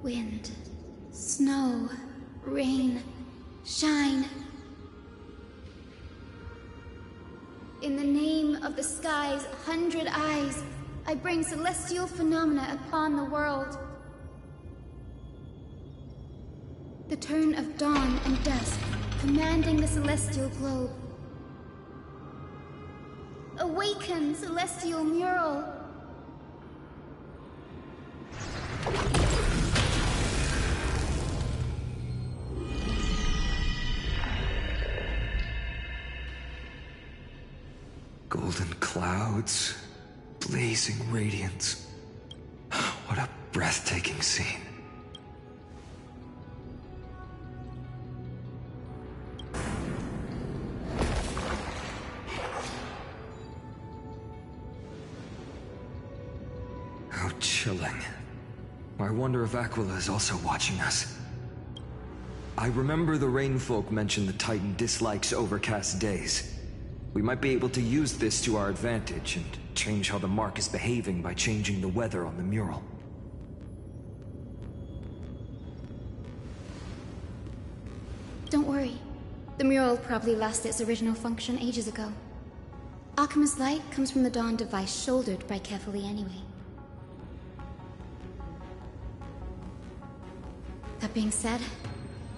Wind, snow, rain, shine. In the name of the sky's 100 eyes, I bring celestial phenomena upon the world. The turn of dawn and dusk, commanding the celestial globe. Awaken, celestial mural! Golden clouds, blazing radiance. What a breathtaking scene. How chilling. I wonder if Aquila is also watching us. I remember the Rainfolk mentioned the Titan dislikes overcast days. We might be able to use this to our advantage and change how the mark is behaving by changing the weather on the mural. Don't worry. The mural probably lost its original function ages ago. Alchemist's light comes from the dawn device shouldered by Kefali anyway. That being said,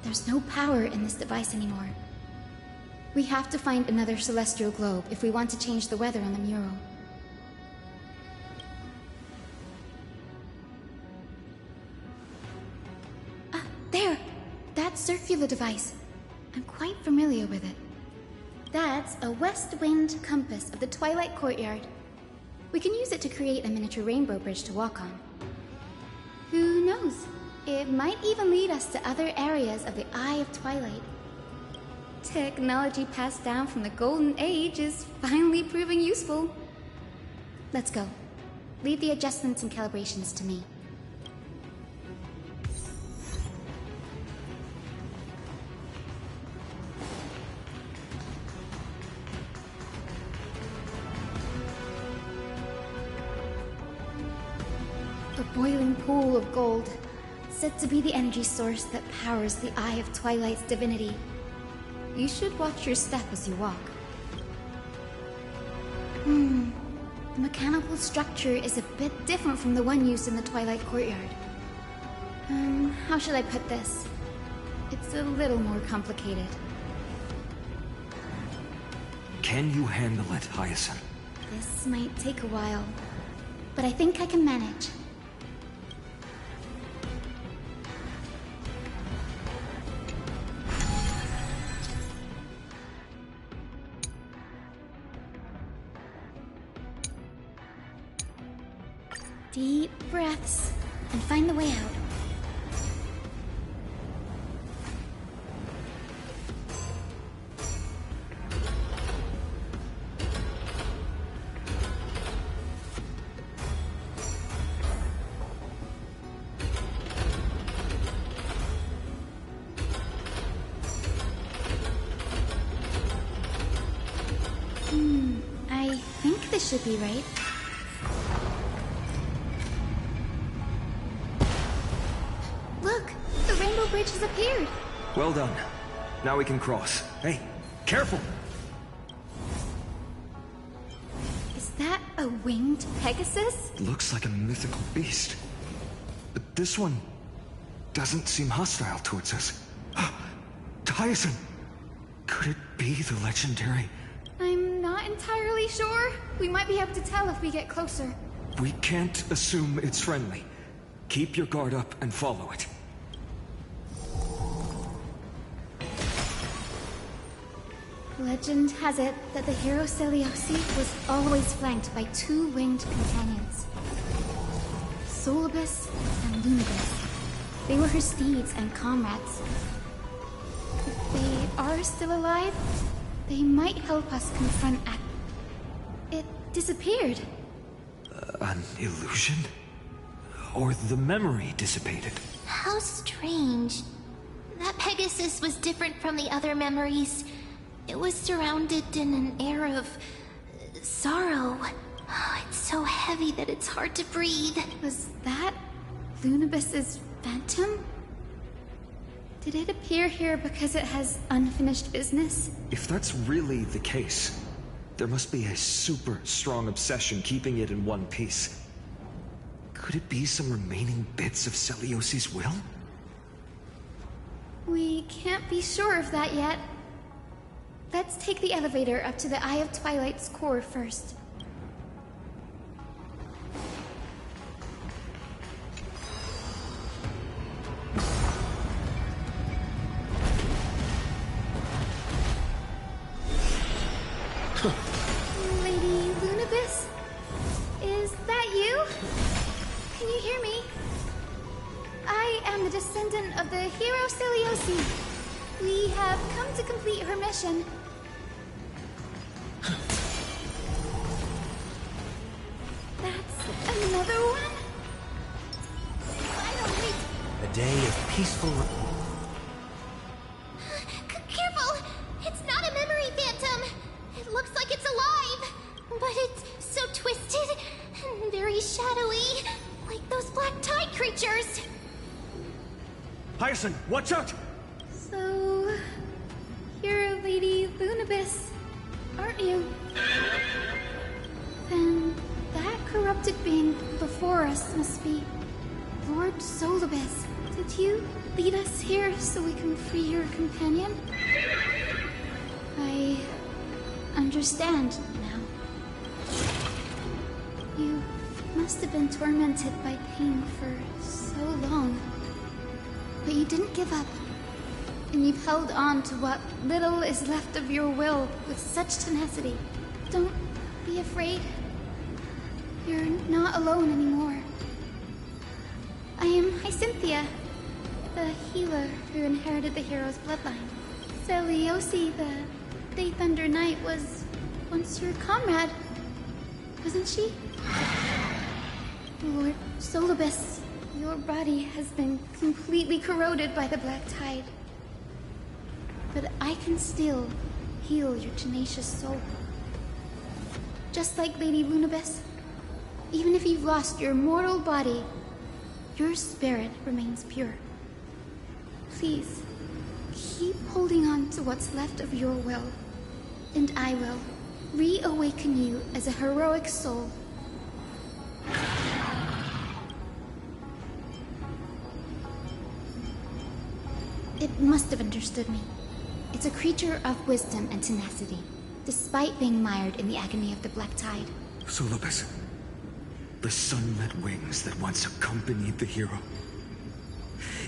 there's no power in this device anymore. We have to find another celestial globe if we want to change the weather on the mural. Ah, there! That's circular device. I'm quite familiar with it. That's a west wind compass of the Twilight Courtyard. We can use it to create a miniature rainbow bridge to walk on. Who knows? It might even lead us to other areas of the Eye of Twilight. Technology passed down from the Golden Age is finally proving useful. Let's go. Leave the adjustments and calibrations to me. A boiling pool of gold, said to be the energy source that powers the Eye of Twilight's divinity. You should watch your step as you walk. The mechanical structure is a bit different from the one used in the Twilight Courtyard. How should I put this? It's a little more complicated. Can you handle it, Hyacinth? This might take a while, but I think I can manage. Deep breaths, and find the way out. I think this should be right. Bridge has appeared. Well done. Now we can cross. Hey, careful! Is that a winged Pegasus? Looks like a mythical beast. But this one doesn't seem hostile towards us. Tyson! Could it be the legendary? I'm not entirely sure. We might be able to tell if we get closer. We can't assume it's friendly. Keep your guard up and follow it. Legend has it that the hero Seliosi was always flanked by two winged companions. Solibus and Lunibus. They were her steeds and comrades. If they are still alive, they might help us confront It disappeared. An illusion? Or the memory dissipated? How strange. That Pegasus was different from the other memories. It was surrounded in an air of sorrow. Oh, it's so heavy that it's hard to breathe. Was that Lunibus's phantom? Did it appear here because it has unfinished business? If that's really the case, there must be a super strong obsession keeping it in one piece. Could it be some remaining bits of Celiosi's will? We can't be sure of that yet. Let's take the elevator up to the Eye of Twilight's core first. Lady Lunibus? Is that you? Can you hear me? I am the descendant of the hero Celiosi. We have come to complete her mission. That's another one? Finally! A day of peaceful... Careful! It's not a memory phantom! It looks like it's alive! But it's so twisted and very shadowy, like those black tide creatures! Hyacinth, watch out! So... you're Lady Lunibus, aren't you? Then that corrupted being before us must be Lord Solibus. Did you lead us here so we can free your companion? I understand now. You must have been tormented by pain for so long. But you didn't give up. And you've held on to what little is left of your will with such tenacity. Don't be afraid. You're not alone anymore. I am Hyacinthia, the healer who inherited the hero's bloodline. Celiosi, the Day Thunder Knight, was once your comrade, wasn't she? Lord Solibus, your body has been completely corroded by the black tide. But I can still heal your tenacious soul. Just like Lady Lunibus, even if you've lost your mortal body, your spirit remains pure. Please, keep holding on to what's left of your will, and I will reawaken you as a heroic soul. It must have understood me. It's a creature of wisdom and tenacity, despite being mired in the agony of the black tide. Solibus, the sunlit wings that once accompanied the hero.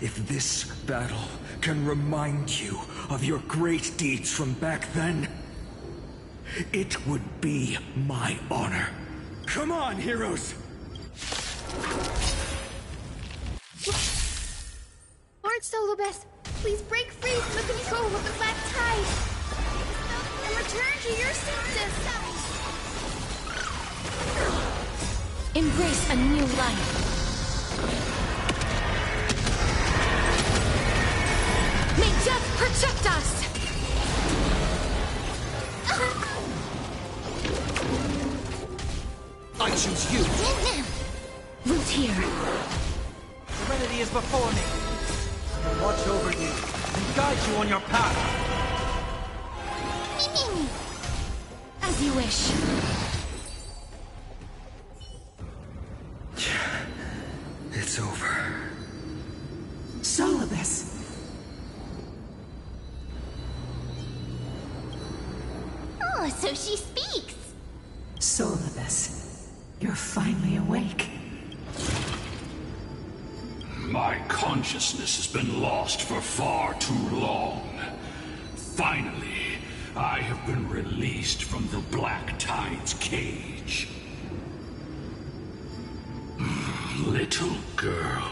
If this battle can remind you of your great deeds from back then, it would be my honor. Come on, heroes! Lord Solibus, please break free from the control of the black tide and return to your senses. Embrace a new life. May death protect us! I choose you! Root here. Serenity is before me. I will watch over you and guide you on your path. As you wish. It's over. Solibus. Oh, so she speaks! Solibus, you're finally awake. My consciousness has been lost for far too long. Finally, I have been released from the Black Tide's cage. Little girl,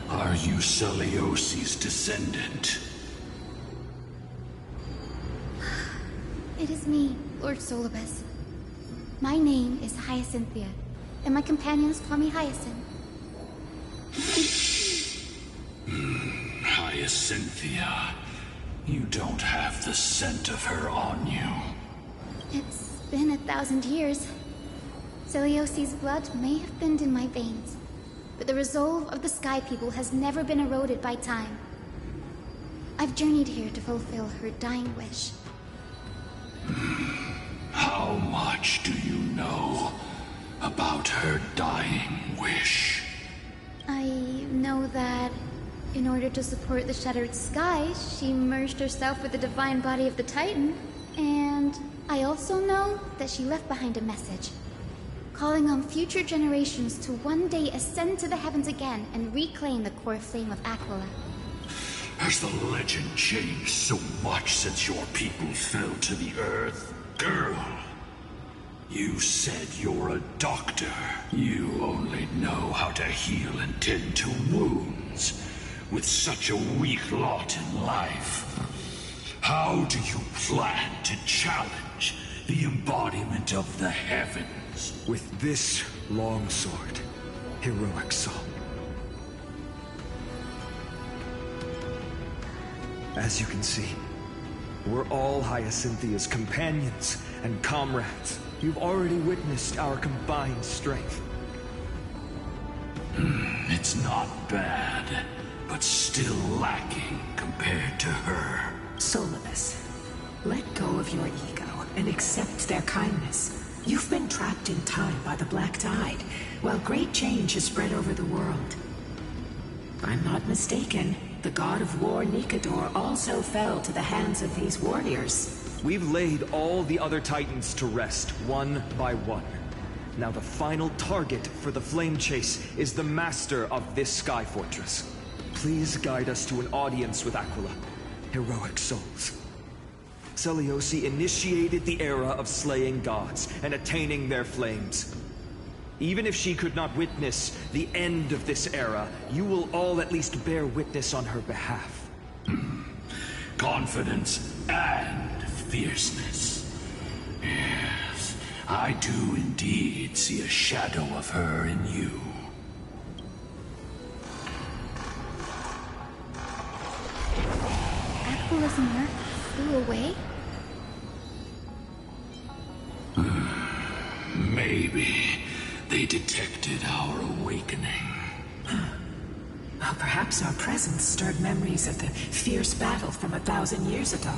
are you Celiosi's descendant? It is me, Lord Solibus. My name is Hyacinthia, and my companions call me Hyacinth. Hyacinthia, you don't have the scent of her on you. It's been 1,000 years. Celiosi's blood may have thinned in my veins, but the resolve of the Sky People has never been eroded by time. I've journeyed here to fulfill her dying wish. How much do you know about her dying wish? I know that in order to support the shattered sky, she merged herself with the divine body of the Titan. And I also know that she left behind a message, calling on future generations to one day ascend to the heavens again and reclaim the core flame of Aquila. Has the legend changed so much since your people fell to the earth? Girl, you said you're a doctor. You only know how to heal and tend to wounds. With such a weak lot in life, how do you plan to challenge the embodiment of the heavens? With this long sword, heroic soul. As you can see, we're all Hyacinthia's companions and comrades. You've already witnessed our combined strength. It's not bad, but still lacking compared to her. Solibus, let go of your ego and accept their kindness. You've been trapped in time by the Black Tide, while great change has spread over the world. If I'm not mistaken, the god of war Nikador also fell to the hands of these warriors. We've laid all the other Titans to rest, one by one. Now the final target for the flame chase is the master of this sky fortress. Please guide us to an audience with Aquila. Heroic souls. Seliosi initiated the era of slaying gods and attaining their flames. Even if she could not witness the end of this era, you will all at least bear witness on her behalf. Confidence and fierceness. Yes, I do indeed see a shadow of her in you. Aquila's mark flew away? Maybe they detected our awakening. Well, perhaps our presence stirred memories of the fierce battle from 1,000 years ago.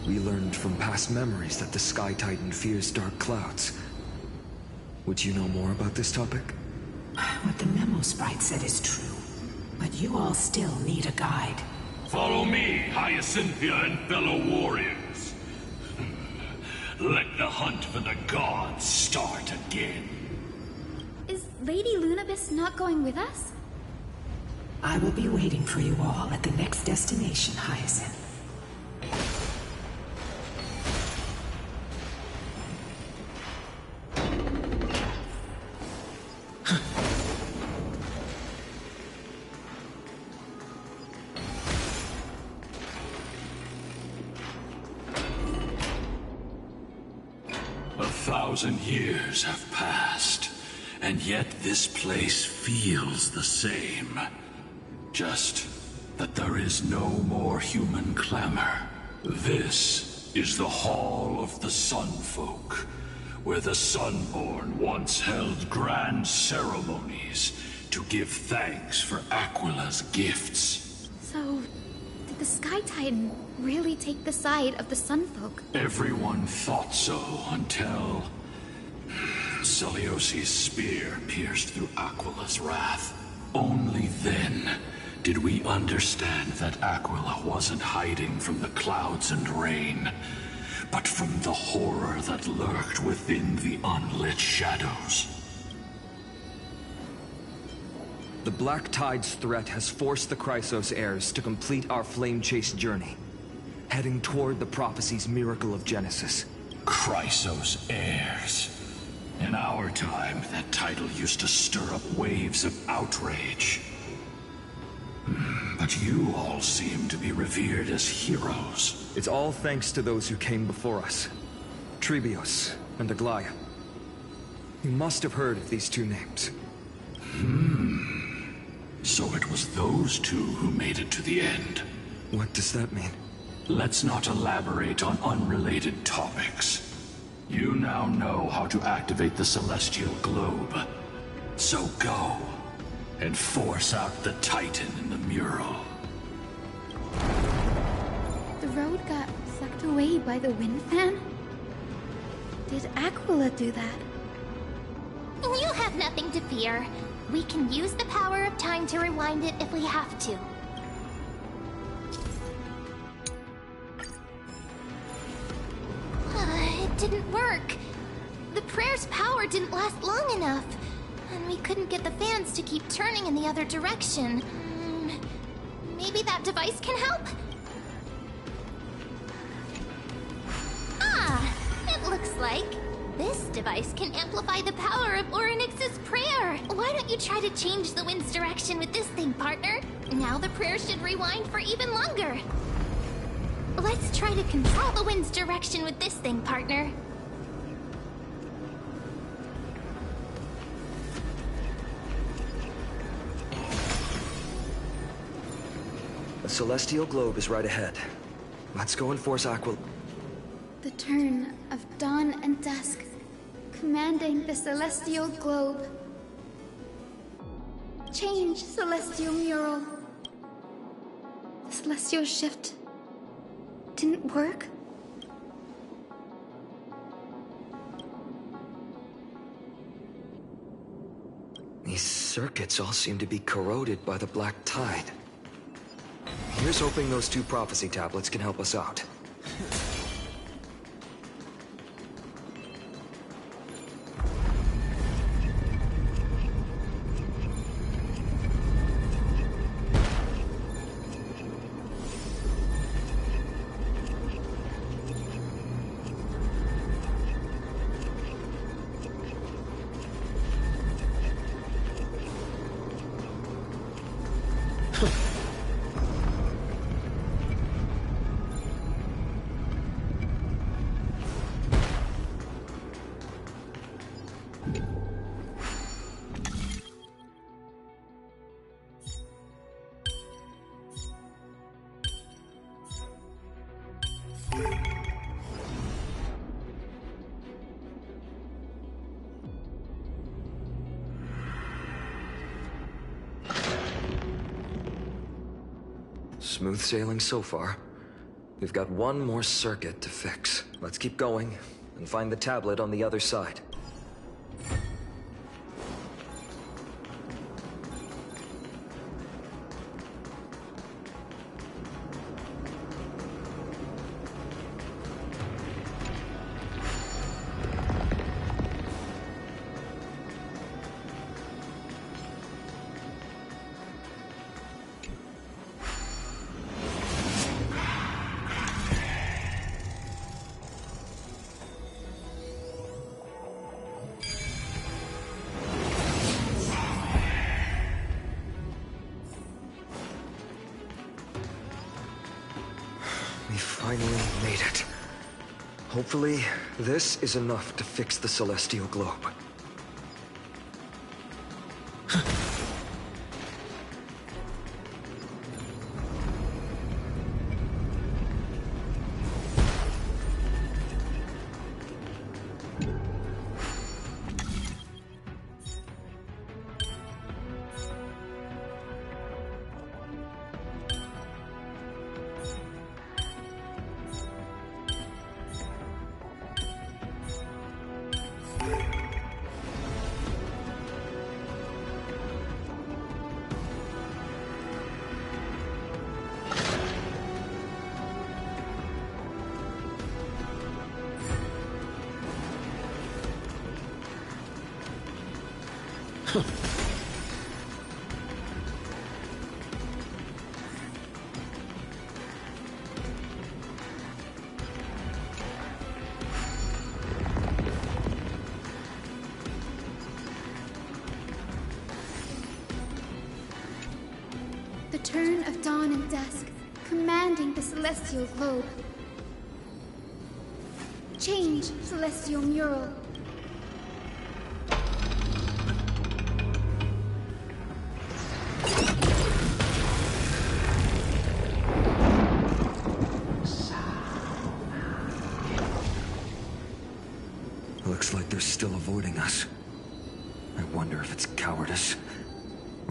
We learned from past memories that the Sky Titan fears dark clouds. Would you know more about this topic? What the memo sprite said is true, but you all still need a guide. Follow me, Hyacinthia and fellow warriors. Let the hunt for the gods start again. Is Lady Lunabis not going with us? I will be waiting for you all at the next destination, Hyacinth. A 1,000 years have passed, and yet this place feels the same. Just that there is no more human clamor. This is the Hall of the Sunfolk, where the Sunborn once held grand ceremonies to give thanks for Aquila's gifts. So, did the Sky Titan really take the side of the Sunfolk? Everyone thought so until Seliosi's spear pierced through Aquila's wrath. Only then did we understand that Aquila wasn't hiding from the clouds and rain, but from the horror that lurked within the unlit shadows. The Black Tide's threat has forced the Chrysos heirs to complete our flame chase journey, heading toward the prophecy's miracle of Genesis. Chrysos heirs. In our time, that title used to stir up waves of outrage. But you all seem to be revered as heroes. It's all thanks to those who came before us. Trebios and Aglaya. You must have heard of these two names. So it was those two who made it to the end. What does that mean? Let's not elaborate on unrelated topics. You now know how to activate the celestial globe. So go. and force out the Titan in the mural. The road got sucked away by the wind fan? Did Aquila do that? You have nothing to fear. We can use the power of time to rewind it if we have to. It didn't work. The prayer's power didn't last long enough. And we couldn't get the fans to keep turning in the other direction. Maybe that device can help? Ah! It looks like this device can amplify the power of Orynyx's prayer. Why don't you try to change the wind's direction with this thing, partner? Now the prayer should rewind for even longer. Let's try to control the wind's direction with this thing, partner. The celestial globe is right ahead. Let's go and force Aquila. The turn of dawn and dusk, commanding the celestial globe. Change, celestial mural. The celestial shift didn't work? These circuits all seem to be corroded by the black tide. Here's hoping those 2 prophecy tablets can help us out. Smooth sailing so far. We've got one more circuit to fix. Let's keep going and find the tablet on the other side. We finally made it. Hopefully, this is enough to fix the celestial globe. The turn of dawn and dusk, commanding the celestial globe. Change, celestial mural. Looks like they're still avoiding us. I wonder if it's cowardice,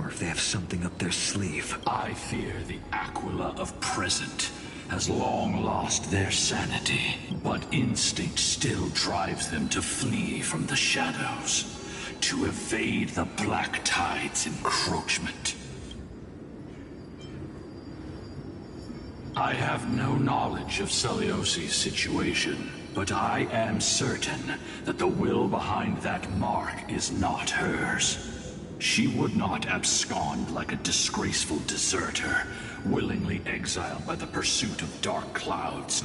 Or if they have something up their sleeve. I fear the Aquila of present has long lost their sanity, but instinct still drives them to flee from the shadows, to evade the Black Tide's encroachment. I have no knowledge of Celiosi's situation, but I am certain that the will behind that mark is not hers. She would not abscond like a disgraceful deserter, willingly exiled by the pursuit of dark clouds.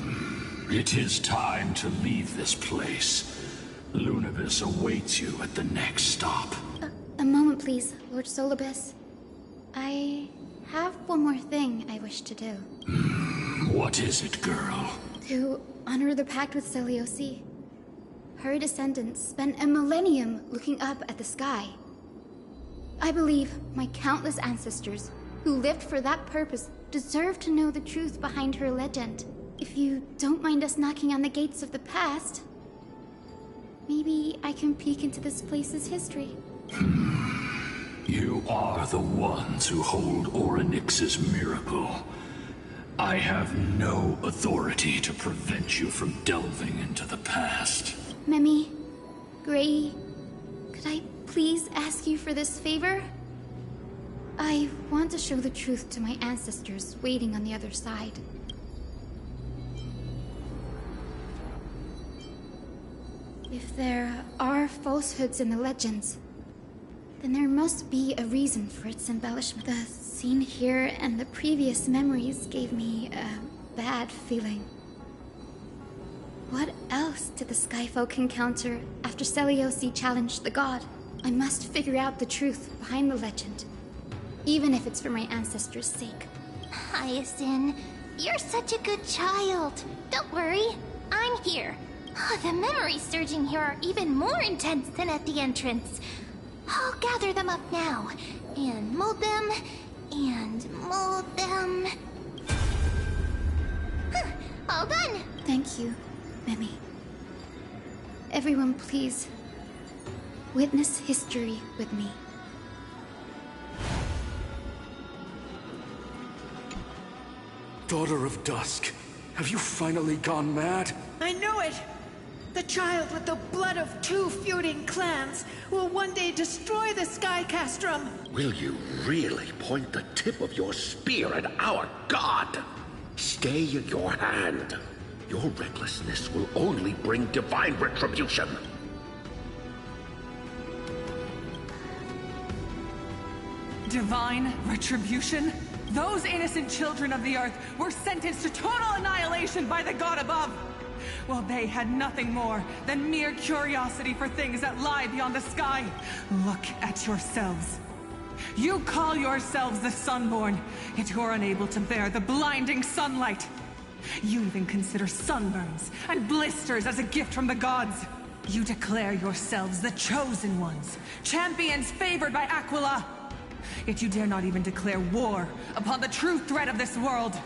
It is time to leave this place. Lunibus awaits you at the next stop. A moment, please, Lord Solibus. I have one more thing I wish to do. What is it, girl? To honor the pact with Celiosi. Her descendants spent a millennium looking up at the sky. I believe my countless ancestors who lived for that purpose deserve to know the truth behind her legend. If you don't mind us knocking on the gates of the past, maybe I can peek into this place's history. You are the ones who hold Orynyx's miracle. I have no authority to prevent you from delving into the past. Memi, Gray, could I please ask you for this favor? I want to show the truth to my ancestors waiting on the other side. If there are falsehoods in the legends, then there must be a reason for its embellishment. The scene here and the previous memories gave me a bad feeling. What else did the Skyfolk encounter after Celiosi challenged the god? I must figure out the truth behind the legend, even if it's for my ancestors' sake. Hyacinth, you're such a good child. Don't worry, I'm here. The memories surging here are even more intense than at the entrance. I'll gather them up now, and mold them, and mold them. All done! Thank you, Memi. Everyone, please, witness history with me. Daughter of Dusk, have you finally gone mad? I knew it! The child with the blood of two feuding clans will one day destroy the Sky Castrum. Will you really point the tip of your spear at our god? Stay your hand. Your recklessness will only bring divine retribution. Divine retribution? Those innocent children of the Earth were sentenced to total annihilation by the god above. Well, they had nothing more than mere curiosity for things that lie beyond the sky. Look at yourselves. You call yourselves the Sunborn, yet you're unable to bear the blinding sunlight. You even consider sunburns and blisters as a gift from the gods. You declare yourselves the chosen ones, champions favored by Aquila. Yet you dare not even declare war upon the true threat of this world.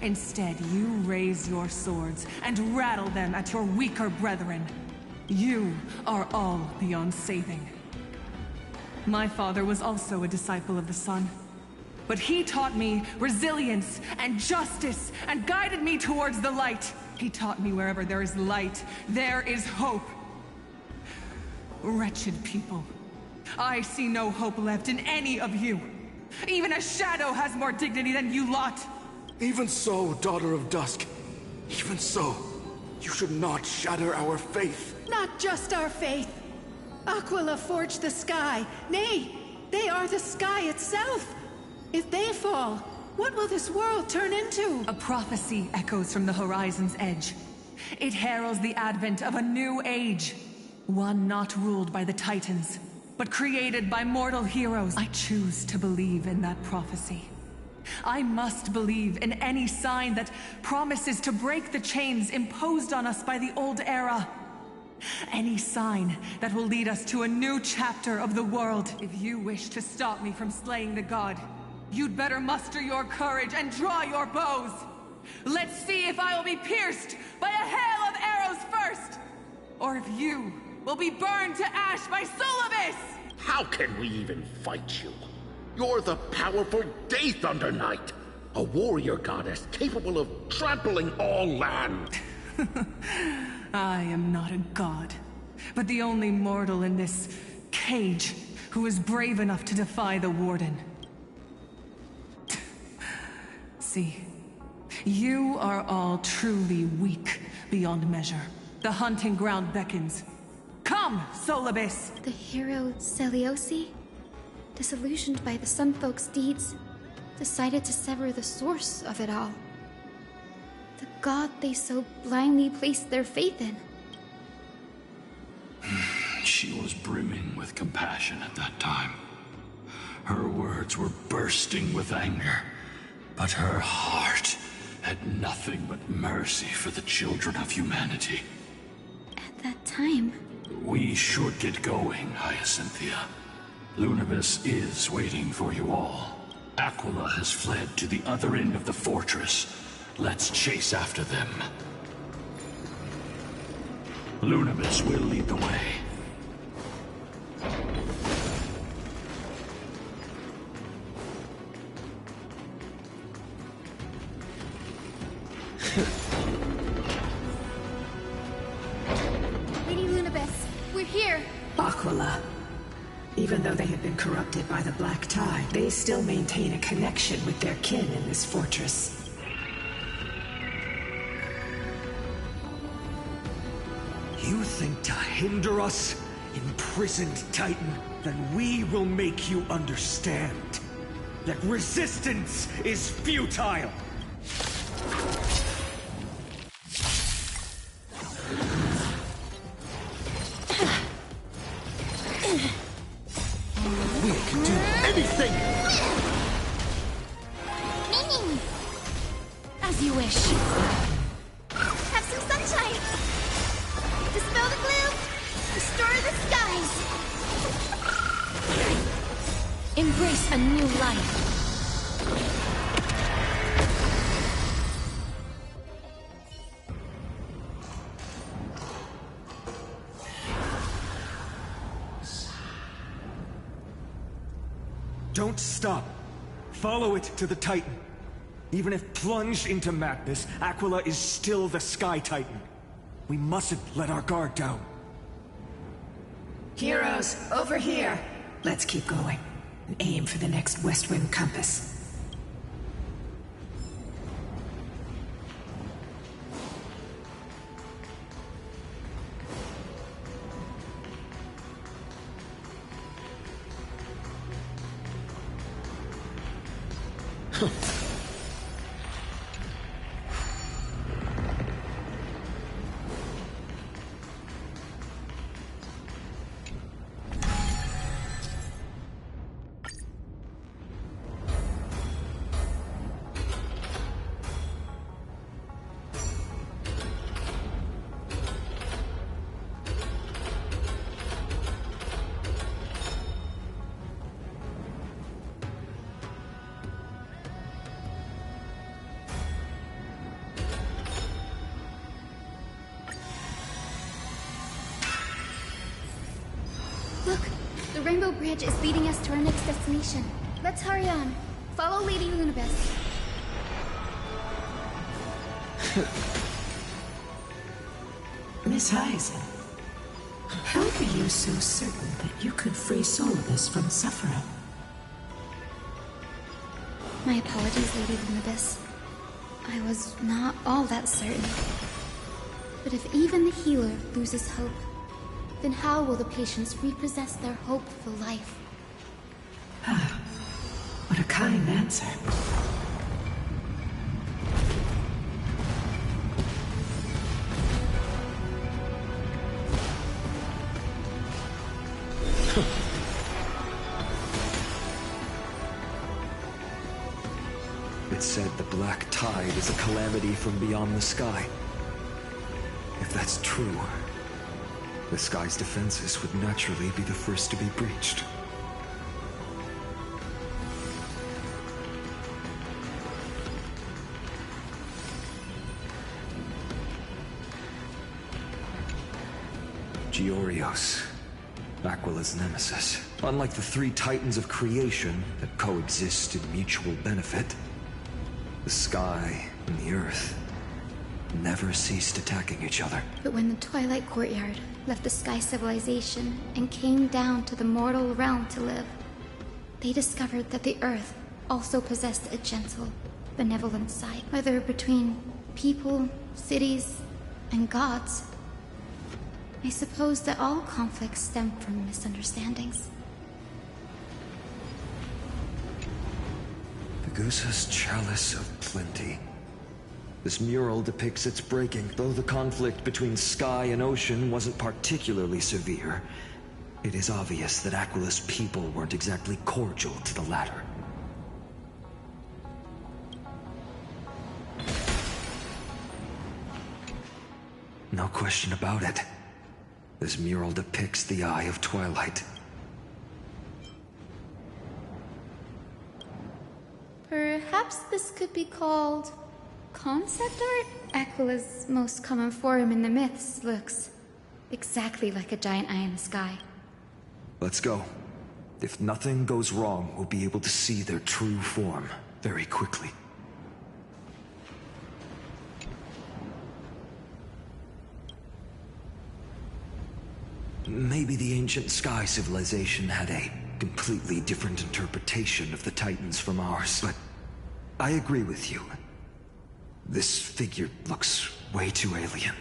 Instead, you raise your swords and rattle them at your weaker brethren. You are all beyond saving. My father was also a disciple of the sun, but he taught me resilience and justice and guided me towards the light. He taught me wherever there is light, there is hope. Wretched people, I see no hope left in any of you. Even a shadow has more dignity than you lot. Even so, Daughter of Dusk. Even so, you should not shatter our faith. Not just our faith. Aquila forged the sky. Nay, they are the sky itself. If they fall, what will this world turn into? A prophecy echoes from the horizon's edge. It heralds the advent of a new age. One not ruled by the Titans, but created by mortal heroes. I choose to believe in that prophecy. I must believe in any sign that promises to break the chains imposed on us by the old era. Any sign that will lead us to a new chapter of the world. If you wish to stop me from slaying the god, you'd better muster your courage and draw your bows. Let's see if I will be pierced by a hail of arrows first, or if you will be burned to ash by Solibus! How can we even fight you? You're the powerful Day Thunder Knight, a warrior goddess capable of trampling all land. I am not a god, but the only mortal in this cage who is brave enough to defy the Warden. See, you are all truly weak beyond measure. The hunting ground beckons. Come, Solibus! The hero Celiosi, disillusioned by the Sunfolk's deeds, decided to sever the source of it all. The god they so blindly placed their faith in. She was brimming with compassion at that time. Her words were bursting with anger, but her heart had nothing but mercy for the children of humanity. At that time... We should get going, Hyacinthia. Lunibus is waiting for you all. Aquila has fled to the other end of the fortress. Let's chase after them. Lunibus will lead the way. Lady Lunibus, we're here! Aquila. Even though they have been corrupted by the Black Tide, they still maintain a connection with their kin in this fortress. You think to hinder us, imprisoned Titan? Then we will make you understand that resistance is futile! We can do anything! Ming! As you wish. Have some sunshine! Dispel the gloom! Restore the skies! Embrace a new life. Don't stop. Follow it to the Titan. Even if plunged into madness, Aquila is still the Sky Titan. We mustn't let our guard down. Heroes, over here! Let's keep going. And aim for the next West Wind compass. Look! The Rainbow Bridge is leading us to our next destination. Let's hurry on. Follow Lady Lunibus. Miss Hyzen, how are you so certain that you could free Solibus from suffering? My apologies, Lady Lunibus. I was not all that certain. But if even the healer loses hope, then how will the patients repossess their hope for life? What a kind answer. It said the Black Tide is a calamity from beyond the sky. If that's true, the sky's defenses would naturally be the first to be breached. Giorios. Aquila's nemesis. Unlike the three titans of creation that coexist in mutual benefit, the sky and the earth never ceased attacking each other. But when the Twilight Courtyard left the Sky Civilization and came down to the mortal realm to live, they discovered that the earth also possessed a gentle, benevolent side, whether between people, cities, and gods. I suppose that all conflicts stem from misunderstandings. Pegusa's Chalice of Plenty. This mural depicts its breaking. Though the conflict between sky and ocean wasn't particularly severe, it is obvious that Aquila's people weren't exactly cordial to the latter. No question about it. This mural depicts the Eye of Twilight. Perhaps this could be called concept art? Aquila's most common form in the myths looks exactly like a giant eye in the sky. Let's go. If nothing goes wrong, we'll be able to see their true form very quickly. Maybe the ancient Sky Civilization had a completely different interpretation of the Titans from ours, but I agree with you. This figure looks way too alien.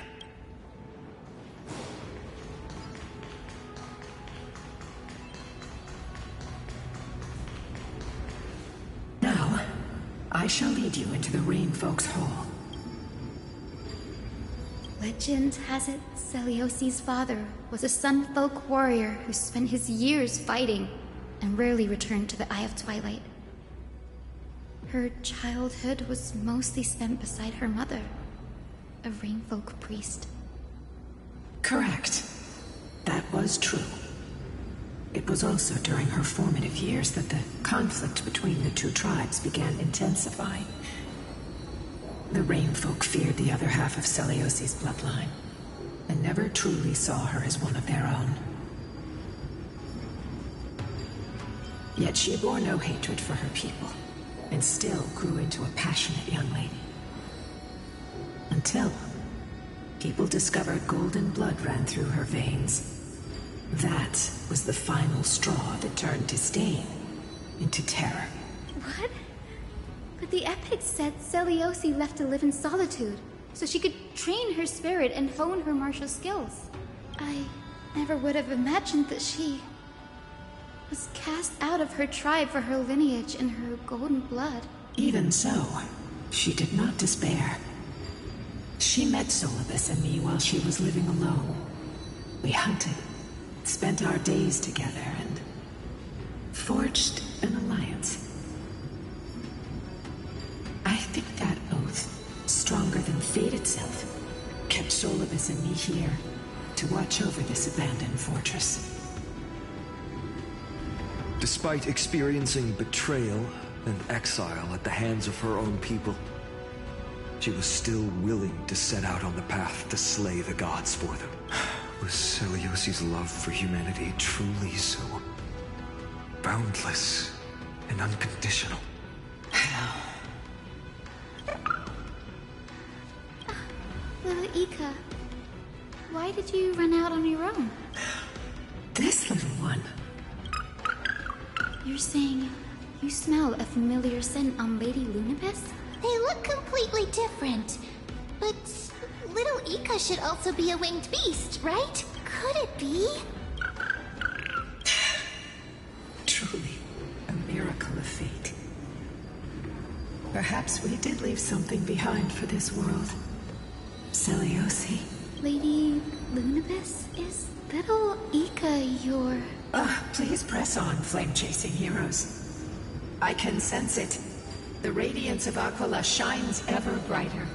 Now, I shall lead you into the Rain Folk's Hall. Legend has it Celiosi's father was a Sunfolk warrior who spent his years fighting and rarely returned to the Eye of Twilight. Her childhood was mostly spent beside her mother, a Rainfolk priest. Correct. That was true. It was also during her formative years that the conflict between the two tribes began intensifying. The Rainfolk feared the other half of Celiosi's bloodline, and never truly saw her as one of their own. Yet she bore no hatred for her people, and still grew into a passionate young lady. Until people discovered golden blood ran through her veins. That was the final straw that turned disdain into terror. What? But the epics said Celiosi left to live in solitude, so she could train her spirit and hone her martial skills. I never would have imagined that she was cast out of her tribe for her lineage and her golden blood. Even so, she did not despair. She met Solibus and me while she was living alone. We hunted, spent our days together, and forged an alliance. I think that oath, stronger than fate itself, kept Solibus and me here to watch over this abandoned fortress. Despite experiencing betrayal and exile at the hands of her own people, she was still willing to set out on the path to slay the gods for them. Was Celiosi's love for humanity truly so boundless and unconditional? Little Ika, why did you run out on your own? This little one. You're saying you smell a familiar scent on Lady Lunibus? They look completely different. But little Ika should also be a winged beast, right? Could it be? Truly, a miracle of fate. Perhaps we did leave something behind for this world. Celiosi. Lady Lunibus, is little Ika your... Please press on, flame-chasing heroes. I can sense it. The radiance of Aquila shines ever brighter.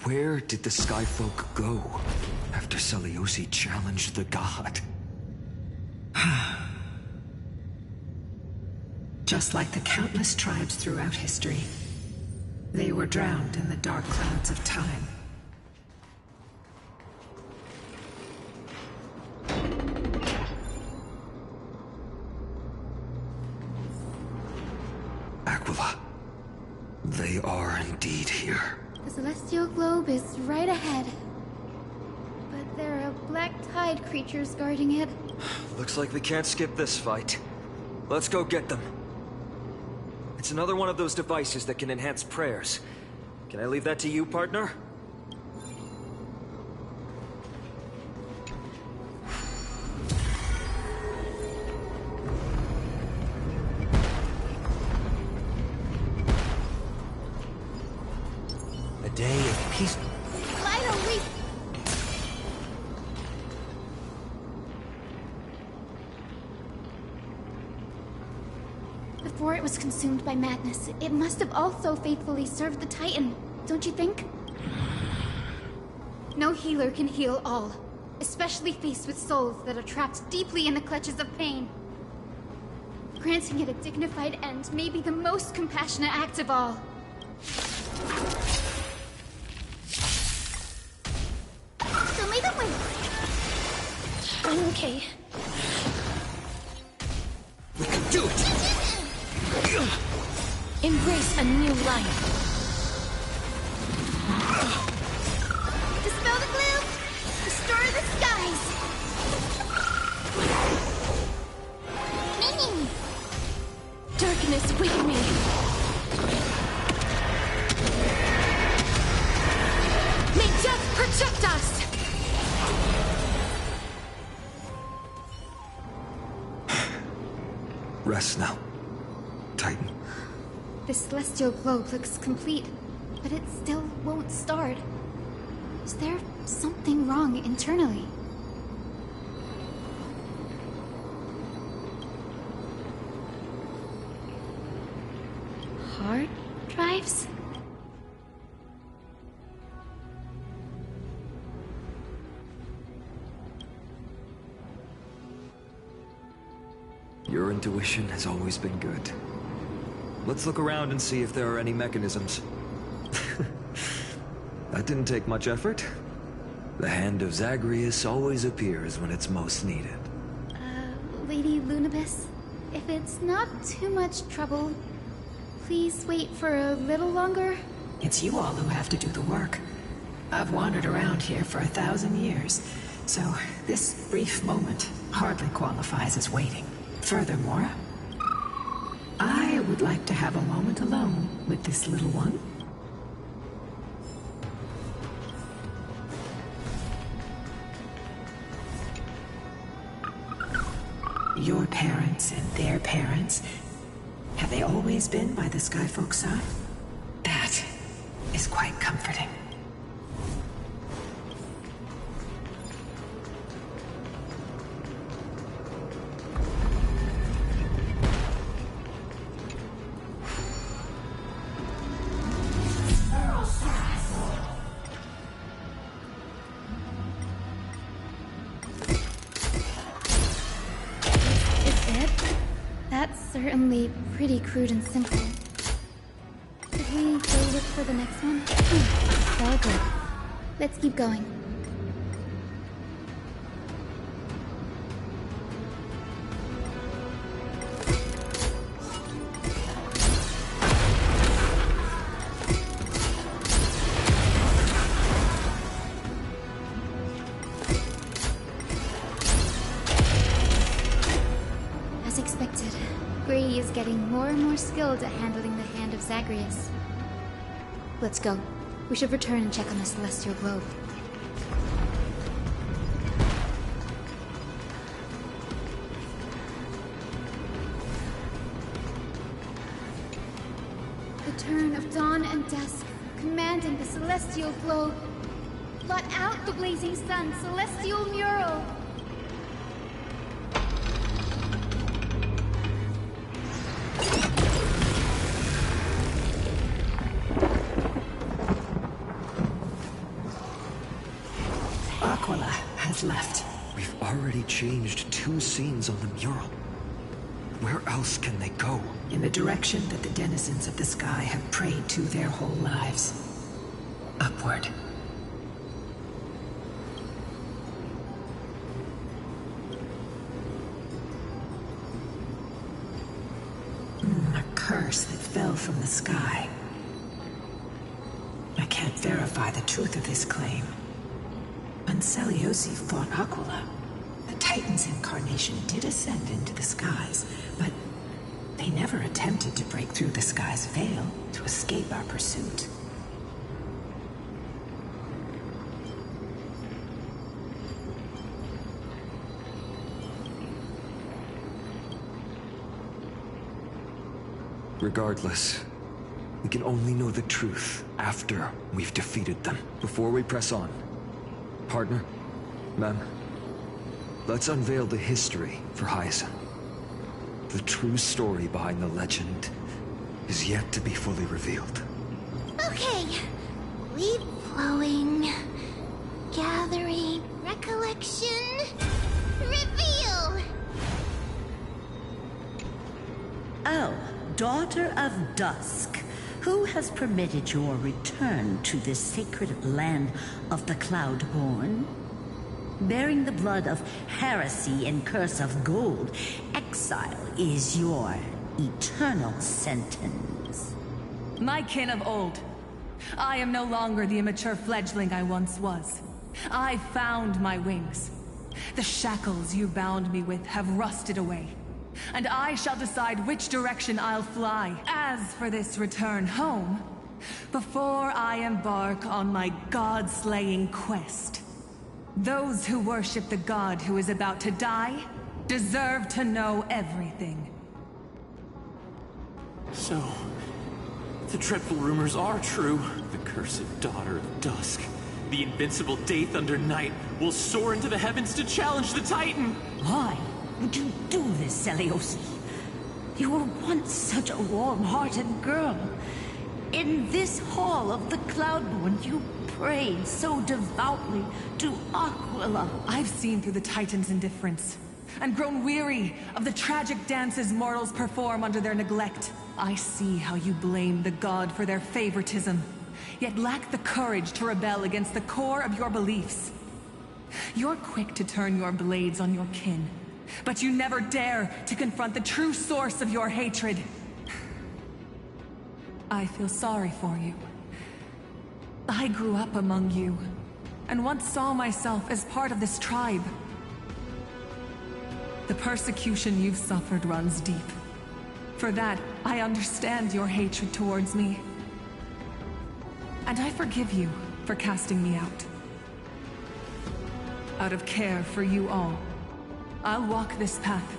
Where did the Skyfolk go? After Seleucus challenged the god. Just like the countless tribes throughout history, they were drowned in the dark clouds of time. Aquila, they are indeed here. The celestial globe is right ahead. But there are black tide creatures guarding it. Looks like we can't skip this fight. Let's go get them. It's another one of those devices that can enhance prayers. Can I leave that to you, partner? A day of peace. Lido, we... Before it was consumed by madness, it must have also faithfully served the Titan, don't you think? No healer can heal all, especially faced with souls that are trapped deeply in the clutches of pain. Granting it a dignified end may be the most compassionate act of all. Show me the way. Okay. We can do it! Embrace a new life. Dispel the gloom. Destroy the skies. Meaning. Darkness with me. May death protect us! Rest now, Titan. The celestial globe looks complete, but it still won't start. Is there something wrong internally? Hard drives? Your intuition has always been good. Let's look around and see if there are any mechanisms. That didn't take much effort. The hand of Zagreus always appears when it's most needed. Lady Lunibus, if it's not too much trouble, please wait for a little longer. It's you all who have to do the work. I've wandered around here for 1,000 years, so this brief moment hardly qualifies as waiting. Furthermore, I would like to have a moment alone with this little one. Your parents and their parents, have they always been by the Skyfolk's side? That is quite comforting. Certainly pretty crude and simple. Should we go look for the next one? All good. Let's keep going. As expected, Gray is getting more and more skilled at handling the hand of Zagreus. Let's go. We should return and check on the celestial globe. The turn of dawn and dusk, commanding the celestial globe. Blot out the blazing sun, celestial mural. Aquila has left. We've already changed 2 scenes on the mural. Where else can they go? In the direction that the denizens of the sky have prayed to their whole lives. Upward. A curse that fell from the sky. I can't verify the truth of this claim. When Seliosi fought Aquila, the Titan's incarnation did ascend into the skies, but they never attempted to break through the sky's veil to escape our pursuit. Regardless, we can only know the truth after we've defeated them. Before we press on, partner, ma'am, let's unveil the history for Hyacinth. The true story behind the legend is yet to be fully revealed. Okay. Lead flowing. Gathering. Recollection. Reveal! Oh, Daughter of Dusk. Who has permitted your return to this sacred land of the Cloudborn? Bearing the blood of heresy and curse of gold, exile is your eternal sentence. My kin of old, I am no longer the immature fledgling I once was. I found my wings. The shackles you bound me with have rusted away, and I shall decide which direction I'll fly. As for this return home, before I embark on my god-slaying quest, those who worship the god who is about to die deserve to know everything. So, the dreadful rumors are true. The cursed Daughter of Dusk, the invincible Day Thunder Knight, will soar into the heavens to challenge the Titan! Why would you do this, Seliosi? You were once such a warm-hearted girl. In this hall of the Cloudborn, you prayed so devoutly to Aquila. I've seen through the Titan's indifference, and grown weary of the tragic dances mortals perform under their neglect. I see how you blame the god for their favoritism, yet lack the courage to rebel against the core of your beliefs. You're quick to turn your blades on your kin, but you never dare to confront the true source of your hatred. I feel sorry for you. I grew up among you, and once saw myself as part of this tribe. The persecution you've suffered runs deep. For that, I understand your hatred towards me. And I forgive you for casting me out. Out of care for you all, I'll walk this path,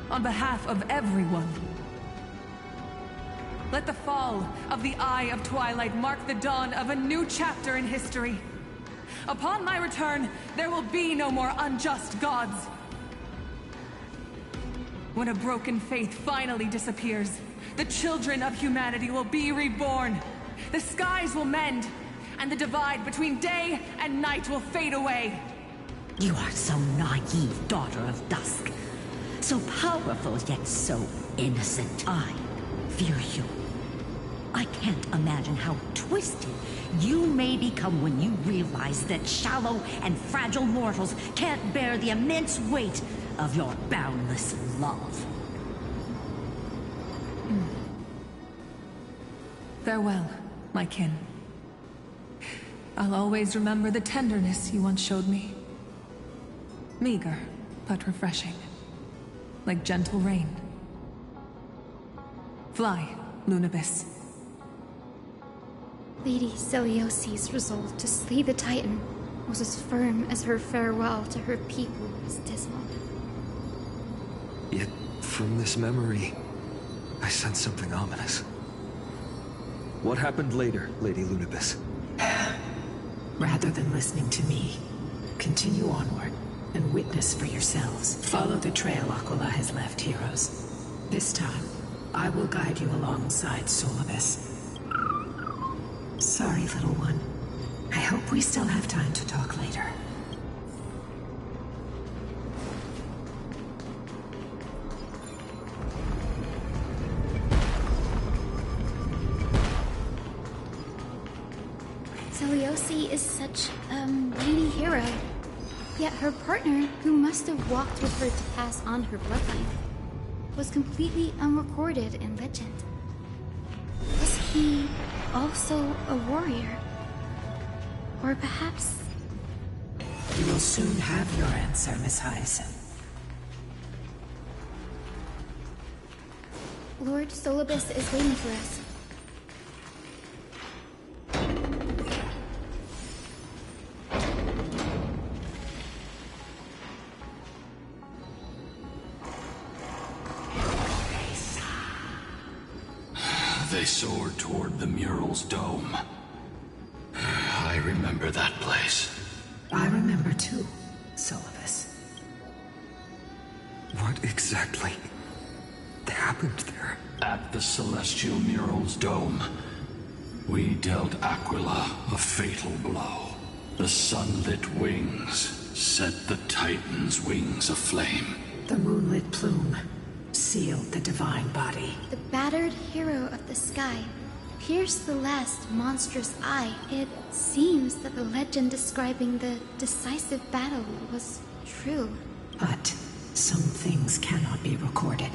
on behalf of everyone. Let the fall of the Eye of Twilight mark the dawn of a new chapter in history. Upon my return, there will be no more unjust gods. When a broken faith finally disappears, the children of humanity will be reborn. The skies will mend, and the divide between day and night will fade away. You are so naive, Daughter of Dusk. So powerful, yet so innocent. I fear you. I can't imagine how twisted you may become when you realize that shallow and fragile mortals can't bear the immense weight of your boundless love. Farewell, my kin. I'll always remember the tenderness you once showed me. Meager, but refreshing. Like gentle rain. Fly, Lunibis. Lady Celiosi's resolve to slay the Titan was as firm as her farewell to her people was dismal. Yet, from this memory, I sense something ominous. What happened later, Lady Lunibis? Rather than listening to me, continue onward and witness for yourselves. Follow the trail Aquila has left, heroes. This time, I will guide you alongside Solibus. Sorry, little one. I hope we still have time to talk later. Celiosi is such a mighty hero. Yet her partner, who must have walked with her to pass on her bloodline, was completely unrecorded in legend. Was he also a warrior? Or perhaps... You will soon have your answer, Miss Hyacinth. Lord Solibus is waiting for us. They soared toward the mural's dome. I remember that place. I remember too, Solibus. What exactly happened there? At the celestial mural's dome, we dealt Aquila a fatal blow. The sunlit wings set the Titan's wings aflame. The moonlit plume sealed the divine body. The battered hero of the sky pierced the last monstrous eye. It seems that the legend describing the decisive battle was true. But some things cannot be recorded.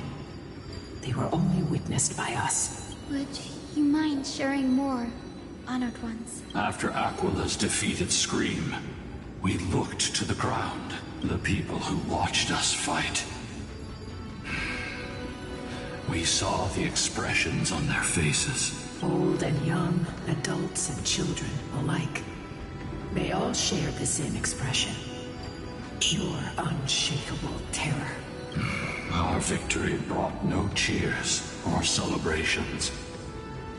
They were only witnessed by us. Would you mind sharing more, honored ones? After Aquila's defeated scream, we looked to the ground. The people who watched us fight. We saw the expressions on their faces. Old and young, adults and children alike. They all shared the same expression. Pure, unshakable terror. Our victory brought no cheers or celebrations.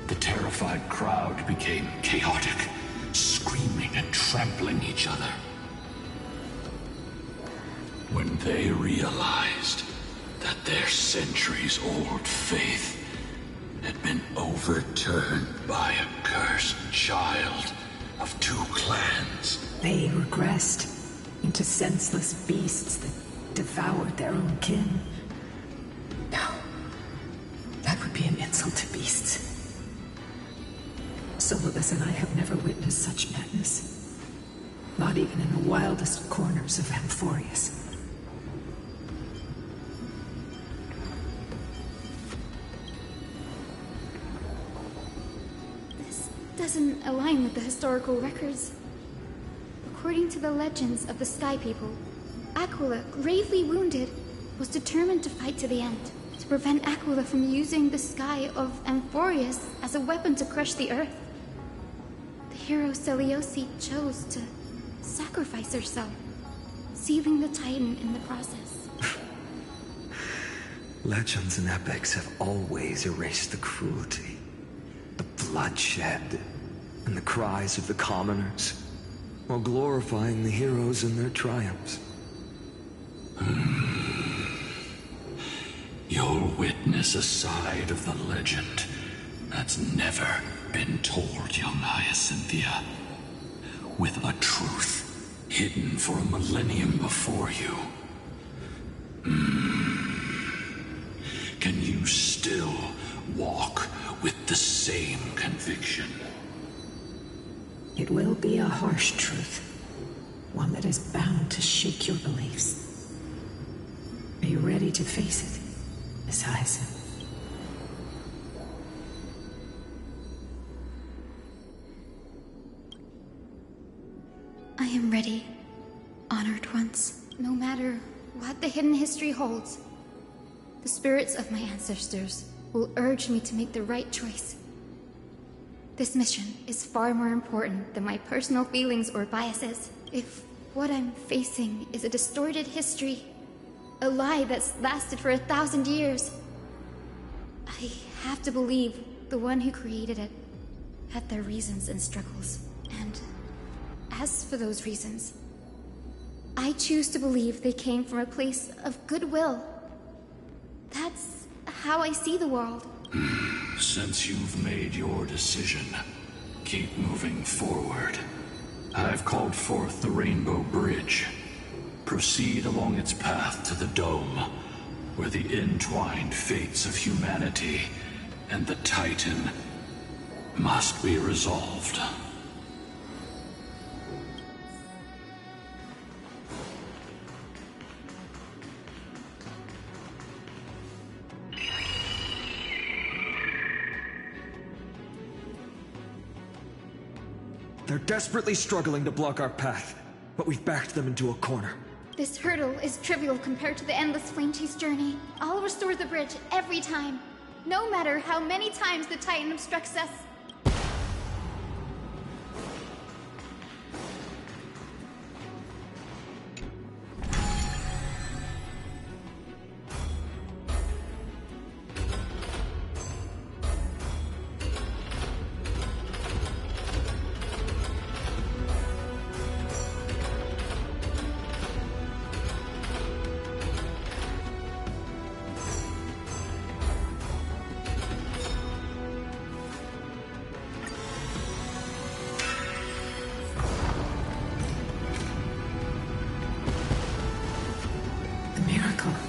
The terrified crowd became chaotic, screaming and trampling each other. When they realized that their centuries-old faith had been overturned by a cursed child of two clans. They regressed into senseless beasts that devoured their own kin. No, that would be an insult to beasts. Solibus and I have never witnessed such madness. Not even in the wildest corners of Amphorius. Doesn't align with the historical records. According to the legends of the Sky People, Aquila, gravely wounded, was determined to fight to the end, to prevent Aquila from using the sky of Amphorius as a weapon to crush the earth. The hero Celiosi chose to sacrifice herself, sealing the Titan in the process. Legends and epics have always erased the cruelty, the bloodshed, and the cries of the commoners, while glorifying the heroes and their triumphs. You'll witness a side of the legend that's never been told, young Hyacinthia. With a truth hidden for a millennium before you. Can you still walk with the same conviction? It will be a harsh truth. One that is bound to shake your beliefs. Are you ready to face it, Miss Hyacinth? I am ready, honored ones. No matter what the hidden history holds, the spirits of my ancestors will urge me to make the right choice. This mission is far more important than my personal feelings or biases. If what I'm facing is a distorted history, a lie that's lasted for 1,000 years, I have to believe the one who created it had their reasons and struggles. And as for those reasons, I choose to believe they came from a place of goodwill. That's how I see the world. Since you've made your decision, keep moving forward. I've called forth the Rainbow Bridge. Proceed along its path to the Dome, where the entwined fates of humanity and the Titan must be resolved. They're desperately struggling to block our path, but we've backed them into a corner. This hurdle is trivial compared to the endless flame chase journey. I'll restore the bridge every time, no matter how many times the Titan obstructs us.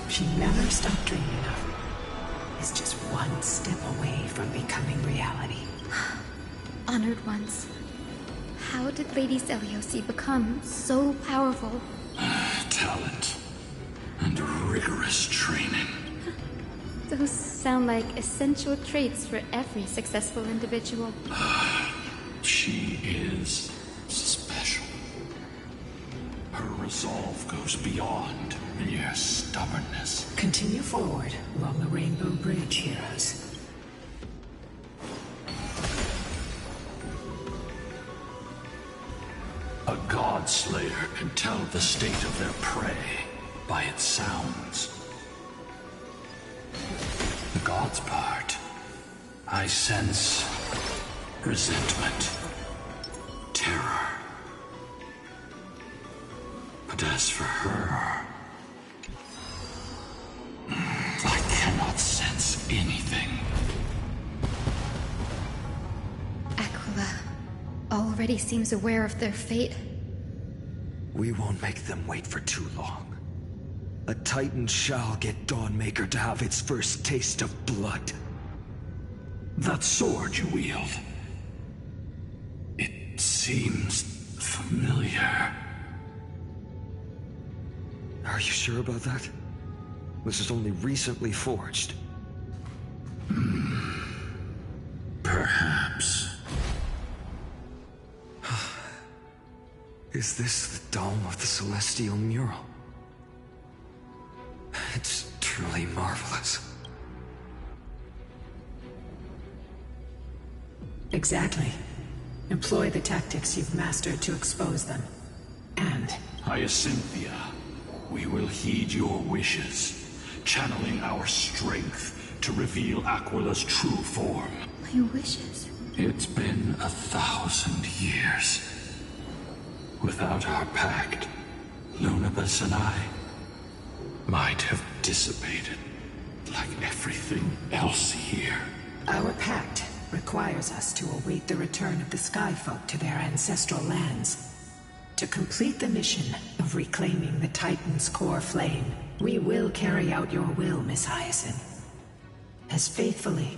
She never stopped dreaming of is just one step away from becoming reality. Honored ones. How did Lady Seliosi become so powerful? Talent and rigorous training. Those sound like essential traits for every successful individual. She is special. Her resolve goes beyond mere stubbornness. Continue forward along the Rainbow Bridge, heroes. A god slayer can tell the state of their prey by its sounds. The god's part, I sense resentment, terror. But as for her, I cannot sense anything. Aquila already seems aware of their fate. We won't make them wait for too long. A Titan shall get Dawnmaker to have its first taste of blood. That sword you wield, it seems familiar. Are you sure about that? This is only recently forged. Perhaps. Is this the dome of the celestial mural? It's truly marvelous. Exactly. Employ the tactics you've mastered to expose them. And... Hyacinthia, we will heed your wishes, channeling our strength to reveal Aquila's true form. My wishes? It's been 1,000 years. Without our pact, Lunabus and I might have dissipated like everything else here. Our pact requires us to await the return of the Skyfolk to their ancestral lands. To complete the mission of reclaiming the Titan's core flame, we will carry out your will, Miss Hyacinth. As faithfully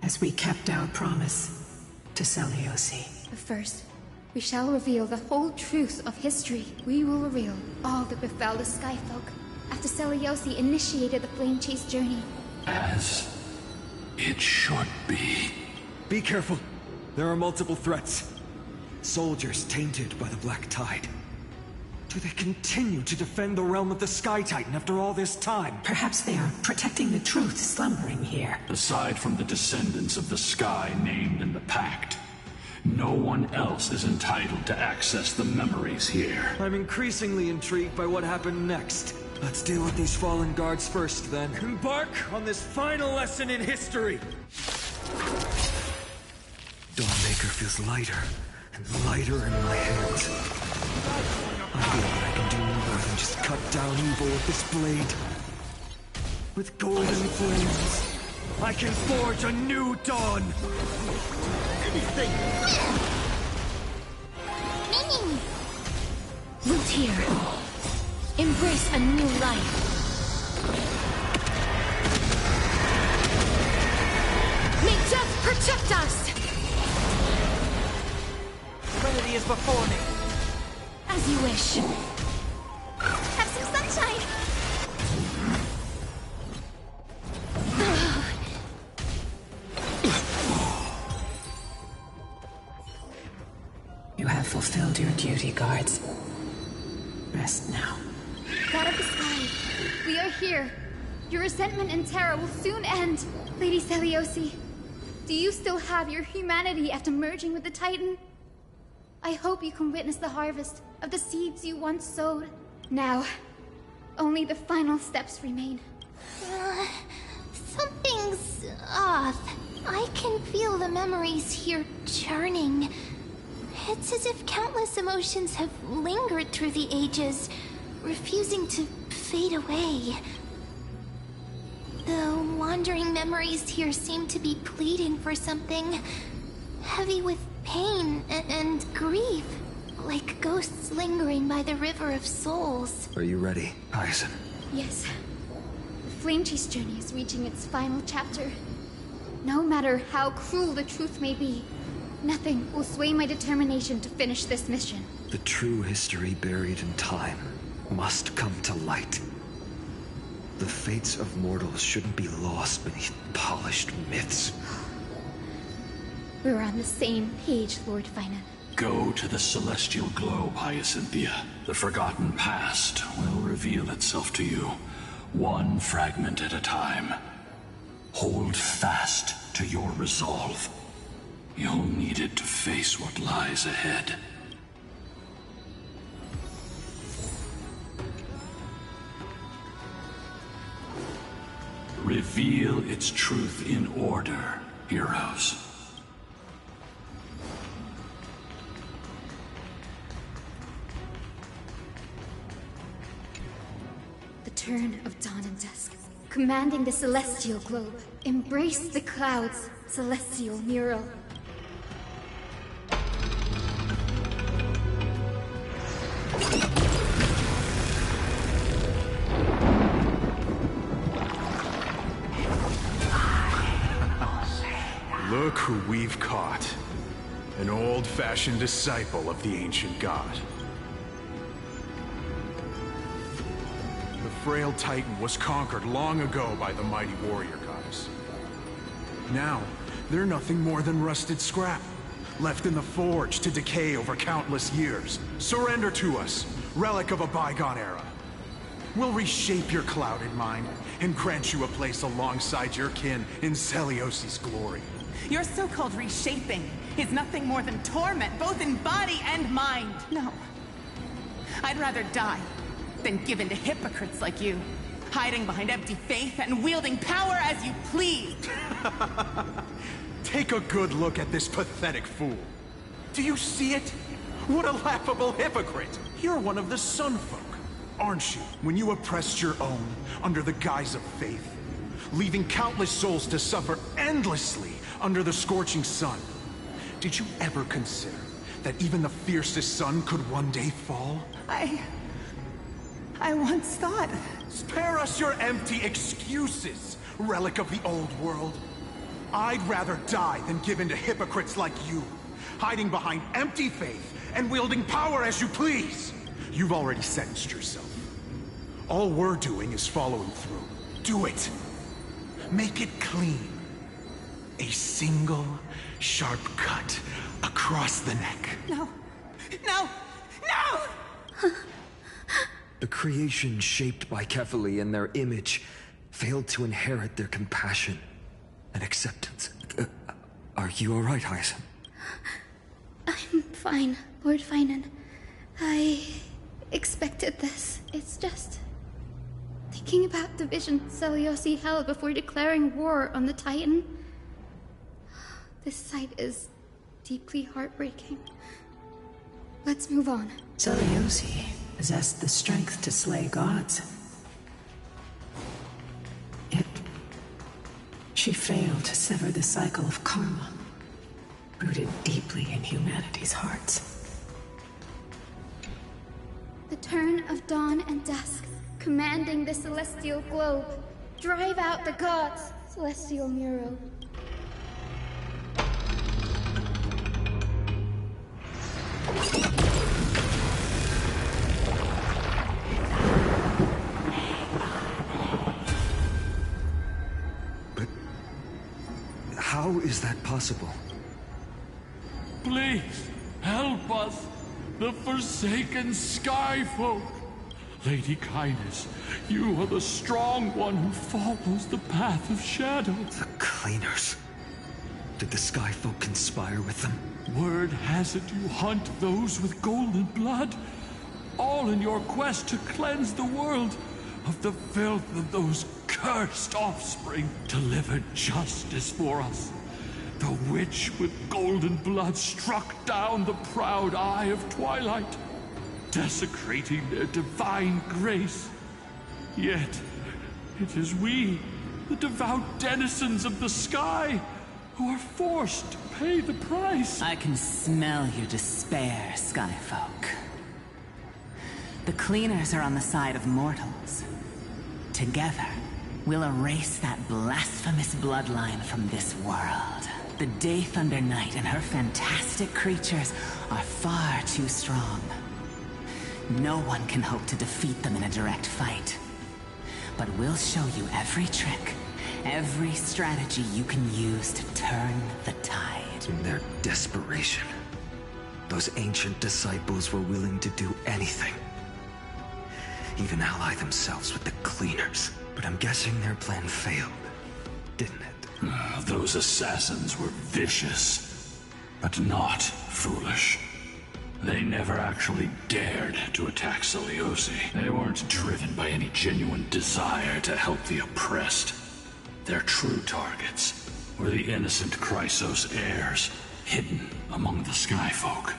as we kept our promise to Seliosi. But first, we shall reveal the whole truth of history. We will reveal all that befell the Skyfolk after Seliosi initiated the Flame Chase journey. As it should be. Be careful. There are multiple threats. Soldiers tainted by the Black Tide. Do they continue to defend the realm of the Sky Titan after all this time? Perhaps they are protecting the truth slumbering here. Aside from the descendants of the Sky named in the Pact, no one else is entitled to access the memories here. I'm increasingly intrigued by what happened next. Let's deal with these fallen guards first, then. Embark on this final lesson in history! Dawnmaker feels lighter and lighter in my hands. I feel that I can do more than just cut down evil with this blade. With golden flames, I can forge a new dawn! Anything! Root here. Embrace a new life. May death protect us! Serenity is before me. As you wish. Have some sunshine! You have gods. Rest now. God of the sky, we are here. Your resentment and terror will soon end. Lady Celiosi, do you still have your humanity after merging with the Titan? I hope you can witness the harvest of the seeds you once sowed. Now, only the final steps remain. Something's off. I can feel the memories here churning. It's as if countless emotions have lingered through the ages, refusing to fade away. The wandering memories here seem to be pleading for something, heavy with pain and grief, like ghosts lingering by the river of souls. Are you ready, Hyacinth? Yes. The Flame Chase journey is reaching its final chapter. No matter how cruel the truth may be, nothing will sway my determination to finish this mission. The true history buried in time must come to light. The fates of mortals shouldn't be lost beneath polished myths. We're on the same page, Lord Finan. Go to the celestial globe, Hyacinthia. The forgotten past will reveal itself to you, one fragment at a time. Hold fast to your resolve. You'll need it to face what lies ahead. Reveal its truth in order, heroes. The turn of dawn and dusk, commanding the celestial globe. Embrace the clouds, celestial mural. Look who we've caught. An old-fashioned disciple of the ancient god. The frail Titan was conquered long ago by the mighty warrior goddess. Now, they're nothing more than rusted scrap, left in the forge to decay over countless years. Surrender to us, relic of a bygone era. We'll reshape your clouded mind and grant you a place alongside your kin in Celiosi's glory. Your so-called reshaping is nothing more than torment, both in body and mind. No. I'd rather die than give in to hypocrites like you, hiding behind empty faith and wielding power as you please. Take a good look at this pathetic fool. Do you see it? What a laughable hypocrite! You're one of the Sun Folk, aren't you? When you oppressed your own under the guise of faith, leaving countless souls to suffer endlessly under the scorching sun. Did you ever consider that even the fiercest sun could one day fall? I once thought... Spare us your empty excuses, relic of the old world. I'd rather die than give in to hypocrites like you, hiding behind empty faith and wielding power as you please. You've already sentenced yourself. All we're doing is following through. Do it. Make it clean. A single, sharp cut across the neck. No. No! No! The creation shaped by Kefali and their image failed to inherit their compassion and acceptance. Are you all right, Hyacinth? I'm fine, Lord Finan. I expected this. It's just... thinking about the vision Celiosi held before declaring war on the Titan. This sight is deeply heartbreaking. Let's move on. Celiosi possessed the strength to slay gods. Yet, she failed to sever the cycle of karma, rooted deeply in humanity's hearts. The turn of dawn and dusk, commanding the celestial globe. Drive out the gods, celestial mural. But how is that possible? Please, help us. The forsaken sky folk! Lady Kindness, you are the strong one who follows the path of shadow. The cleaners. Did the sky folk conspire with them? Word has it you hunt those with golden blood, all in your quest to cleanse the world of the filth of those cursed offspring. Deliver justice for us. The witch with golden blood struck down the proud eye of twilight, desecrating their divine grace. Yet, it is we, the devout denizens of the sky, who are forced to pay the price. I can smell your despair, Skyfolk. The cleaners are on the side of mortals. Together, we'll erase that blasphemous bloodline from this world. The Day Thunder Knight and her fantastic creatures are far too strong. No one can hope to defeat them in a direct fight. But we'll show you every trick, every strategy you can use to turn the tide. In their desperation, those ancient disciples were willing to do anything. Even ally themselves with the cleaners. But I'm guessing their plan failed, didn't it? Those assassins were vicious, but not foolish. They never actually dared to attack Seliosi. They weren't driven by any genuine desire to help the oppressed. Their true targets were the innocent Chrysos heirs, hidden among the Skyfolk.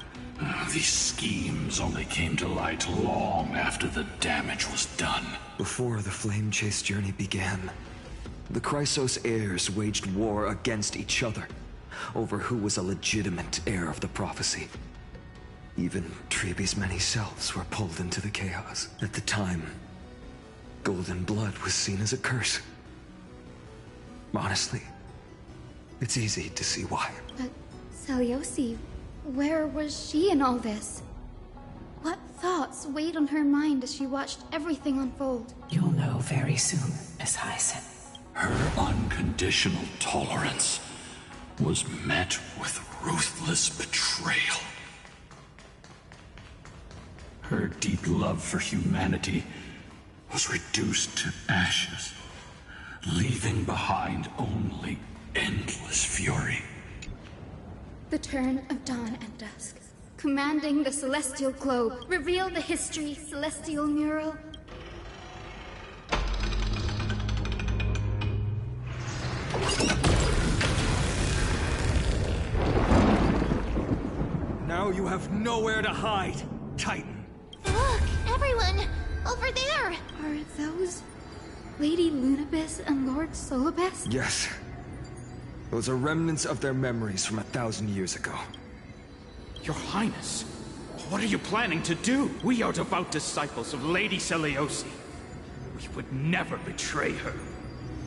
These schemes only came to light long after the damage was done. Before the Flame Chase journey began, the Chrysos heirs waged war against each other over who was a legitimate heir of the prophecy. Even Treeby's many selves were pulled into the chaos. At the time, golden blood was seen as a curse. Honestly, it's easy to see why. But Seliosi, where was she in all this? What thoughts weighed on her mind as she watched everything unfold? You'll know very soon, Miss Hyson. Her unconditional tolerance was met with ruthless betrayal. Her deep love for humanity was reduced to ashes, leaving behind only endless fury. The turn of dawn and dusk. Commanding the celestial globe. Reveal the history, celestial mural. Now you have nowhere to hide, Titan. Look, everyone! Over there! Are those Lady Lunabis and Lord Solibes? Yes. Those are remnants of their memories from 1,000 years ago. Your Highness, what are you planning to do? We are devout disciples of Lady Seliosi. We would never betray her.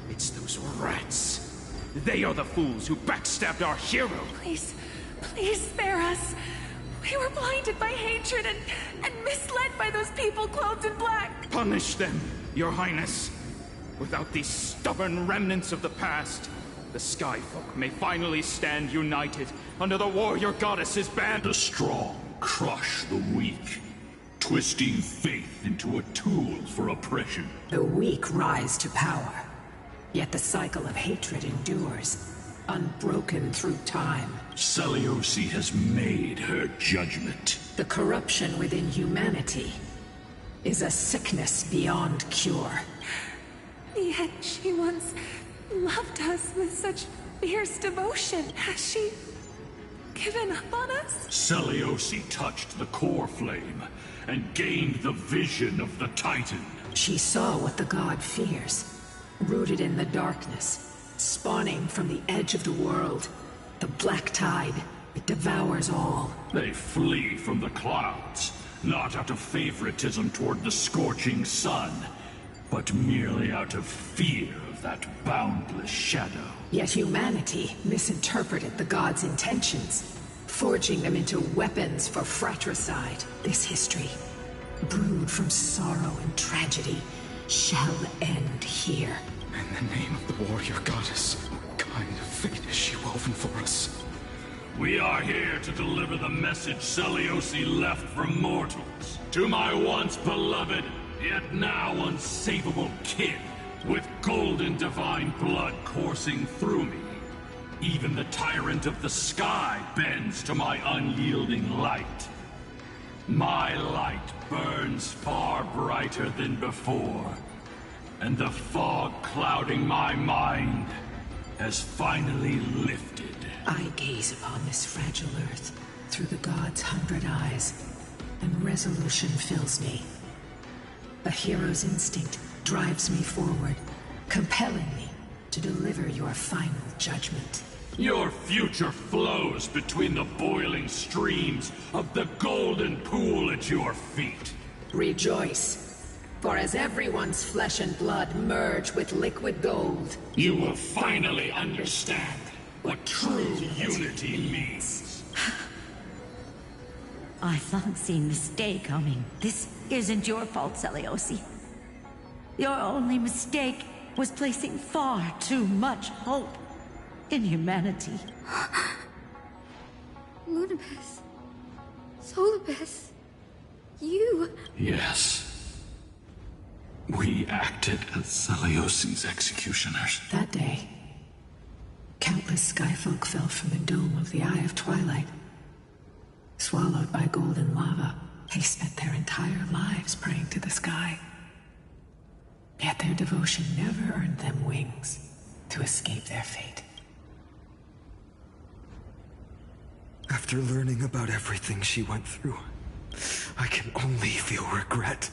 It's those rats. They are the fools who backstabbed our hero. Please, please spare us. We were blinded by hatred and misled by those people clothed in black. Punish them, Your Highness. Without these stubborn remnants of the past, the Skyfolk may finally stand united under the warrior goddess's ban. The strong crush the weak, twisting faith into a tool for oppression. The weak rise to power, yet the cycle of hatred endures, unbroken through time. Seliosi has made her judgment. The corruption within humanity is a sickness beyond cure. Yet she once loved us with such fierce devotion. Has she given up on us? Seliosi touched the core flame and gained the vision of the Titan. She saw what the god fears, rooted in the darkness, spawning from the edge of the world. The black tide, it devours all. They flee from the clouds, not out of favoritism toward the scorching sun, but merely out of fear of that boundless shadow. Yet humanity misinterpreted the gods' intentions, forging them into weapons for fratricide. This history, brewed from sorrow and tragedy, shall end here. In the name of the warrior goddess, what kind of fate has she woven for us? We are here to deliver the message Seliosi left for mortals. To my once beloved, yet now unsavable kin, with golden divine blood coursing through me. Even the tyrant of the sky bends to my unyielding light. My light burns far brighter than before, and the fog clouding my mind has finally lifted. I gaze upon this fragile earth through the gods' 100 eyes, and resolution fills me. A hero's instinct drives me forward, compelling me to deliver your final judgment. Your future flows between the boiling streams of the golden pool at your feet. Rejoice, for as everyone's flesh and blood merge with liquid gold, you will finally understand what true unity means. I thought seeing this day coming. This isn't your fault, Seliosi. Your only mistake was placing far too much hope in humanity. Lunibus. Solibus. You. Yes. We acted as Seliosi's executioners. That day, countless skyfolk fell from the dome of the Eye of Twilight. Swallowed by golden lava, they spent their entire lives praying to the sky. Yet their devotion never earned them wings to escape their fate. After learning about everything she went through, I can only feel regret.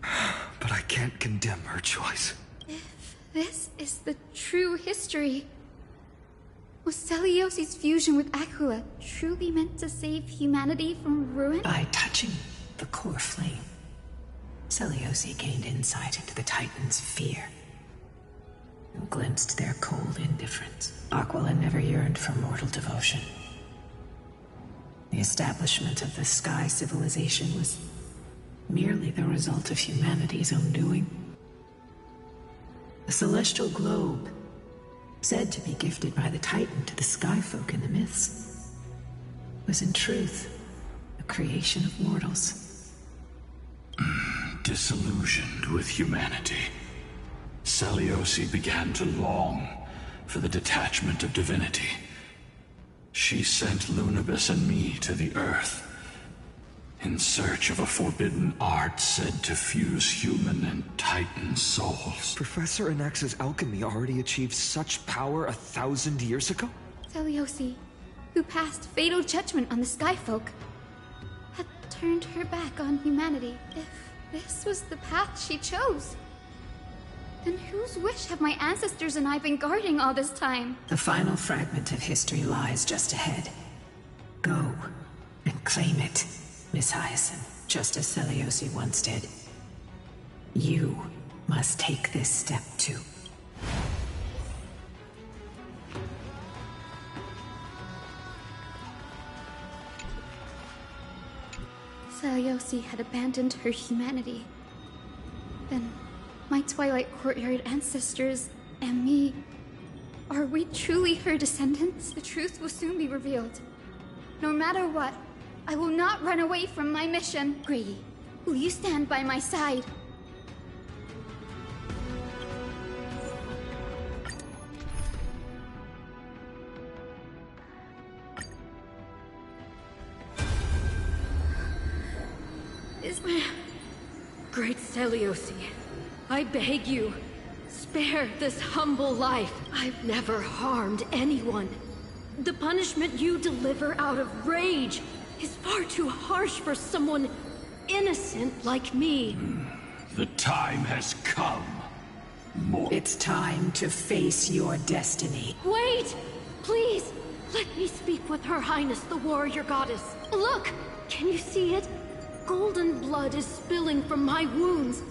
But I can't condemn her choice. If this is the true history, was Seliosi's fusion with Aquila truly meant to save humanity from ruin? By touching the core flame, Seliosi gained insight into the Titans' fear and glimpsed their cold indifference. Aquila never yearned for mortal devotion. The establishment of the Sky Civilization was merely the result of humanity's own doing. The celestial globe, said to be gifted by the Titan to the Skyfolk in the myths, was in truth a creation of mortals. Disillusioned with humanity, Seliosi began to long for the detachment of divinity. She sent Lunibus and me to the Earth in search of a forbidden art said to fuse human and Titan souls. Professor Anax's alchemy already achieved such power 1,000 years ago? Seliosi, who passed fatal judgment on the Skyfolk, had turned her back on humanity. If this was the path she chose, then whose wish have my ancestors and I been guarding all this time? The final fragment of history lies just ahead. Go and claim it, Miss Hyacinth, just as Seliosi once did. You must take this step too. Seliosi had abandoned her humanity. Then my Twilight Courtyard ancestors and me, are we truly her descendants? The truth will soon be revealed. No matter what, I will not run away from my mission. Grady, will you stand by my side? Great Seliosi, I beg you, spare this humble life. I've never harmed anyone. The punishment you deliver out of rage is far too harsh for someone innocent like me. The time has come. It's time to face your destiny. Wait! Please, let me speak with Her Highness the Warrior Goddess. Look! Can you see it? Golden blood is spilling from my wounds.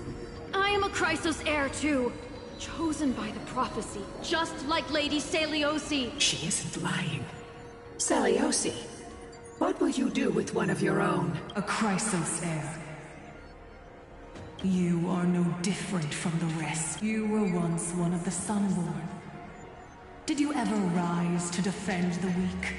I am a Chrysos heir too, chosen by the prophecy, just like Lady Seliosi. She isn't lying. Seliosi, what will you do with one of your own? A Chrysos heir. You are no different from the rest. You were once one of the Sunborn. Did you ever rise to defend the weak?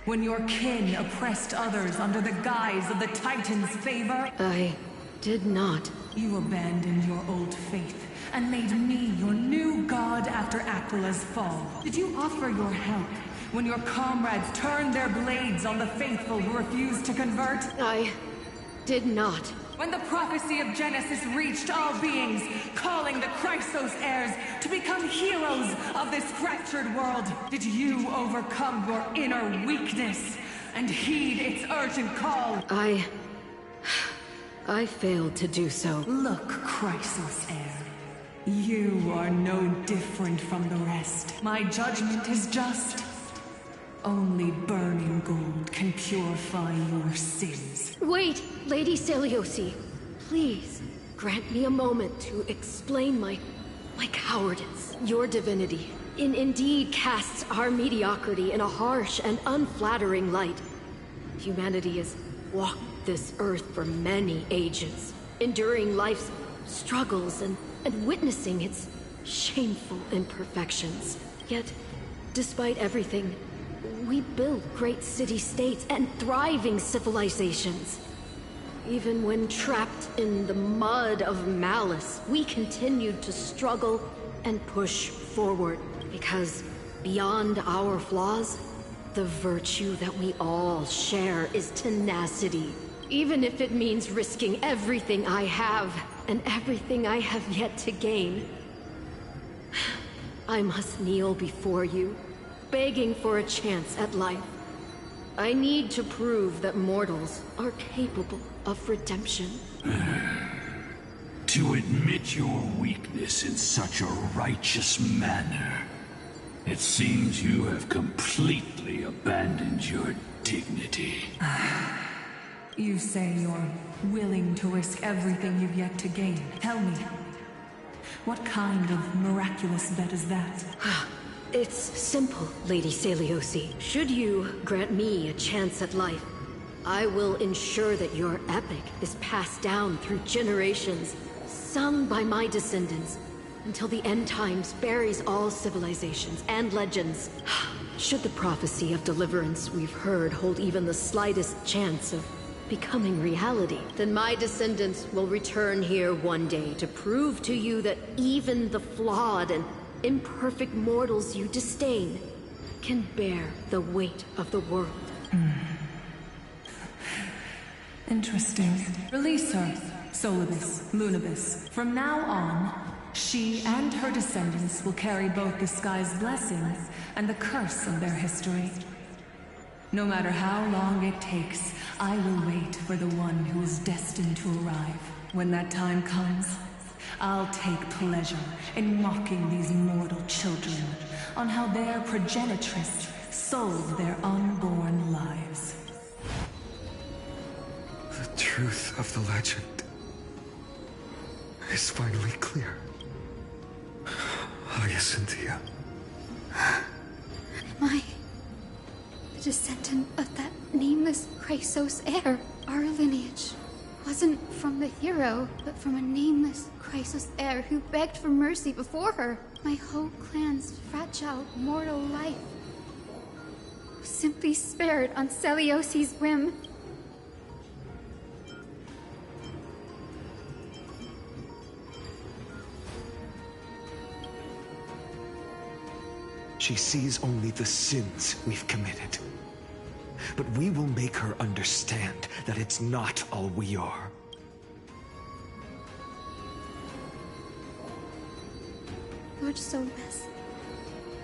When your kin oppressed others under the guise of the Titan's favor? I did not. You abandoned your old faith and made me your new god after Aquila's fall. Did you offer your help when your comrades turned their blades on the faithful who refused to convert? I did not. When the prophecy of Genesis reached all beings, calling the Chrysos heirs to become heroes of this fractured world, did you overcome your inner weakness and heed its urgent call? I failed to do so. Look, Chrysos heir. You are no different from the rest. My judgment is just. Only burning gold can purify your sins. Wait, Lady Seliosi. Please, grant me a moment to explain my cowardice. Your divinity indeed casts our mediocrity in a harsh and unflattering light. Humanity has walked this earth for many ages, enduring life's struggles and witnessing its shameful imperfections. Yet, despite everything, we built great city-states and thriving civilizations. Even when trapped in the mud of malice, we continued to struggle and push forward. Because beyond our flaws, the virtue that we all share is tenacity. Even if it means risking everything I have and everything I have yet to gain. I must kneel before you, begging for a chance at life. I need to prove that mortals are capable of redemption. To admit your weakness in such a righteous manner, it seems you have completely abandoned your dignity. You say you're willing to risk everything you've yet to gain. Tell me, what kind of miraculous bet is that? It's simple, Lady Seliosi. Should you grant me a chance at life, I will ensure that your epic is passed down through generations, sung by my descendants, until the end times buries all civilizations and legends. Should the prophecy of deliverance we've heard hold even the slightest chance of becoming reality, then my descendants will return here one day to prove to you that even the flawed and imperfect mortals you disdain can bear the weight of the world. Interesting. Release her, Solibus, Lunibus. From now on, she and her descendants will carry both the sky's blessings and the curse of their history. No matter how long it takes, I will wait for the one who is destined to arrive. When that time comes, I'll take pleasure in mocking these mortal children on how their progenitress sold their unborn lives. The truth of the legend is finally clear. Hyacinthia. Am I the descendant of that nameless Chrysos heir? Our lineage wasn't from the hero, but from a nameless Chrysos heir who begged for mercy before her. My whole clan's fragile mortal life was simply spared on Seliosi's whim. She sees only the sins we've committed. But we will make her understand that it's not all we are. Lord Solibus,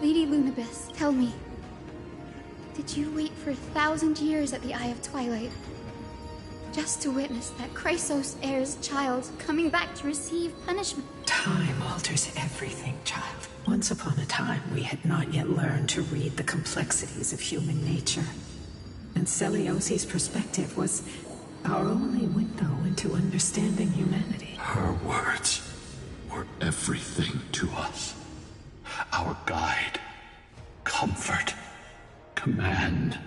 Lady Lunibus, tell me, did you wait for 1,000 years at the Eye of Twilight just to witness that Chrysos heir's child coming back to receive punishment? Time alters everything, child. Once upon a time, we had not yet learned to read the complexities of human nature. And Seliosi's perspective was our only window into understanding humanity. Her words were everything to us. Our guide, comfort, command,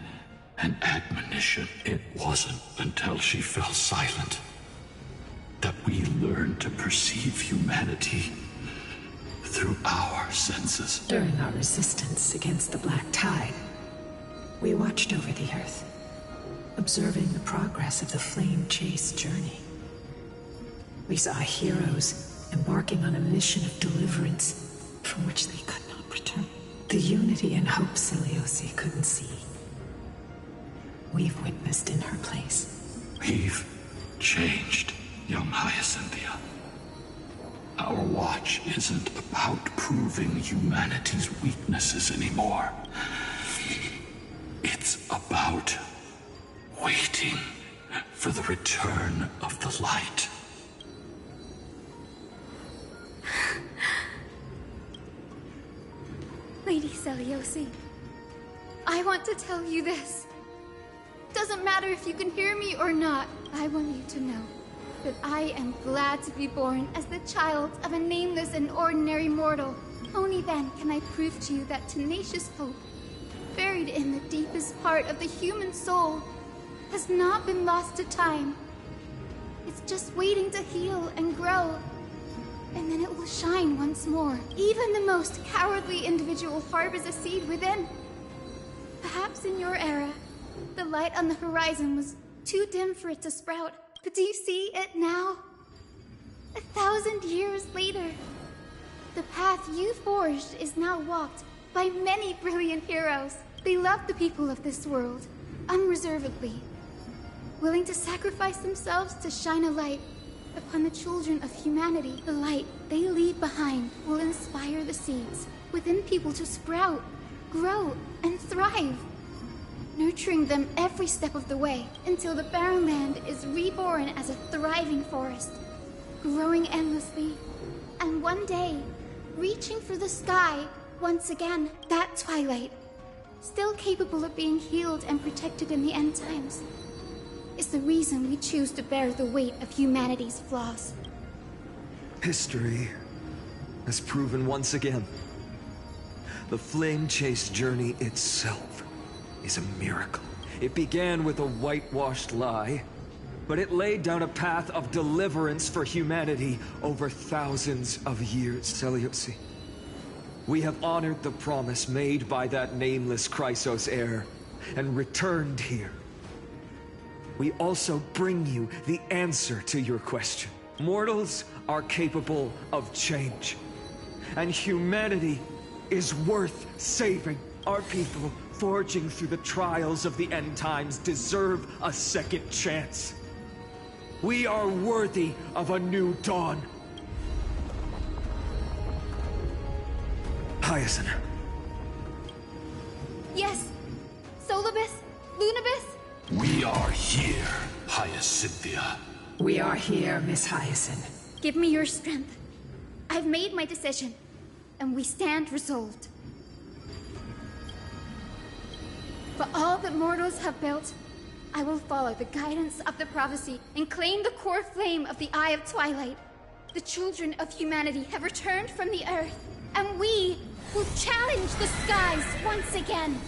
and admonition. It wasn't until she fell silent that we learned to perceive humanity through our senses. During our resistance against the Black Tide, we watched over the Earth, observing the progress of the Flame Chase journey. We saw heroes embarking on a mission of deliverance from which they could not return. The unity and hope Celiosi couldn't see, we've witnessed in her place. We've changed, young Hyacinthia. Our watch isn't about proving humanity's weaknesses anymore. It's about waiting for the return of the light. Lady Celiosi, I want to tell you this. Doesn't matter if you can hear me or not, I want you to know that I am glad to be born as the child of a nameless and ordinary mortal. Only then can I prove to you that tenacious hope, buried in the deepest part of the human soul, has not been lost to time. It's just waiting to heal and grow, and then it will shine once more. Even the most cowardly individual harbors a seed within. Perhaps in your era, the light on the horizon was too dim for it to sprout. But do you see it now? 1,000 years later, the path you forged is now walked by many brilliant heroes. They love the people of this world, unreservedly, willing to sacrifice themselves to shine a light upon the children of humanity. The light they leave behind will inspire the seeds within people to sprout, grow, and thrive, nurturing them every step of the way until the barren land is reborn as a thriving forest, growing endlessly, and one day, reaching for the sky once again. That twilight, still capable of being healed and protected in the end times, is the reason we choose to bear the weight of humanity's flaws. History has proven once again, the Flame Chase journey itself is a miracle. It began with a whitewashed lie, but it laid down a path of deliverance for humanity over thousands of years. Celiosi, we have honored the promise made by that nameless Chrysos heir and returned here. We also bring you the answer to your question. Mortals are capable of change, and humanity is worth saving. Our people, forging through the trials of the end times, deserve a second chance. We are worthy of a new dawn. Hyacinth. Yes, Solibus, Lunibus. We are here, Hyacinthia. We are here, Miss Hyacinth. Give me your strength. I've made my decision, and we stand resolved. For all that mortals have built, I will follow the guidance of the prophecy and claim the core flame of the Eye of Twilight. The children of humanity have returned from the Earth, and we will challenge the skies once again.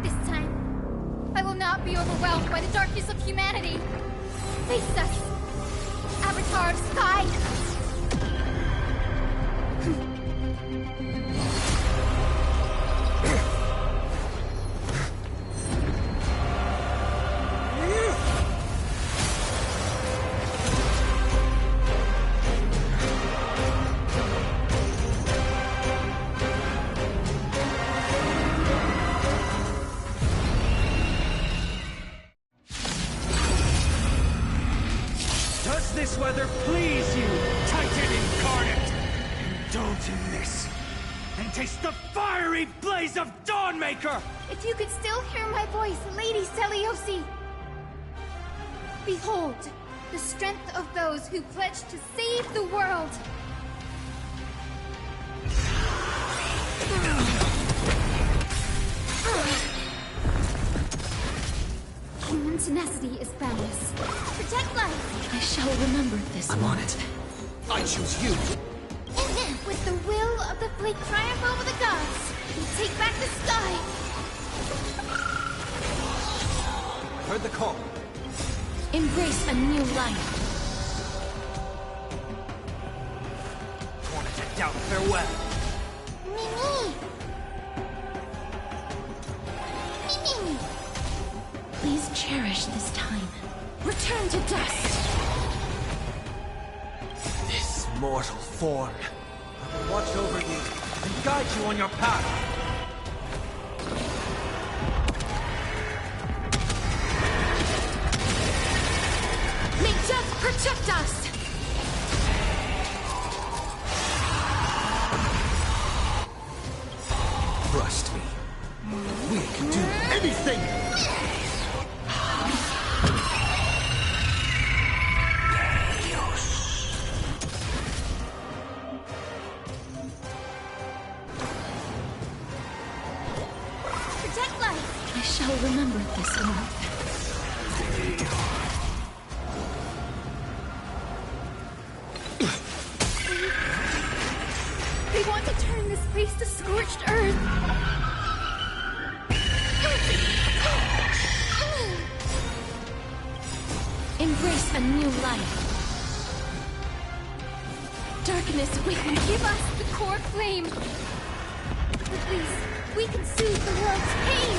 This time, I will not be overwhelmed by the darkness of humanity. Face us, Avatar of Sky! Does this weather please you, Titan incarnate? Indulge in this, and taste the fiery blaze of Dawnmaker! If you could still hear my voice, Lady Celiosi! Behold, the strength of those who pledge to save the world! Human tenacity is boundless. Protect life! I shall remember this. I'm on it. I choose you. With the will of the fleet triumph over the gods, we take back the sky! Heard the call. Embrace a new life. Torn it down, farewell. Mimi! Mimi! Please cherish this time. Return to dust. This mortal form will watch over you and guide you on your path. May death protect us! Trust me. We can do anything! Protect life! I shall remember this oath. They want to turn this place to scorched earth! Embrace a new life. Darkness, wait, give us the core flame! With these, we can soothe the world's pain!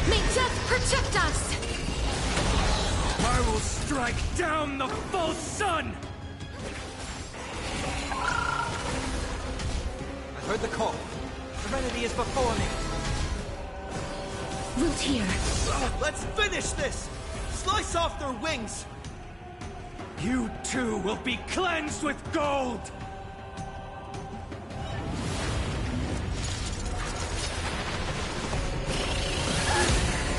May death protect us! I will strike down the false sun! I heard the call. Serenity is before me. Root here. Let's finish this! Slice off their wings! You too will be cleansed with gold!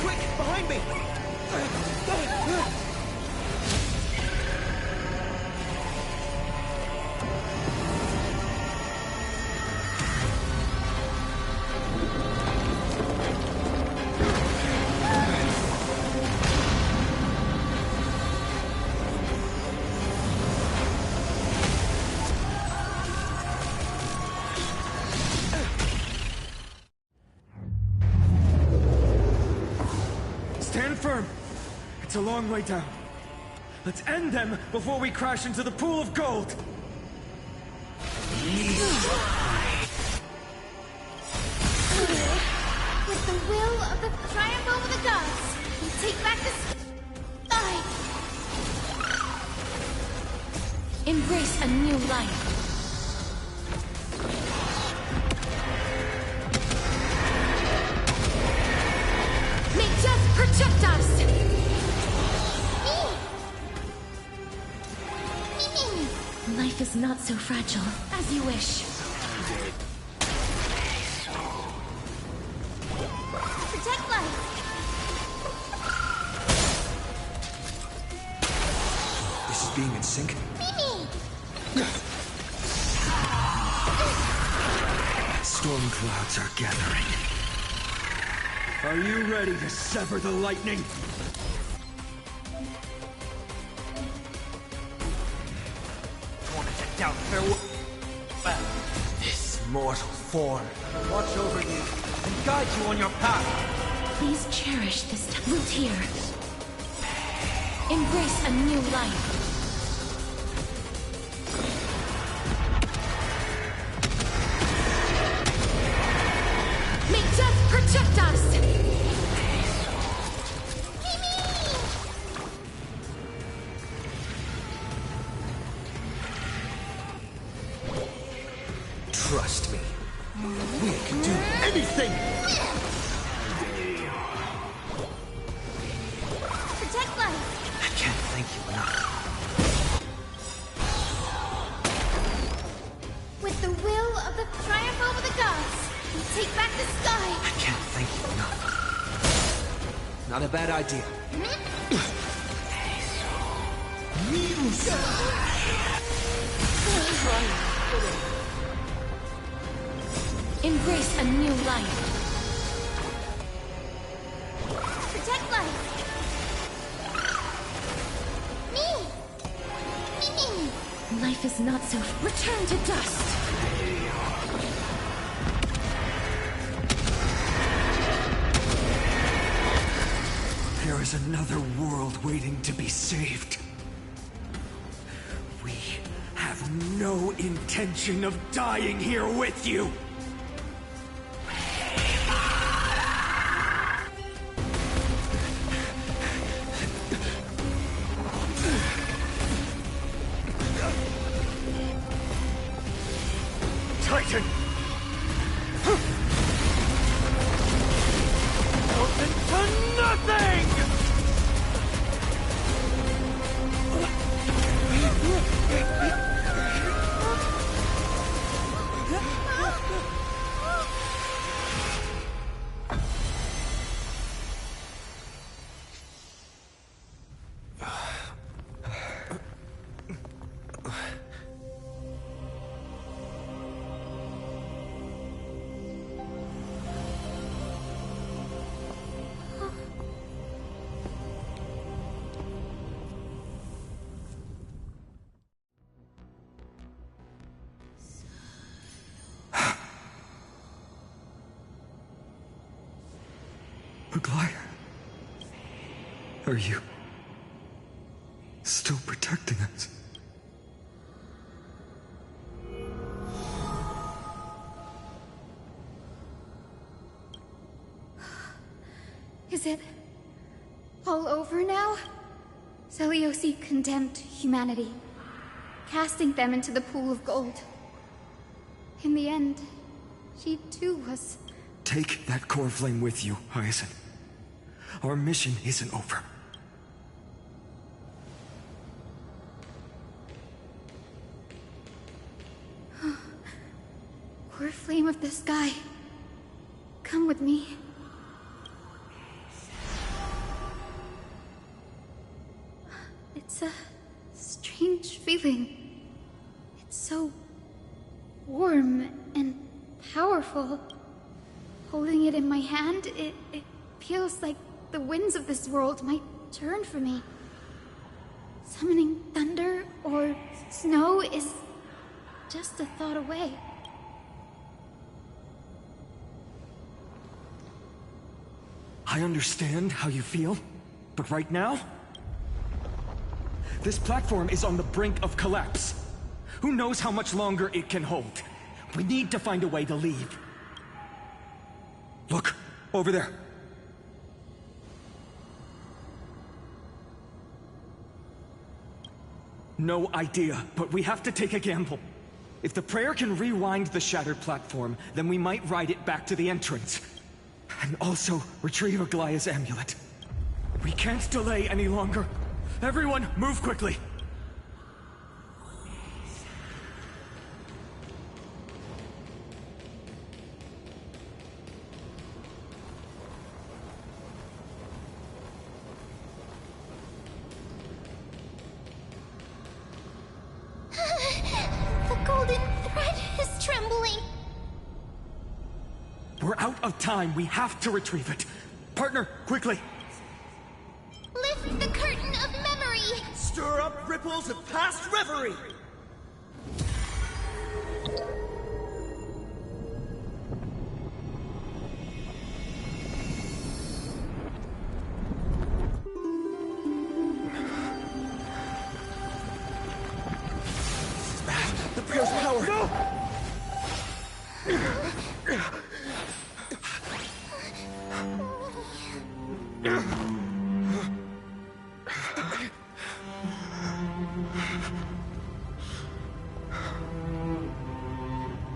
Quick, behind me! Stand firm! It's a long way down. Let's end them before we crash into the pool of gold! With the will of the triumph over the gods, we take back the sky! Embrace a new life. May death protect us! Life is not so fragile. As you wish. Protect life! This is being in sync. Mimi! Storm clouds are gathering. Are you ready to sever the lightning? Down, farewell. This mortal form will watch over you and guide you on your path. Please cherish this time. Root here. Embrace a new life. May death protect us! Trust me. We can do anything! Protect life! I can't thank you enough. With the will of the triumph over the gods, we take back the sky! I can't thank you enough. Not a bad idea. Embrace a new life. Protect life! Life is not so... Return to dust! another world waiting to be saved. We have no intention of dying here with you! Titan! Melted to nothing! Aglaia, are you still protecting us? Is it all over now? Seliosi condemned humanity, casting them into the pool of gold. In the end, she too was... Take that core flame with you, Hyacinth. Our mission isn't over. Core flame of the sky, come with me. It's a strange feeling. It's so warm and powerful. Holding it in my hand, it feels like the winds of this world might turn for me. Summoning thunder or snow is just a thought away. I understand how you feel, but right now, this platform is on the brink of collapse. Who knows how much longer it can hold? We need to find a way to leave. Look, over there. No idea, but we have to take a gamble. If the prayer can rewind the shattered platform, then we might ride it back to the entrance. And also retrieve Aglaia's amulet. We can't delay any longer. Everyone, move quickly. We're out of time. We have to retrieve it. Partner, quickly. Lift the curtain of memory! Stir up ripples of past reverie! The prayer's power! No!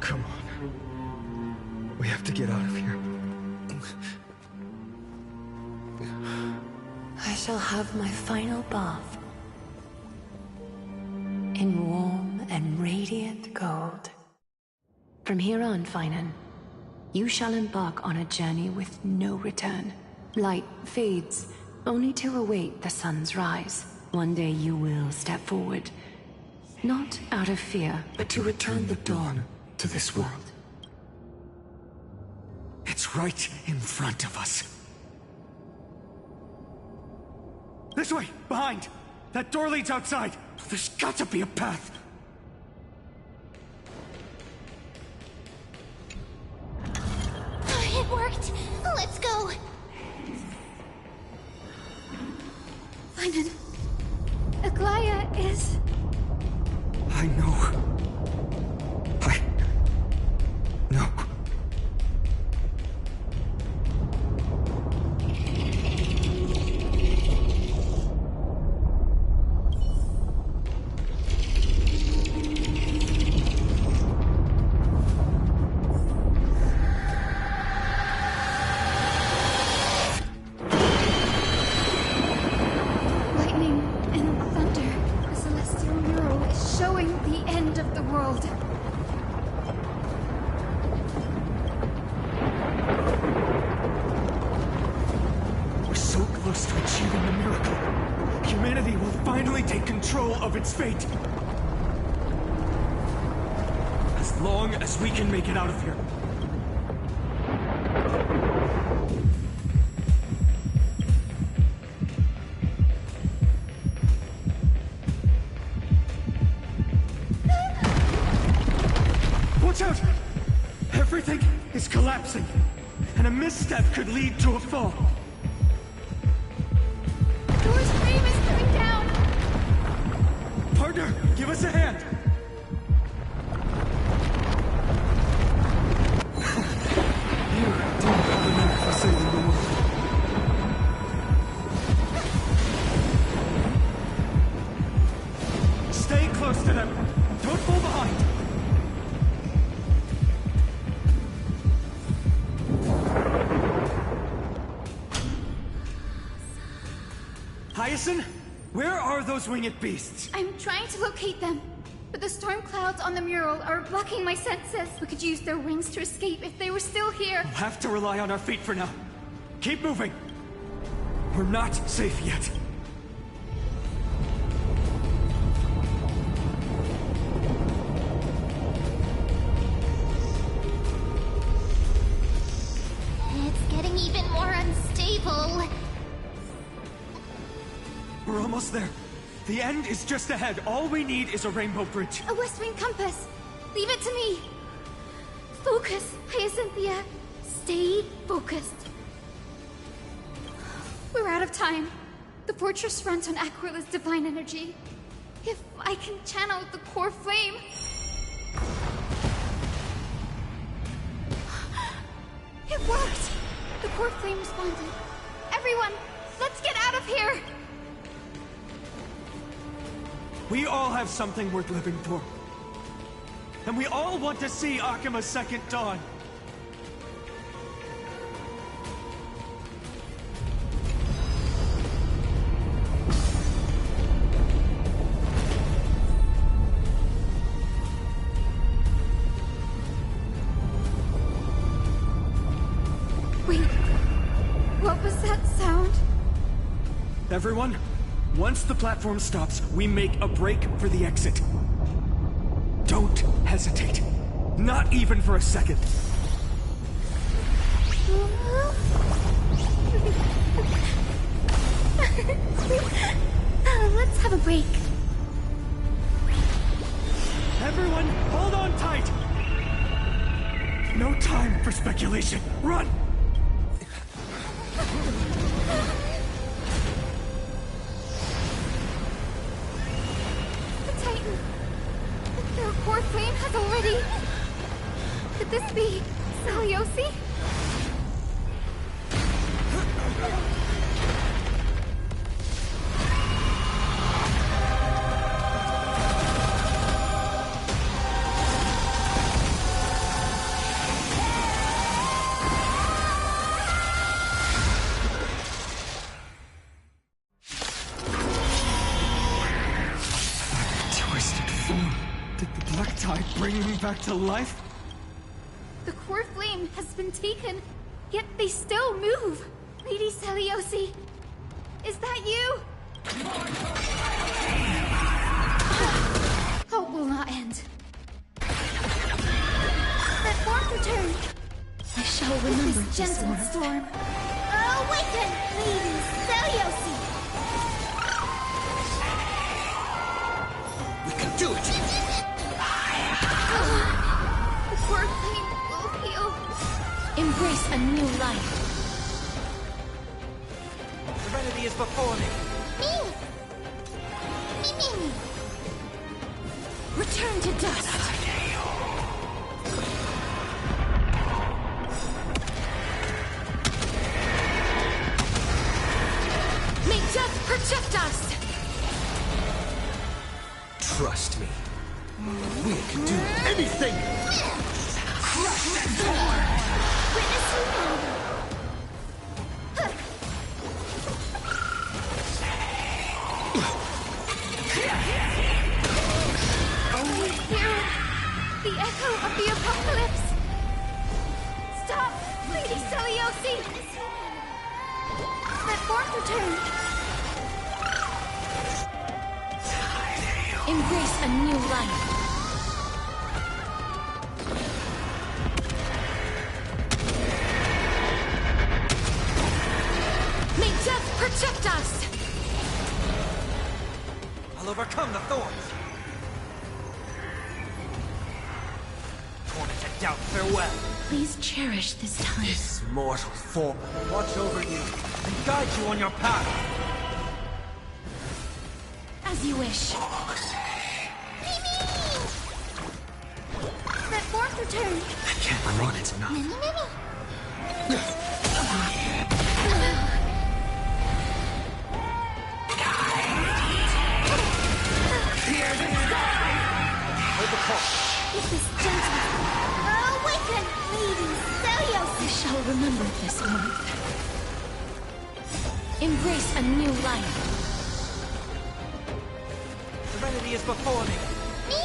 Come on. We have to get out of here. I shall have my final bath in warm and radiant gold. From here on, Finan, you shall embark on a journey with no return. Light fades, only to await the sun's rise. One day you will step forward, not out of fear, but to return the dawn to this world. It's right in front of us. This way! Behind! That door leads outside! There's got to be a path! It worked! Let's go! Finan, Aglaya is... I know. No. Lightning and thunder. The celestial mural is showing the end of the world. We're so close to achieving the miracle. Humanity will finally take control of its fate. As long as we can make it out of here. Watch out! Everything is collapsing, and a misstep could lead to a fall. Door's frame is coming down! Partner, give us a hand! You do have the knack for saving the world. Stay close to them. Don't fall behind. Hyacinth, where are those winged beasts? I'm trying to locate them, but the storm clouds on the mural are blocking my senses. We could use their wings to escape if they were still here. We'll have to rely on our feet for now. Keep moving. We're not safe yet. It's getting even more unstable. We're almost there. The end is just ahead. All we need is a rainbow bridge. A West Wing compass. Leave it to me. Focus, Hyacinthia. Stay focused. We're out of time. The fortress runs on Aquila's divine energy. If I can channel the core flame... It worked! The core flame responded. Everyone, let's get out of here! We all have something worth living for. And we all want to see Akima's second dawn. Wait, what was that sound? Everyone, once the platform stops, we make a break for the exit. Don't hesitate. Not even for a second. Let's have a break. Everyone, hold on tight! No time for speculation. Run! The Titan. Their core flame has already... Could this be Saliosi? Bring me back to life? The core flame has been taken, yet they still move. Lady Saliosi, is that you? Hope will not end. That form returned. I shall remember this gentle storm. Awaken, Lady Saliosi! We can do it! The core flame will heal. Embrace a new life. Serenity is before me. Me! Return to dust! May death protect us! Trust me. We can do anything! Crush that door! Witness who The echo of the apocalypse! Stop, Lady Celiosi! That fourth return! Embrace a new life. May death protect us! I'll overcome the thorns! Doubt farewell. Please cherish this time. This mortal form will watch over you and guide you on your path. As you wish. That fourth return. I can't believe it's enough. Hear the sky! Hold the call. This is gentle. Awaken, Lady Celios! I shall remember this month. Embrace a new life. Serenity is before me. Me!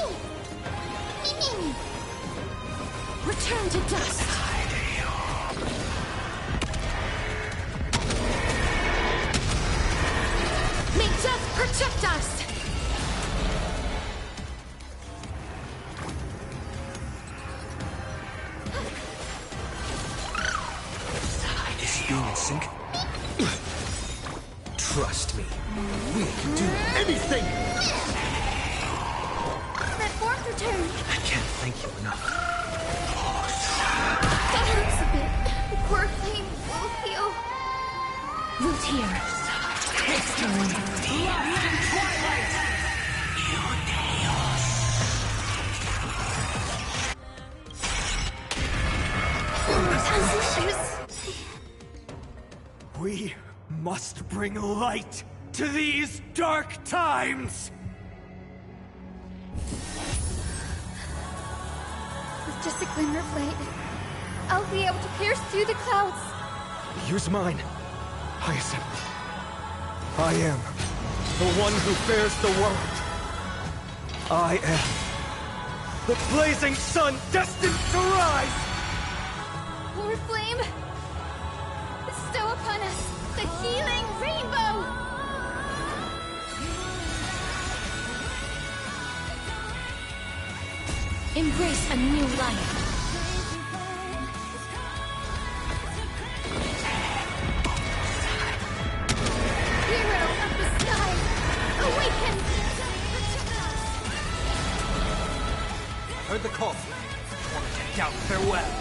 Return to dust. May death protect us! Being in sync? Trust me. We can do anything! That fourth return. I can't thank you enough. That hurts a bit. The poor flame will heal. Root here. It's time. Lost in twilight! We must bring light to these dark times! With just a glimmer of light, I'll be able to pierce through the clouds. Use mine, Hyacinth. I am the one who bears the world. I am the blazing sun destined to rise! Lord Flame, bestow upon us the healing rainbow! Embrace a new life. Hero of the sky, awaken! Heard the call. Doubt farewell.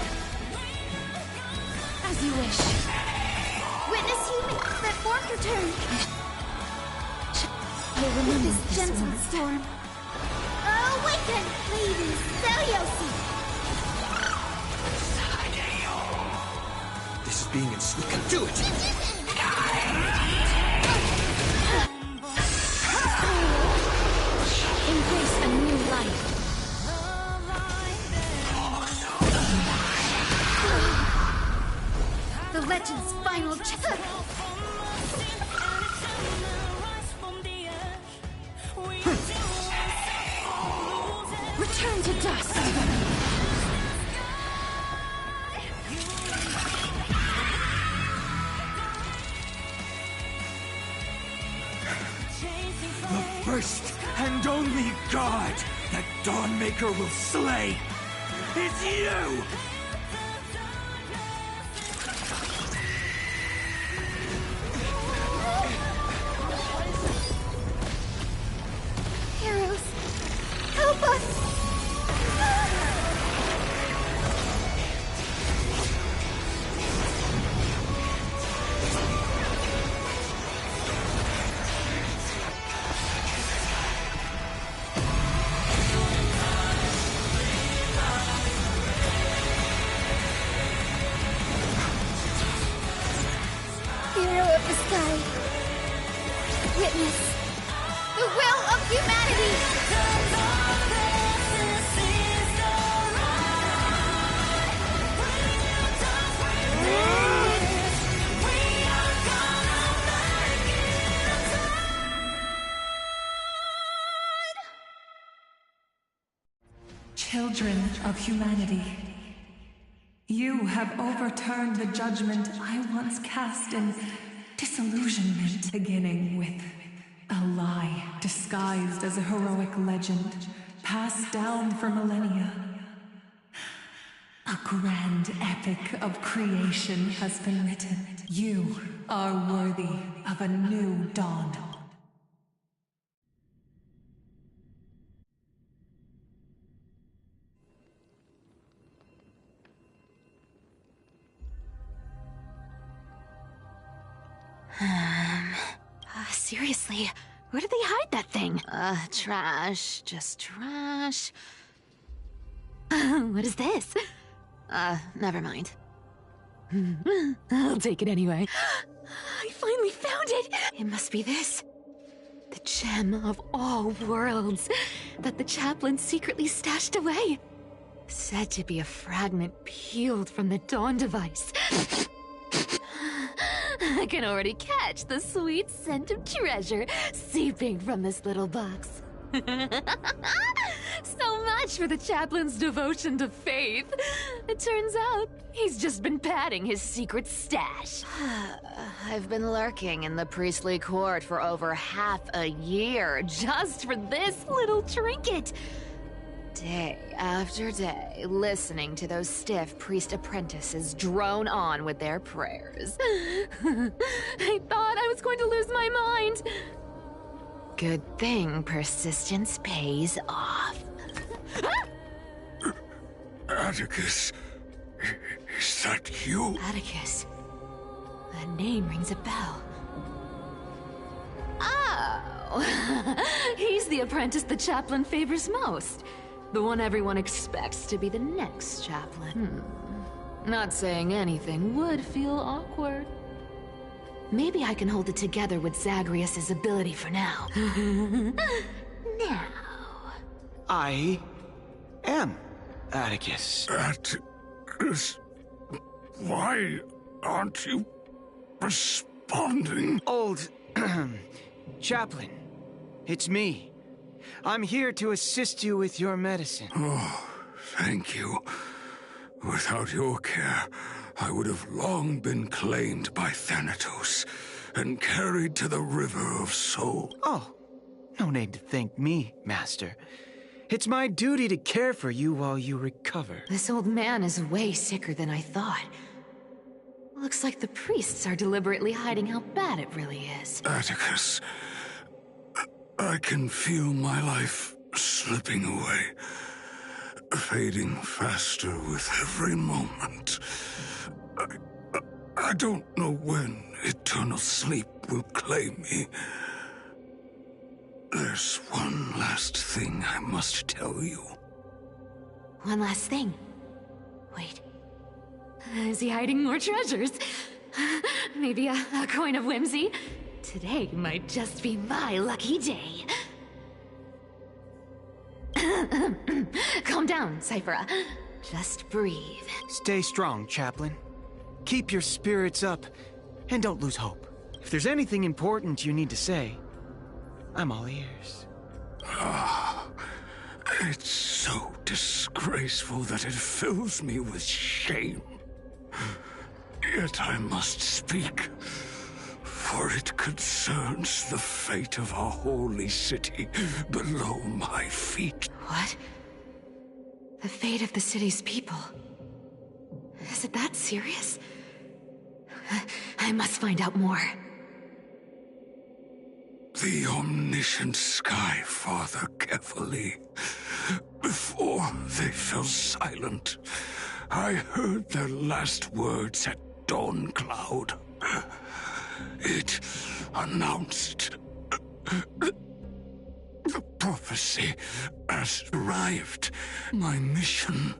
As you wish. Witness human that fourth return. I remember this gentle storm. Awaken, Lady Celiosi! This is being in sync. We can do it! Embrace a new life. The legend's final chapter. Return to dust. The first and only god that Dawnmaker will slay is you! Heroes, help us! of the sky. Witness the will of humanity. Children of humanity, you have overturned the judgment I once cast in disillusionment, beginning with a lie disguised as a heroic legend, passed down for millennia. A grand epic of creation has been written. You are worthy of a new dawn. Seriously, where did they hide that thing? Trash. Just trash. What is this? Never mind. I'll take it anyway. I finally found it! It must be this. The gem of all worlds that the chaplain secretly stashed away. Said to be a fragment peeled from the Dawn device. I can already catch the sweet scent of treasure seeping from this little box. So much for the chaplain's devotion to faith. It turns out he's just been padding his secret stash. I've been lurking in the priestly court for over half a year just for this little trinket. Day after day, listening to those stiff priest apprentices drone on with their prayers. I thought I was going to lose my mind. Good thing persistence pays off. Atticus, is that you? Atticus. That name rings a bell. Oh, he's the apprentice the chaplain favors most. The one everyone expects to be the next chaplain. Not saying anything would feel awkward. Maybe I can hold it together with Zagreus's ability for now. Now. I am Atticus. Atticus? Why aren't you responding? Old chaplain, it's me. I'm here to assist you with your medicine. Oh, thank you. Without your care, I would have long been claimed by Thanatos and carried to the River of Soul. Oh, no need to thank me, Master. It's my duty to care for you while you recover. This old man is way sicker than I thought. Looks like the priests are deliberately hiding how bad it really is. Atticus, I can feel my life slipping away, fading faster with every moment. I don't know when eternal sleep will claim me. There's one last thing I must tell you. One last thing. Wait. Is he hiding more treasures? Maybe a coin of whimsy? Today might just be my lucky day. Calm down, Cyphera. Just breathe. Stay strong, Chaplain. Keep your spirits up, and don't lose hope. If there's anything important you need to say, I'm all ears. It's so disgraceful that it fills me with shame. Yet I must speak, for it concerns the fate of our holy city below my feet. What? The fate of the city's people? Is it that serious? I must find out more. The omniscient Sky Father carefully. Before they fell silent, I heard their last words at Dawn Cloud. It announced the prophecy has arrived. My mission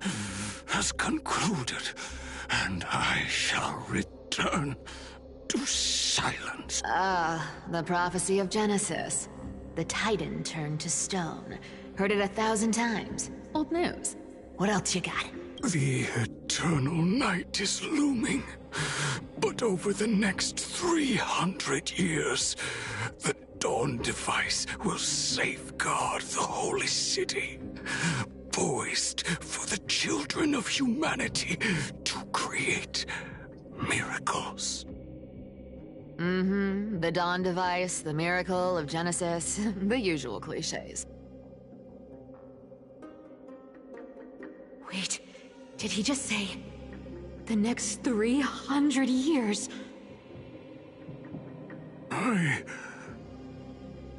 has concluded, and I shall return to silence. The prophecy of Genesis. The Titan turned to stone. Heard it 1,000 times. Old news. What else you got? The eternal night is looming. But over the next 300 years, the Dawn device will safeguard the holy city, poised for the children of humanity to create miracles. Mm-hmm. The Dawn device, the miracle of Genesis, the usual cliches. Wait, did he just say the next 300 years? I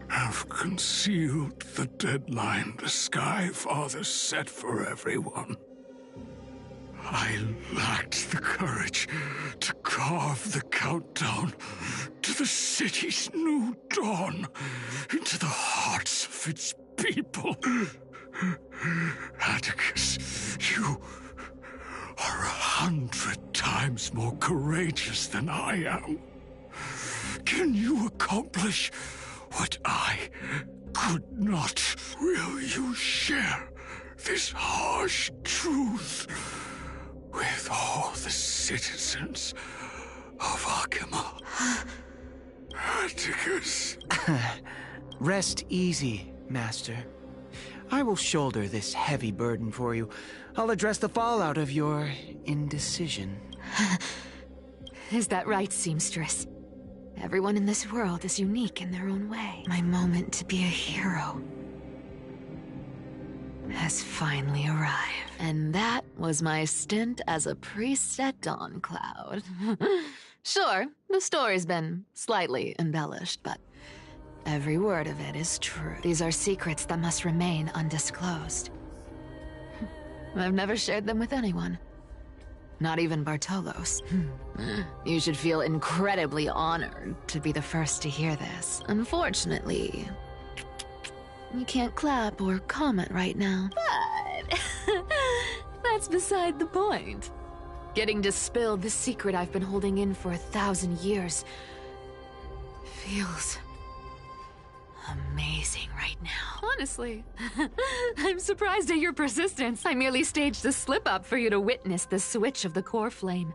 have concealed the deadline the Sky Father set for everyone. I lacked the courage to carve the countdown to the city's new dawn into the hearts of its people. Atticus, you are 100 times more courageous than I am. Can you accomplish what I could not? Will you share this harsh truth with all the citizens of Akima? Atticus. Rest easy, Master. I will shoulder this heavy burden for you. I'll address the fallout of your indecision. Is that right, seamstress? Everyone in this world is unique in their own way. My moment to be a hero has finally arrived. And that was my stint as a priest at Dawncloud. Sure, the story's been slightly embellished, but every word of it is true. These are secrets that must remain undisclosed. I've never shared them with anyone. Not even Bartolos. You should feel incredibly honored to be the first to hear this. Unfortunately, you can't clap or comment right now. But that's beside the point. Getting to spill the secret I've been holding in for 1,000 years feels amazing right now. Honestly, I'm surprised at your persistence. I merely staged a slip-up for you to witness the switch of the core flame.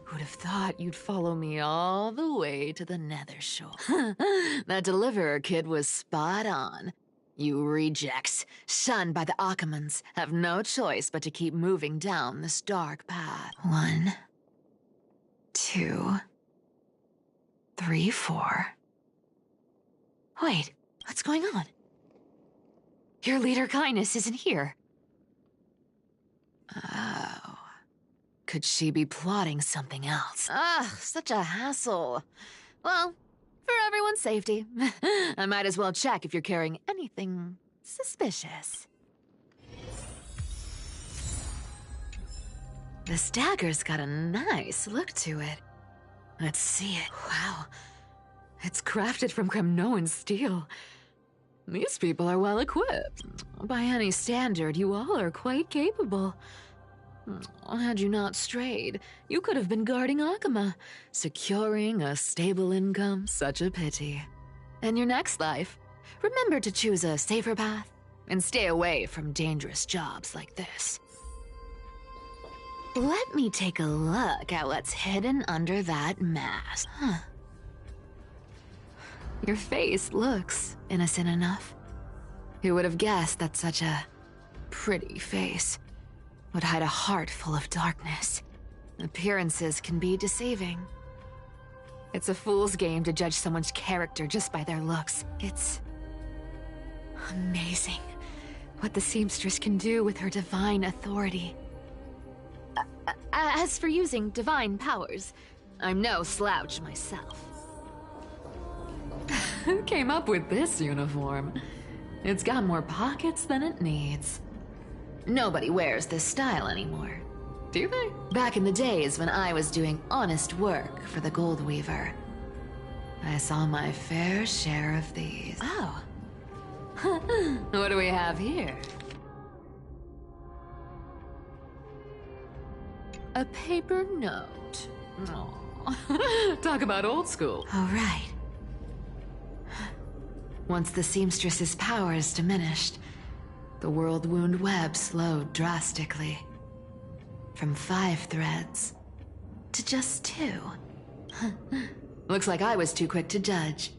Who'd have thought you'd follow me all the way to the Nether Shore? That deliverer kid was spot on. You rejects, shunned by the Akimans, have no choice but to keep moving down this dark path. 1, 2, 3, 4. Wait, what's going on? Your leader Kindness isn't here. Oh. Could she be plotting something else? Ugh, such a hassle. Well, for everyone's safety, I might as well check if you're carrying anything suspicious. This dagger's got a nice look to it. Let's see it. Wow. It's crafted from Kremnoan steel. These people are well equipped. By any standard, you all are quite capable. Had you not strayed, you could have been guarding Akima, securing a stable income. Such a pity. In your next life, remember to choose a safer path and stay away from dangerous jobs like this. Let me take a look at what's hidden under that mask. Your face looks innocent enough. Who would have guessed that such a pretty face would hide a heart full of darkness? Appearances can be deceiving. It's a fool's game to judge someone's character just by their looks. It's amazing what the seamstress can do with her divine authority. As for using divine powers, I'm no slouch myself. Who came up with this uniform? It's got more pockets than it needs. Nobody wears this style anymore, do they? Back in the days when I was doing honest work for the Gold Weaver, I saw my fair share of these. Oh. What do we have here? A paper note. Aww. Talk about old school. All right. Once the seamstress's power is diminished, the world wound web slowed drastically. From 5 threads to just 2. Looks like I was too quick to judge.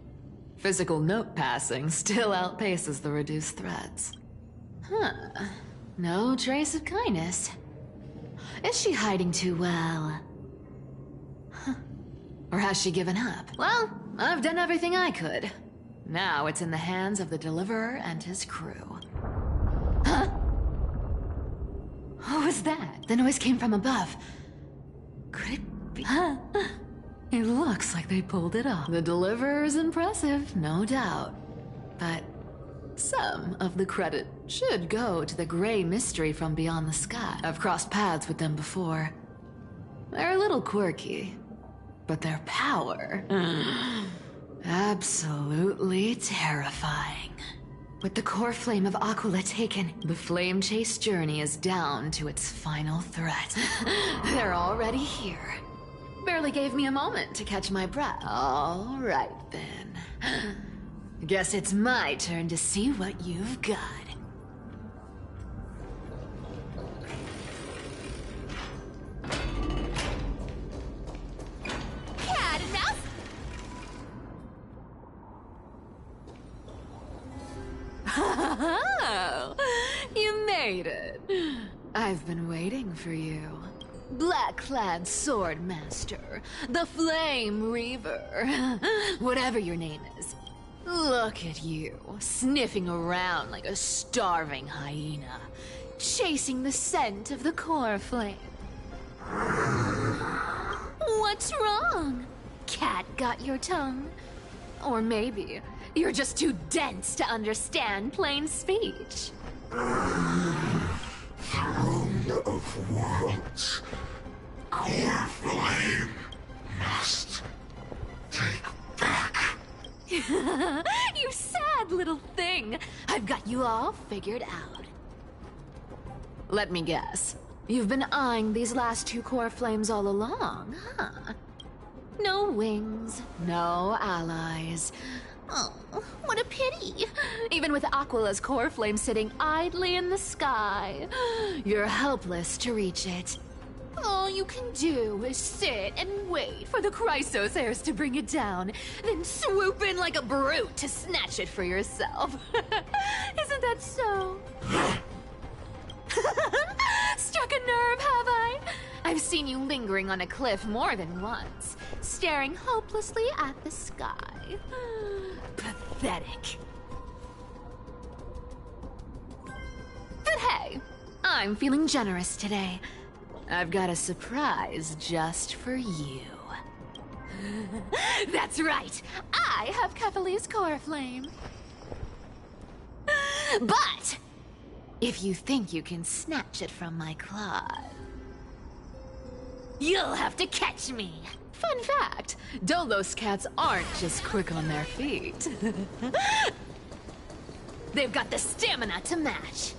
Physical note passing still outpaces the reduced threads. No trace of kindness. Is she hiding too well? Or has she given up? Well, I've done everything I could. Now it's in the hands of the Deliverer and his crew. Huh? What was that? The noise came from above. Could it be? It looks like they pulled it off. The Deliverer is impressive, no doubt. But some of the credit should go to the gray mystery from beyond the sky. I've crossed paths with them before. They're a little quirky, but their power... absolutely terrifying. With the core flame of Aquila taken, the flame chase journey is down to its final threat. They're already here. Barely gave me a moment to catch my breath. All right, then. Guess it's my turn to see what you've got. Cat and mouse? Oh, you made it. I've been waiting for you. Black-clad sword master, the Flame Reaver, whatever your name is. Look at you, sniffing around like a starving hyena, chasing the scent of the core flame. What's wrong? Cat got your tongue? Or maybe you're just too dense to understand plain speech. Throne of worlds. Core flame must take back. You sad little thing. I've got you all figured out. Let me guess. You've been eyeing these last 2 core flames all along, huh? No wings, no allies. Oh, what a pity. Even with Aquila's core flame sitting idly in the sky, you're helpless to reach it. All you can do is sit and wait for the Chrysos heirs to bring it down, then swoop in like a brute to snatch it for yourself. Isn't that so? Struck a nerve, have I? I've seen you lingering on a cliff more than once, staring hopelessly at the sky. Pathetic. But hey, I'm feeling generous today. I've got a surprise just for you. That's right, I have Kephaly's core flame. But if you think you can snatch it from my claws, you'll have to catch me. Fun fact, Dolos cats aren't just quick on their feet. They've got the stamina to match.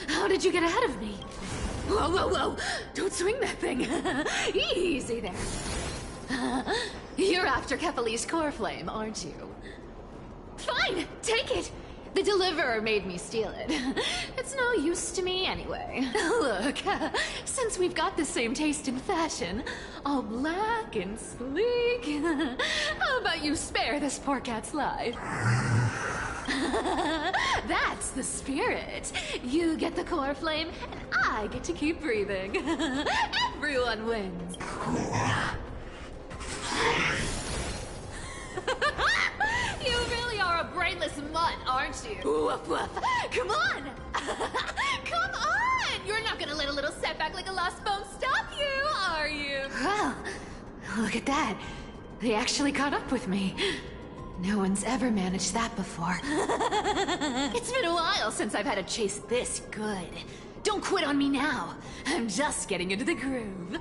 How did you get ahead of me? Whoa, whoa, whoa! Don't swing that thing! Easy there. You're after Kephaly's core flame, aren't you? Fine, take it! The Deliverer made me steal it. It's no use to me anyway. Look, since we've got the same taste in fashion, all black and sleek, how about you spare this poor cat's life? That's the spirit. You get the core flame, and I get to keep breathing. Everyone wins. You really are a brainless mutt, aren't you? Woof woof. Come on! Come on! You're not gonna let a little setback like a lost bone stop you, are you? Well, look at that. They actually caught up with me. No one's ever managed that before. It's been a while since I've had a chase this good. Don't quit on me now. I'm just getting into the groove.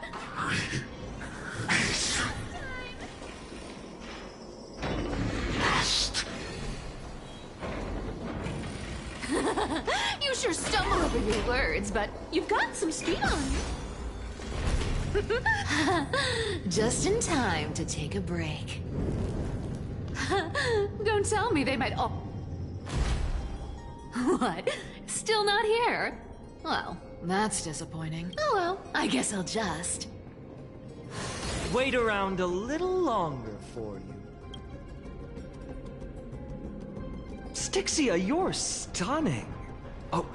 You sure stumble over your words, but you've got some speed on you. Just in time to take a break. Don't tell me they might all... What? Still not here? Well, that's disappointing. Oh well, I guess I'll just... Wait around a little longer for you. Stixia, you're stunning. Oh,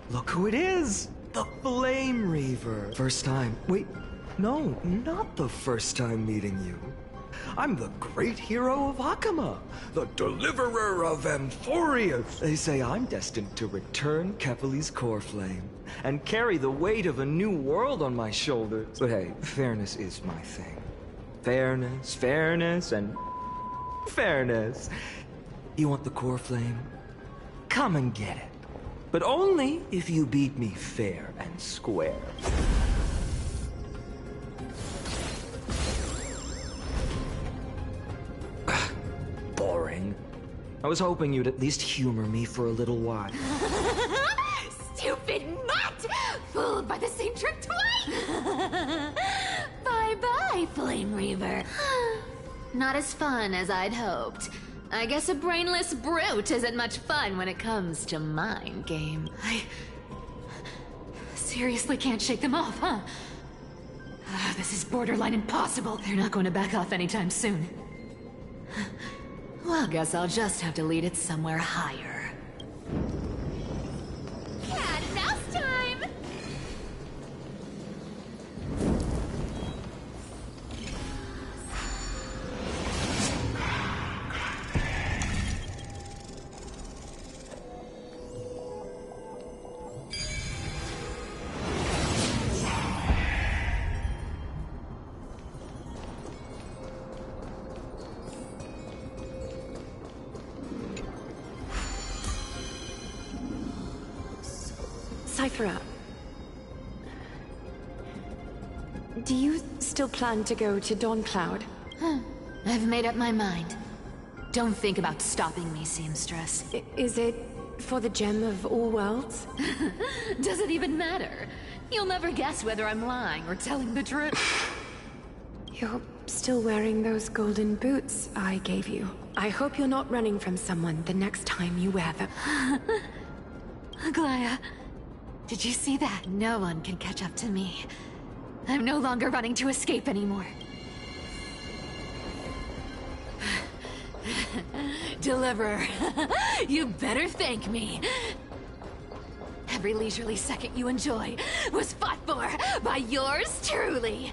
look who it is. The Flame Reaver. First time. Wait, no, not the first time meeting you. I'm the great hero of Akama, the deliverer of Amphoria. They say I'm destined to return Kefali's core flame and carry the weight of a new world on my shoulders. But hey, fairness is my thing. Fairness, and fairness. You want the core flame? Come and get it. But only if you beat me fair and square. Boring. I was hoping you'd at least humor me for a little while. Stupid mutt! Fooled by the same trick twice! Bye-bye, Flame Reaver. Not as fun as I'd hoped. I guess a brainless brute isn't much fun when it comes to mind game. I seriously can't shake them off, huh? This is borderline impossible. They're not going to back off anytime soon. Well, guess I'll just have to lead it somewhere higher. Cat and mouse time! Cyphera, do you still plan to go to Dawncloud? I've made up my mind. Don't think about stopping me, seamstress. Is it for the gem of all worlds? Does it even matter? You'll never guess whether I'm lying or telling the truth. You're still wearing those golden boots I gave you. I hope you're not running from someone the next time you wear them. Glaya, did you see that? No one can catch up to me. I'm no longer running to escape anymore. Deliverer, you better thank me. Every leisurely second you enjoy was fought for by yours truly.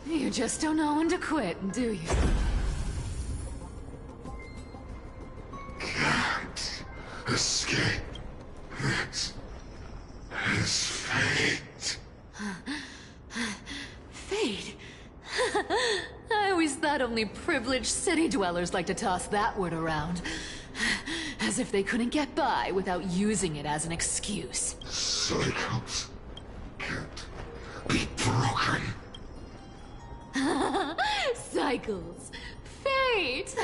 You just don't know when to quit, do you? Can't escape this. His fate. Fate? I always thought only privileged city dwellers like to toss that word around. As if they couldn't get by without using it as an excuse. Cycles can't be broken. Cycles. Fate.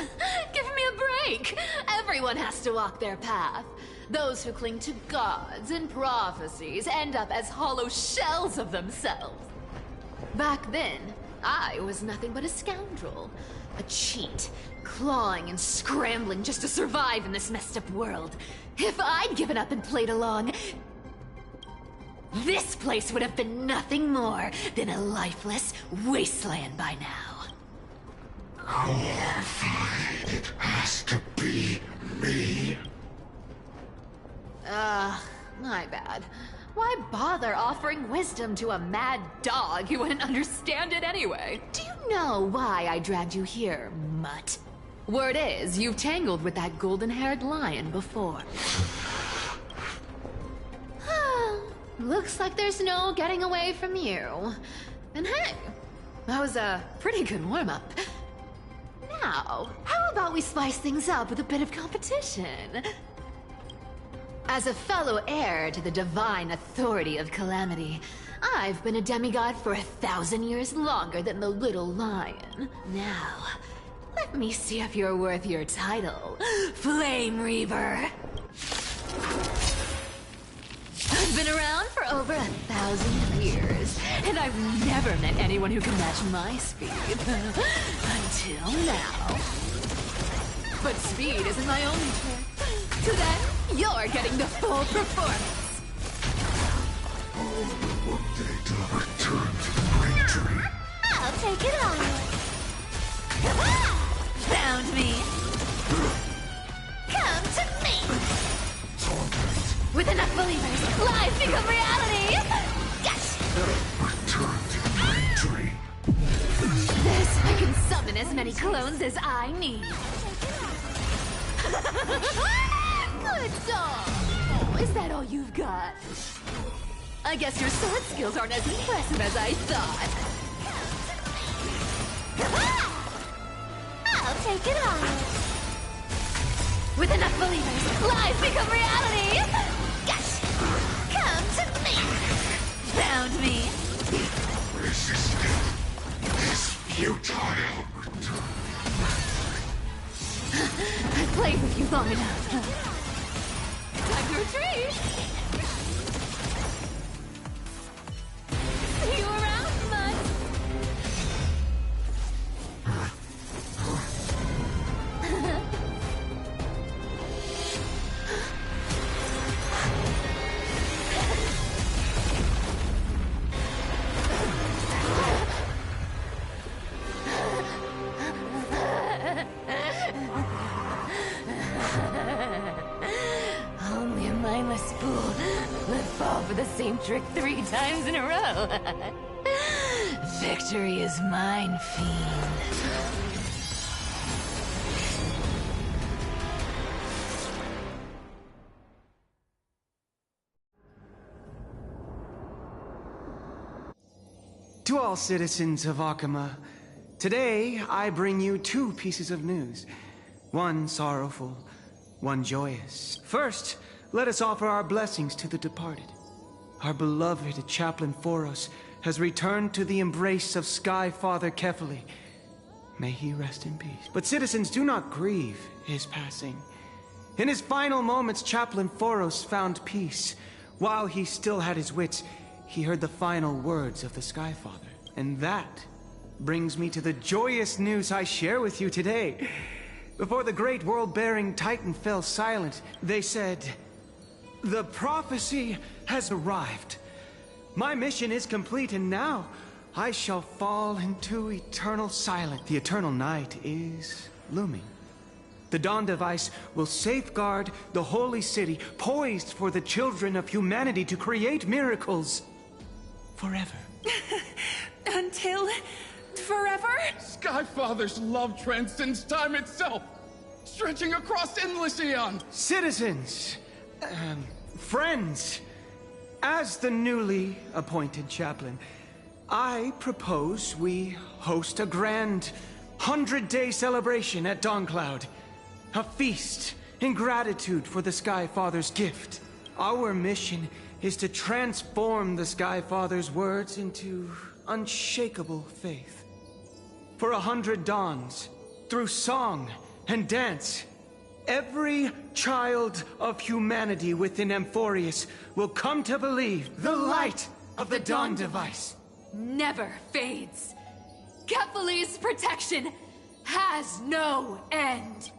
Give me a break. Everyone has to walk their path. Those who cling to gods and prophecies end up as hollow shells of themselves. Back then, I was nothing but a scoundrel. A cheat, clawing and scrambling just to survive in this messed up world. If I'd given up and played along, this place would have been nothing more than a lifeless wasteland by now. It has to be me. My bad. Why bother? father offering wisdom to a mad dog who wouldn't understand it anyway. Do you know why I dragged you here, mutt? Word is, you've tangled with that golden-haired lion before. Looks like there's no getting away from you. And hey, that was a pretty good warm-up. Now, how about we spice things up with a bit of competition? As a fellow heir to the divine authority of Calamity, I've been a demigod for 1,000 years longer than the little lion. Now, let me see if you're worth your title, Flame Reaver. I've been around for over 1,000 years, and I've never met anyone who can match my speed. Until now. But speed isn't my only trick. So then, you're getting the full performance. One day to return to the Great Tree. I'll take it on. Found me. Come to me. With enough believers, lies become reality! Yes! Return to the Great Tree. This, I can summon as many clones as I need. Good dog! Oh, is that all you've got? I guess your sword skills aren't as impressive as I thought. I'll take it on. With enough believers, lies become reality! Yes! Come to me! Found me! Resistance is futile. I've played with you long enough. Time to retreat! See you around, bud! Only a mindless fool would fall for the same trick 3 times in a row. Victory is mine, fiend. To all citizens of Akama, today I bring you 2 pieces of news. One sorrowful, one joyous. First, let us offer our blessings to the departed. Our beloved Chaplain Foros has returned to the embrace of Sky Father Kefali. May he rest in peace. But citizens, do not grieve his passing. In his final moments, Chaplain Foros found peace. While he still had his wits, he heard the final words of the Sky Father. And that brings me to the joyous news I share with you today. Before the great world-bearing Titan fell silent, they said, "The prophecy has arrived. My mission is complete, and now I shall fall into eternal silence. The eternal night is looming. The Dawn Device will safeguard the holy city, poised for the children of humanity to create miracles forever." Until forever? Skyfather's love transcends time itself, stretching across endless eons. Citizens, friends, as the newly appointed chaplain, I propose we host a grand 100-day celebration at Dawncloud. A feast in gratitude for the Sky Father's gift. Our mission is to transform the Sky Father's words into unshakable faith. For 100 dawns, through song and dance, every child of humanity within Amphorius will come to believe the light of the Dawn Device never fades. Kefali's protection has no end.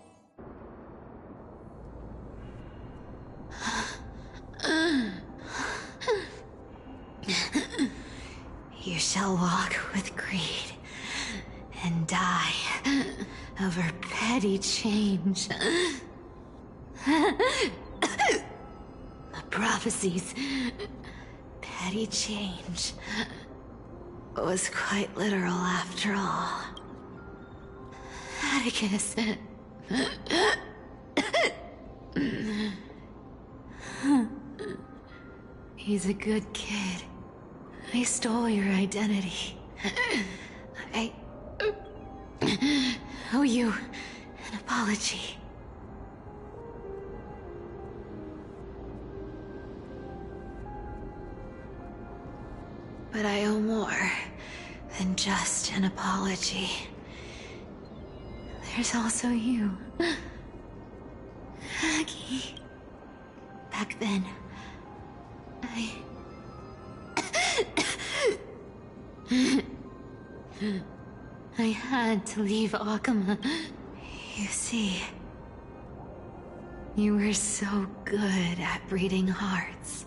You shall walk with greed and die over petty change. The prophecies steady change was quite literal after all. Atticus. He's a good kid. I stole your identity. I owe you an apology. But I owe more than just an apology. There's also you. Aggie. Back then, I had to leave Akama. You see, you were so good at breeding hearts.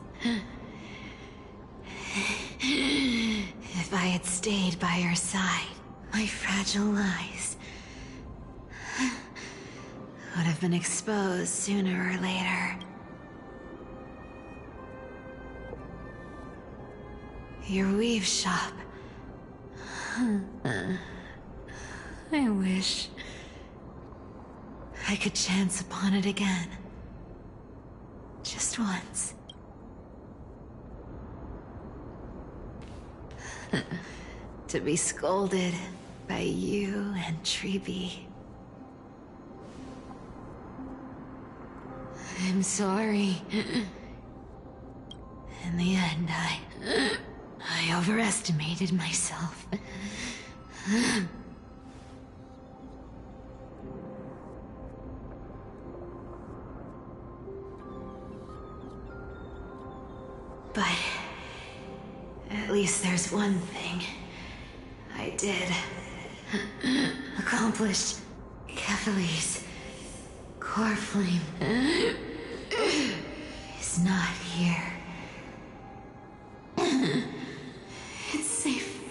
If I had stayed by your side, my fragile lies would have been exposed sooner or later. Your weave shop. I wish I could chance upon it again. Just once. To be scolded by you and Treeby. I'm sorry. In the end, I overestimated myself. But at least there's one thing I did accomplish. Kefali's core flame is not here. It's safe.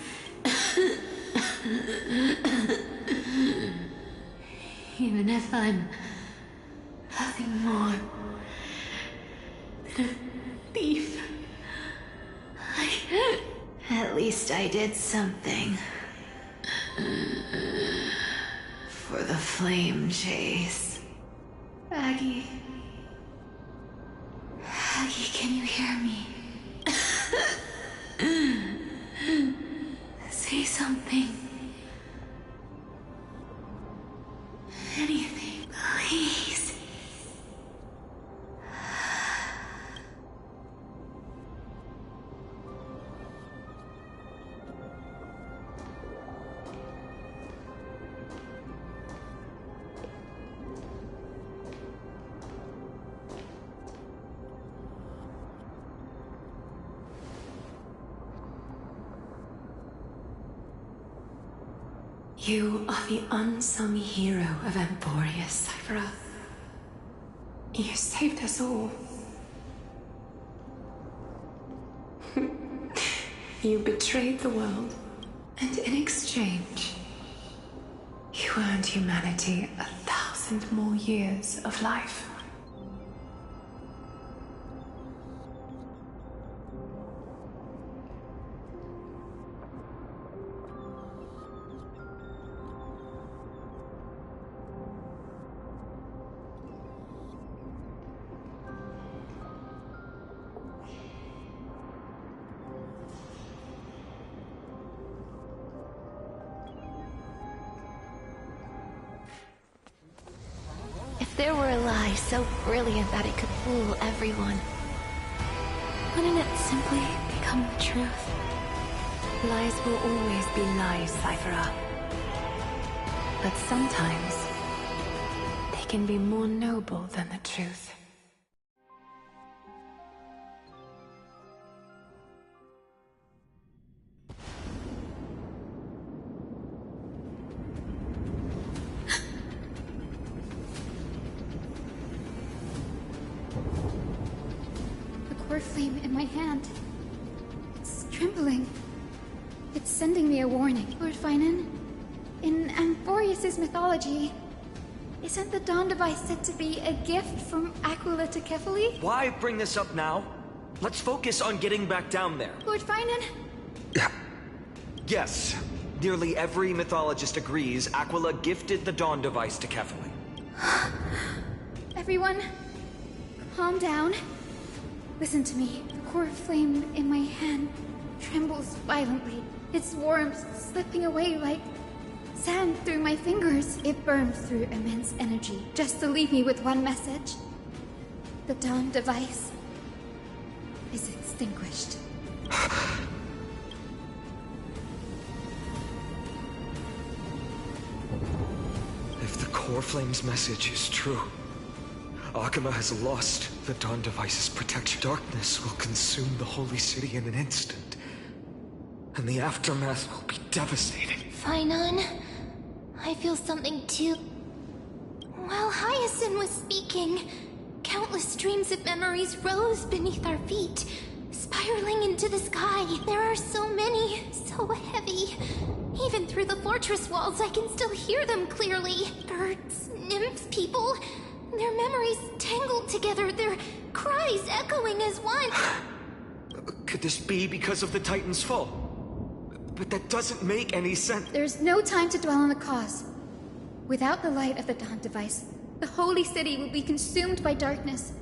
Even if I'm nothing more than a thief, at least I did something. For the flame chase. Aggie. Aggie, can you hear me? Say something. Anything, please. You are the unsung hero of Emporia, Cypher. You saved us all. You betrayed the world, and in exchange, you earned humanity 1,000 more years of life. There were a lie so brilliant that it could fool everyone. Wouldn't it simply become the truth? Lies will always be lies, Cypher. But sometimes, they can be more noble than the truth. Flame in my hand. It's trembling. It's sending me a warning. Lord Finan, in Amphorius' mythology, isn't the Dawn device said to be a gift from Aquila to Kefali? Why bring this up now? Let's focus on getting back down there. Lord Finan? Yes. Nearly every mythologist agrees Aquila gifted the Dawn device to Kefali. Everyone, calm down. Listen to me. The core flame in my hand trembles violently. Its warmth slipping away like sand through my fingers. It burns through immense energy just to leave me with one message. The Dawn device is extinguished. If the core flame's message is true, Akama has lost the Dawn device's protection. Darkness will consume the holy city in an instant, and the aftermath will be devastating. Finan, I feel something too. While Hyacinth was speaking, countless streams of memories rose beneath our feet, spiraling into the sky. There are so many, so heavy. Even through the fortress walls, I can still hear them clearly. Birds, nymphs, people. Their memories tangled together, their cries echoing as one. Could this be because of the Titan's fall? But that doesn't make any sense. There's no time to dwell on the cause. Without the light of the Dawn device, the holy city will be consumed by darkness,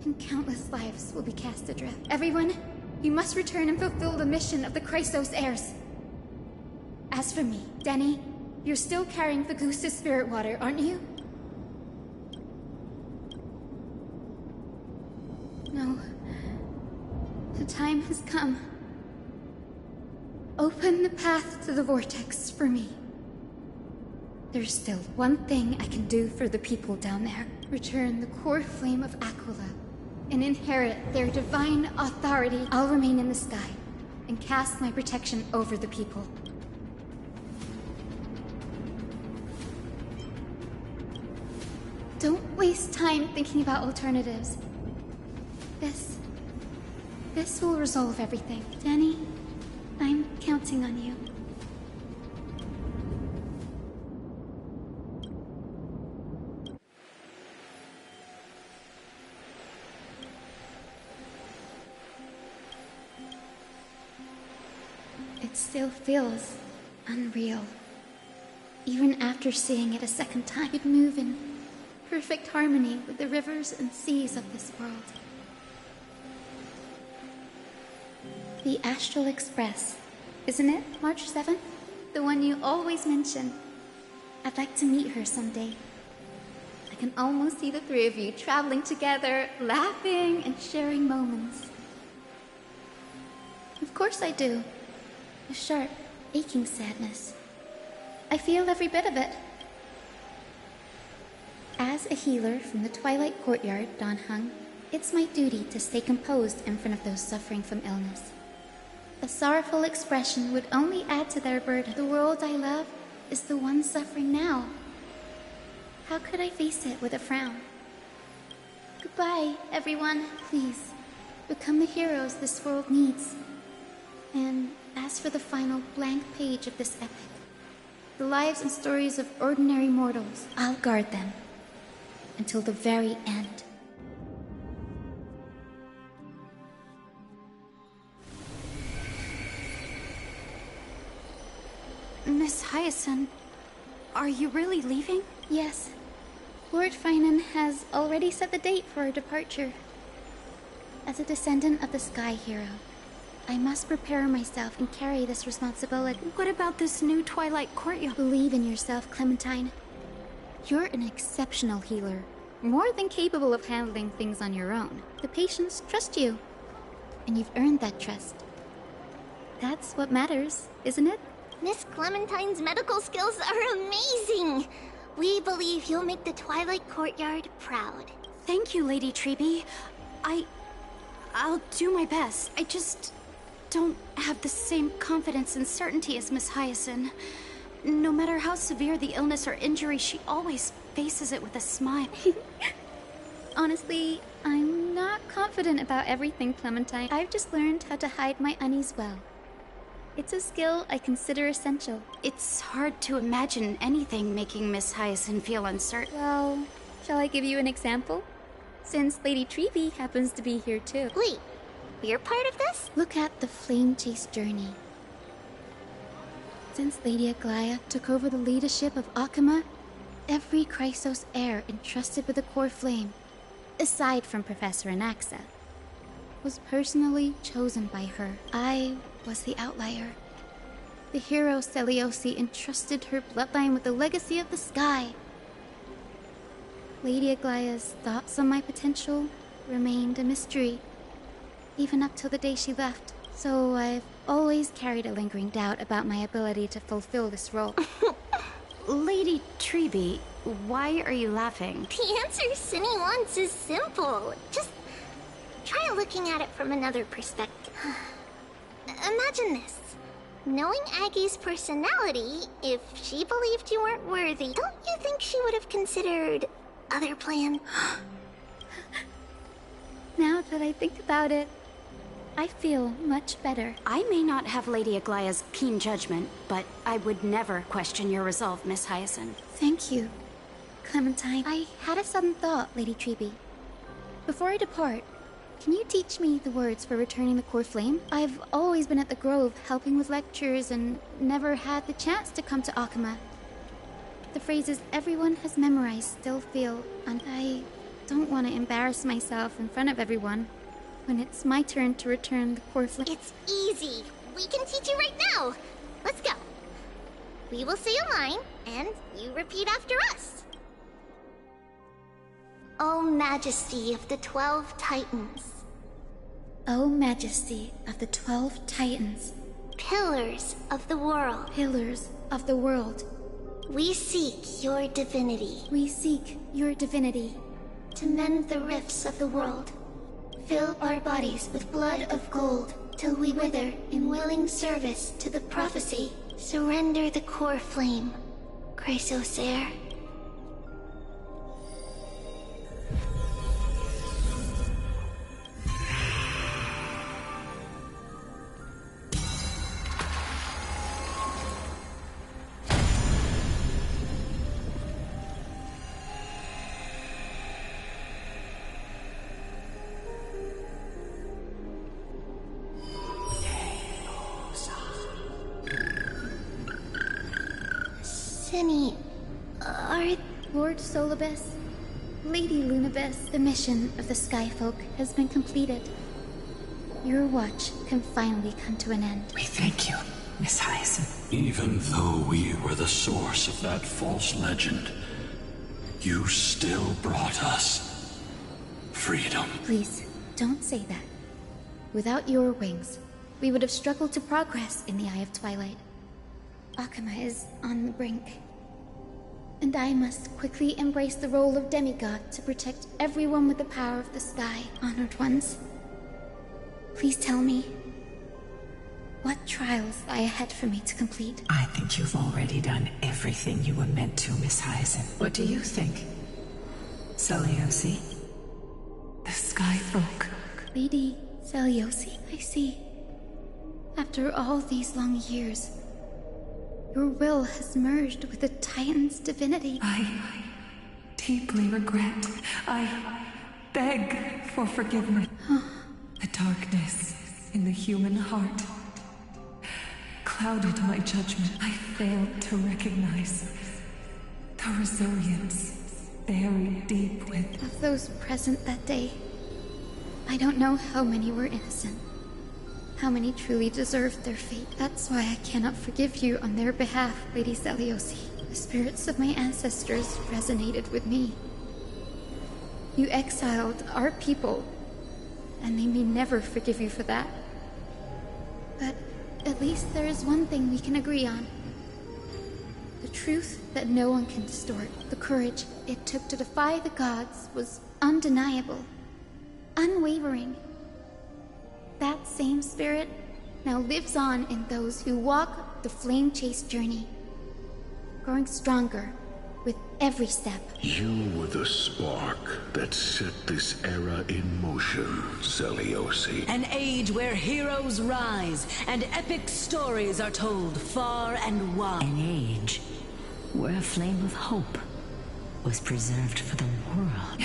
and countless lives will be cast adrift. Everyone, you must return and fulfill the mission of the Chrysos heirs. As for me, Denny, you're still carrying the Goose's spirit water, aren't you? No. The time has come. Open the path to the vortex for me. There's still one thing I can do for the people down there. Return the core flame of Aquila and inherit their divine authority. I'll remain in the sky and cast my protection over the people. Don't waste time thinking about alternatives. This will resolve everything. Danny, I'm counting on you. It still feels unreal. Even after seeing it a second time, it'd move in perfect harmony with the rivers and seas of this world. The Astral Express, isn't it? March 7th? The one you always mention. I'd like to meet her someday. I can almost see the three of you traveling together, laughing and sharing moments. Of course I do. A sharp, aching sadness. I feel every bit of it. As a healer from the Twilight Courtyard, Don Hung, it's my duty to stay composed in front of those suffering from illness. A sorrowful expression would only add to their burden. The world I love is the one suffering now. How could I face it with a frown? Goodbye, everyone. Please, become the heroes this world needs. And as for the final blank page of this epic, the lives and stories of ordinary mortals, I'll guard them until the very end. Miss Hyacinth, are you really leaving? Yes. Lord Finan has already set the date for our departure. As a descendant of the Sky Hero, I must prepare myself and carry this responsibility. What about this new Twilight Courtyard? Believe in yourself, Clementine. You're an exceptional healer, more than capable of handling things on your own. The patients trust you, and you've earned that trust. That's what matters, isn't it? Miss Clementine's medical skills are amazing! We believe you'll make the Twilight Courtyard proud. Thank you, Lady Treby. I'll do my best. I just don't have the same confidence and certainty as Miss Hyacinth. No matter how severe the illness or injury, she always faces it with a smile. Honestly, I'm not confident about everything, Clementine. I've just learned how to hide my unease well. It's a skill I consider essential. It's hard to imagine anything making Miss Hyacinth feel uncertain. Well, shall I give you an example? Since Lady Treby happens to be here too. Wait, we're part of this? Look at the flame chase journey. Since Lady Aglaya took over the leadership of Akama, every Chrysos heir entrusted with the core flame, aside from Professor Anaxa, was personally chosen by her. I was the outlier. The hero Seliosi entrusted her bloodline with the legacy of the sky. Lady Aglaya's thoughts on my potential remained a mystery, even up till the day she left. So I've always carried a lingering doubt about my ability to fulfill this role. Lady Treeby, why are you laughing? The answer Cindy wants is simple. Just try looking at it from another perspective. Imagine this. Knowing Aggie's personality, if she believed you weren't worthy, don't you think she would have considered other plans? Now that I think about it, I feel much better. I may not have Lady Aglaya's keen judgment, but I would never question your resolve, Miss Hyacinth. Thank you, Clementine. I had a sudden thought, Lady Treeby. Before I depart, can you teach me the words for returning the core flame? I've always been at the Grove helping with lectures and never had the chance to come to Akama. The phrases everyone has memorized still feel, and I don't want to embarrass myself in front of everyone when it's my turn to return the core flame. It's easy. We can teach you right now. Let's go. We will say a line, and you repeat after us. O Majesty of the 12 Titans. O Majesty of the 12 Titans. Pillars of the world. Pillars of the world. We seek your divinity. We seek your divinity. To mend the rifts of the world. Fill our bodies with blood of gold, till we wither in willing service to the prophecy. Surrender the core flame, Chrysos heir. Cindy, are... Lord Solibus, Lady Lunabis, the mission of the Skyfolk has been completed. Your watch can finally come to an end. We thank you, Miss Hyacinth. Even though we were the source of that false legend, you still brought us freedom. Please, don't say that. Without your wings, we would have struggled to progress in the Eye of Twilight. Akama is on the brink. And I must quickly embrace the role of demigod to protect everyone with the power of the sky. Honored ones, please tell me, what trials lie ahead for me to complete? I think you've already done everything you were meant to, Miss Hyacinth. What do you think? Seliosi? The Skyfolk. Lady Seliosi, I see. After all these long years, your will has merged with the Titan's divinity. I deeply regret. I beg for forgiveness. The darkness in the human heart clouded my judgment. I failed to recognize the resilience buried deep within. Of those present that day, I don't know how many were innocent. How many truly deserved their fate. That's why I cannot forgive you on their behalf, Lady Seliosi. The spirits of my ancestors resonated with me. You exiled our people, and they may never forgive you for that. But at least there is one thing we can agree on. The truth that no one can distort. The courage it took to defy the gods was undeniable, unwavering. That same spirit now lives on in those who walk the flame chase journey, growing stronger with every step. You were the spark that set this era in motion, Seliosi. An age where heroes rise and epic stories are told far and wide. An age where a flame of hope was preserved for the world.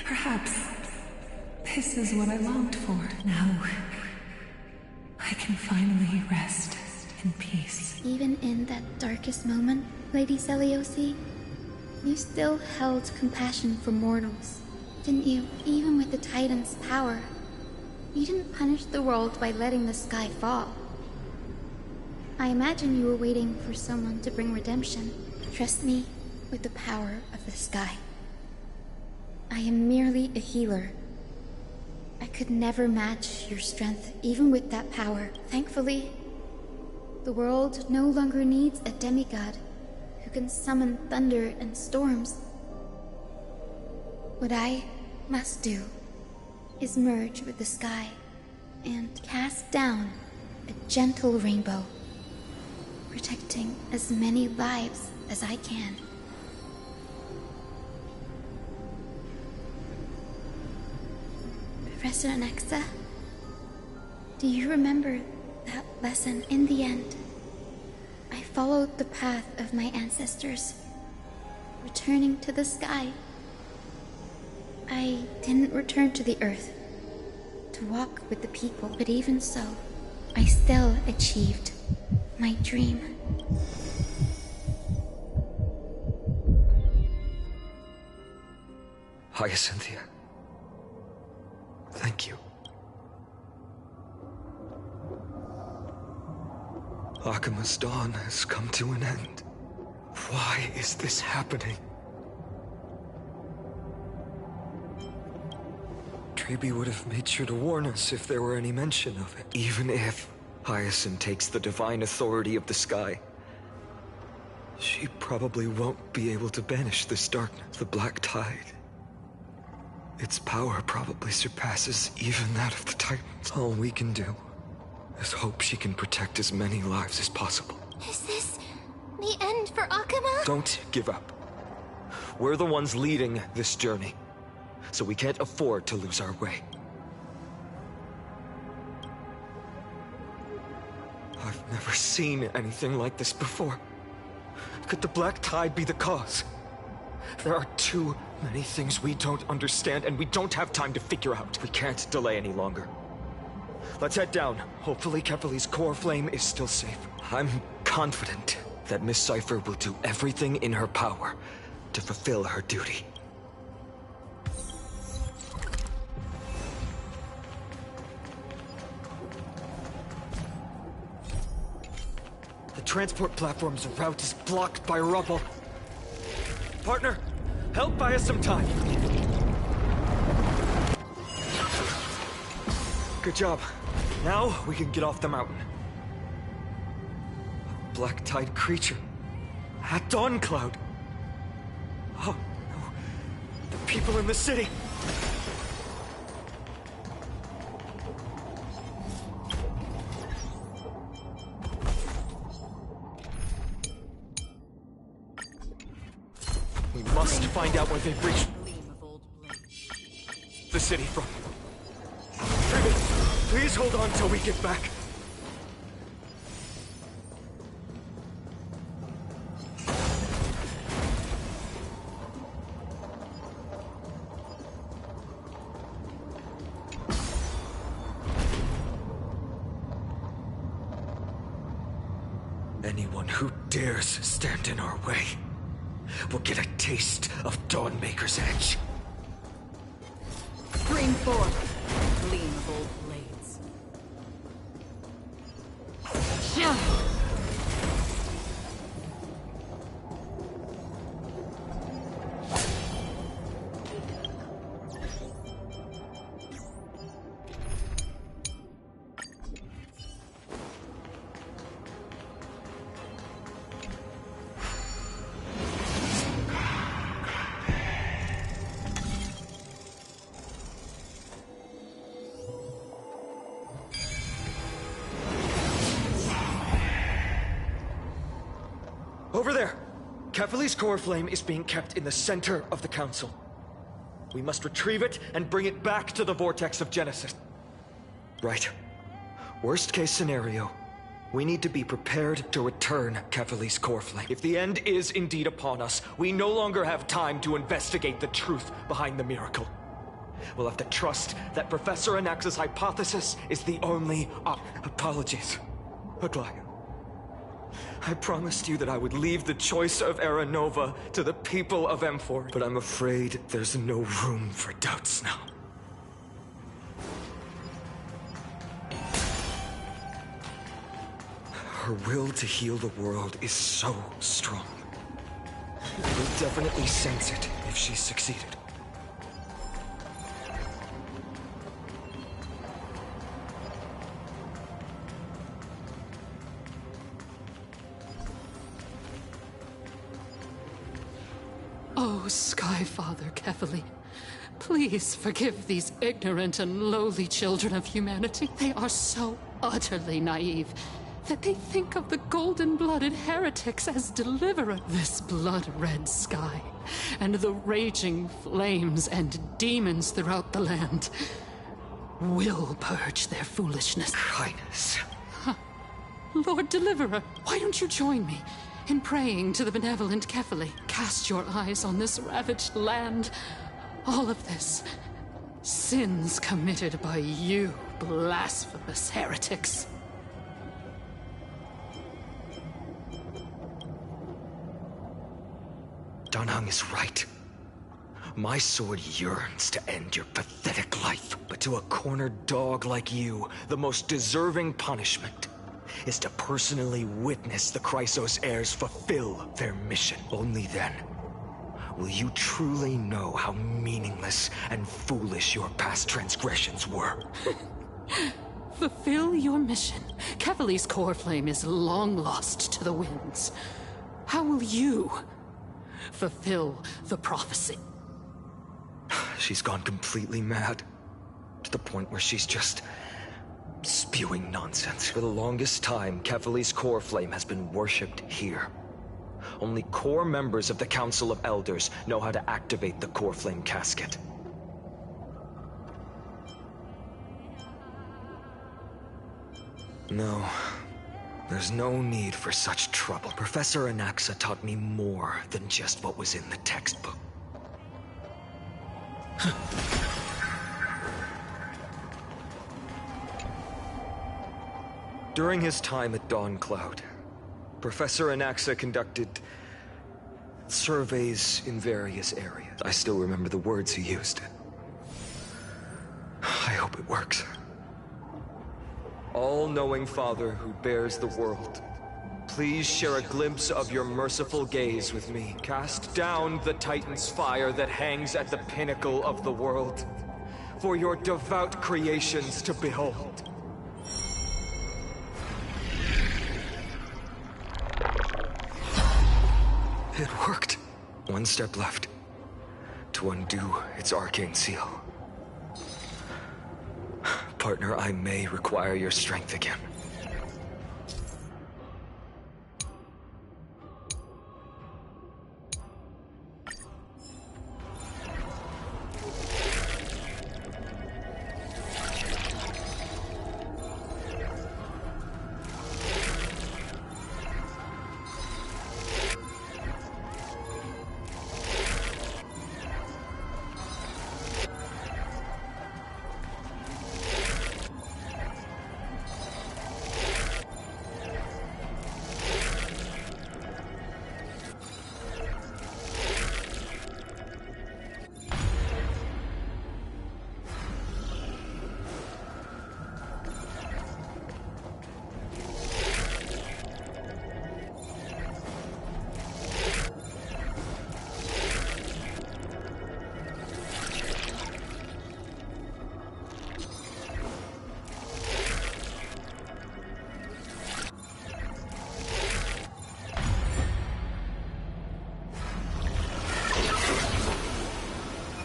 Perhaps This is what I longed for. Now, I can finally rest in peace. Even in that darkest moment, Lady Celiosi, you still held compassion for mortals, didn't you? Even with the Titan's power, you didn't punish the world by letting the sky fall. I imagine you were waiting for someone to bring redemption. Trust me with the power of the sky. I am merely a healer. I could never match your strength, even with that power. Thankfully, the world no longer needs a demigod who can summon thunder and storms. What I must do is merge with the sky and cast down a gentle rainbow, protecting as many lives as I can. Professor Nexa, do you remember that lesson? In the end, I followed the path of my ancestors, returning to the sky. I didn't return to the earth to walk with the people, but even so, I still achieved my dream. Hyacinthia. Thank you. Akima's dawn has come to an end. Why is this happening? Trebi would have made sure to warn us if there were any mention of it. Even if Hyacinth takes the divine authority of the sky, she probably won't be able to banish this darkness. The Black Tide. Its power probably surpasses even that of the Titans. All we can do is hope she can protect as many lives as possible. Is this the end for Akuma? Don't give up. We're the ones leading this journey, so we can't afford to lose our way. I've never seen anything like this before. Could the Black Tide be the cause? There are too many things we don't understand, and we don't have time to figure out. We can't delay any longer. Let's head down. Hopefully Kefali's core flame is still safe. I'm confident that Miss Cypher will do everything in her power to fulfill her duty. The transport platform's route is blocked by rubble. Partner, help buy us some time. Good job. Now we can get off the mountain. A Black Tide creature. At Dawn Cloud. Oh no. The people in the city. We must find out where they've reached the city from. David, please hold on till we get back. Anyone who dares stand in our way will get a taste of Dawnmaker's edge. Bring forth gleam of old blades. Over there! Kefali's core flame is being kept in the center of the council. We must retrieve it and bring it back to the vortex of Genesis. Right. Worst case scenario, we need to be prepared to return Kefali's core flame. If the end is indeed upon us, we no longer have time to investigate the truth behind the miracle. We'll have to trust that Professor Anaxa's hypothesis is the only Apologies, Aglaya. I promised you that I would leave the choice of Era Nova to the people of M4, but I'm afraid there's no room for doubts now. Her will to heal the world is so strong. We'll definitely sense it if she's succeeded. Oh, Skyfather Kefali, please forgive these ignorant and lowly children of humanity. They are so utterly naive that they think of the golden-blooded heretics as deliverer. This blood-red sky, and the raging flames and demons throughout the land will purge their foolishness. Highness. Lord Deliverer, why don't you join me in praying to the benevolent Kefali? Cast your eyes on this ravaged land. All of this, sins committed by you, blasphemous heretics. Danheng is right. My sword yearns to end your pathetic life, but to a cornered dog like you, the most deserving punishment is to personally witness the Chrysos heirs fulfill their mission. Only then will you truly know how meaningless and foolish your past transgressions were. Fulfill your mission. Kefali's core flame is long lost to the winds. How will you fulfill the prophecy? She's gone completely mad, to the point where she's just spewing nonsense. For the longest time, Kefali's core flame has been worshipped here. Only core members of the Council of Elders know how to activate the core flame casket. No, there's no need for such trouble. Professor Anaxa taught me more than just what was in the textbook. During his time at Dawn Cloud, Professor Anaxa conducted surveys in various areas. I still remember the words he used. I hope it works. All-knowing Father who bears the world, please share a glimpse of your merciful gaze with me. Cast down the Titan's fire that hangs at the pinnacle of the world, for your devout creations to behold. It worked. One step left to undo its arcane seal. Partner, I may require your strength again.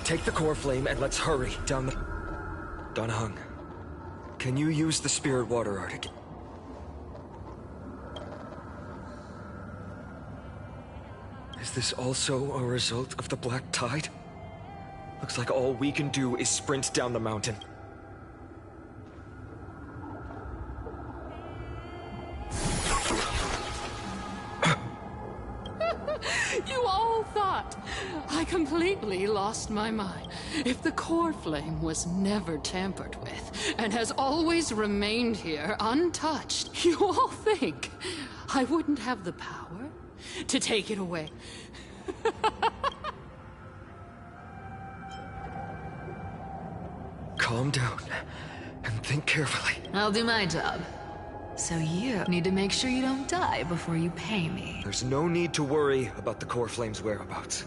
Take the core flame and let's hurry down the... Danheng, can you use the spirit water art again? Is this also a result of the Black Tide? Looks like all we can do is sprint down the mountain. You all thought I completely lost my mind. If the core flame was never tampered with, and has always remained here untouched, you all think I wouldn't have the power to take it away? Calm down and think carefully. I'll do my job. So you need to make sure you don't die before you pay me. There's no need to worry about the core flame's whereabouts.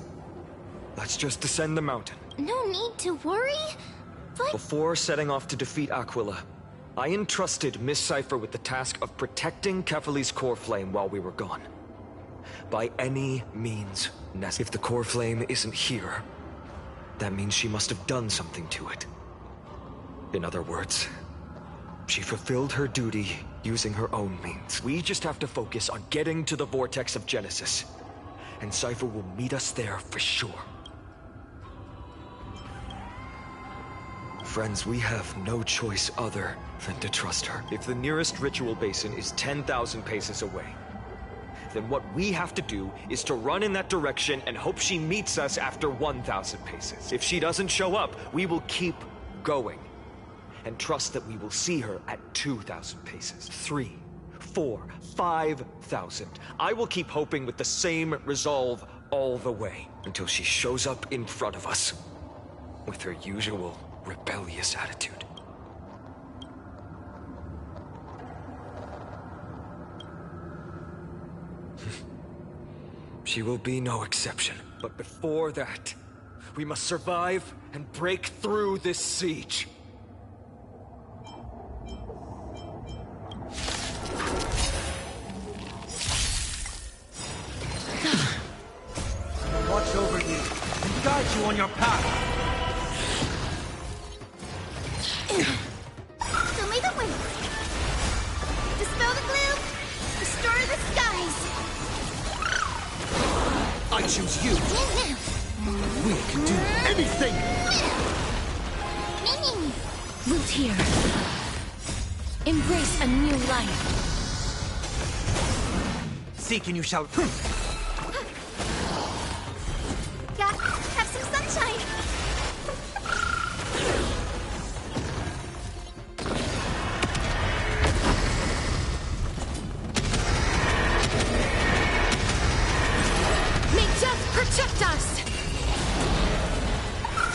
Let's just descend the mountain. No need to worry? But... Before setting off to defeat Aquila, I entrusted Miss Cypher with the task of protecting Kefali's core flame while we were gone. By any means necessary. If the core flame isn't here, that means she must have done something to it. In other words, she fulfilled her duty using her own means. We just have to focus on getting to the vortex of Genesis, and Cypher will meet us there for sure. Friends, we have no choice other than to trust her. If the nearest ritual basin is 10,000 paces away, then what we have to do is to run in that direction and hope she meets us after 1,000 paces. If she doesn't show up, we will keep going and trust that we will see her at 2,000 paces, 3, 4, 5,000. I will keep hoping with the same resolve all the way until she shows up in front of us with her usual rebellious attitude. She will be no exception. But before that, we must survive and break through this siege. Watch over you and guide you on your path. So may the wind dispel the gloom, restore the skies. I choose you. We can do anything. Root here. Embrace a new life. Seek and you shall... Have some sunshine. May death protect us!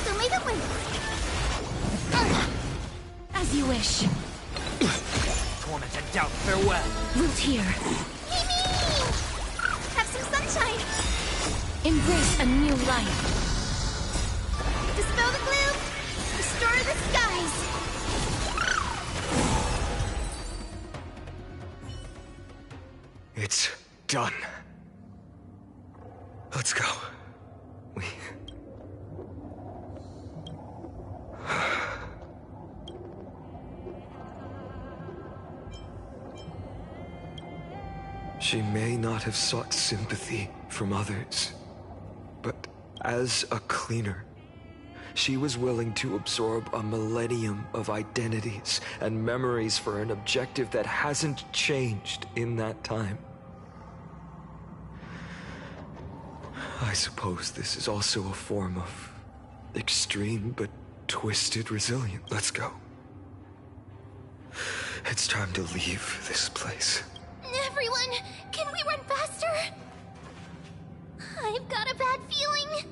So may the wind. As you wish. Torment and doubt, farewell. Root here. Have some sunshine. Embrace a new life. Dispel the gloom, restore the skies. It's done. Let's go. She may not have sought sympathy from others, but as a cleaner, she was willing to absorb a millennium of identities and memories for an objective that hasn't changed in that time. I suppose this is also a form of extreme but twisted resilience. Let's go. It's time to leave this place. Everyone, can we run faster? I've got a bad feeling.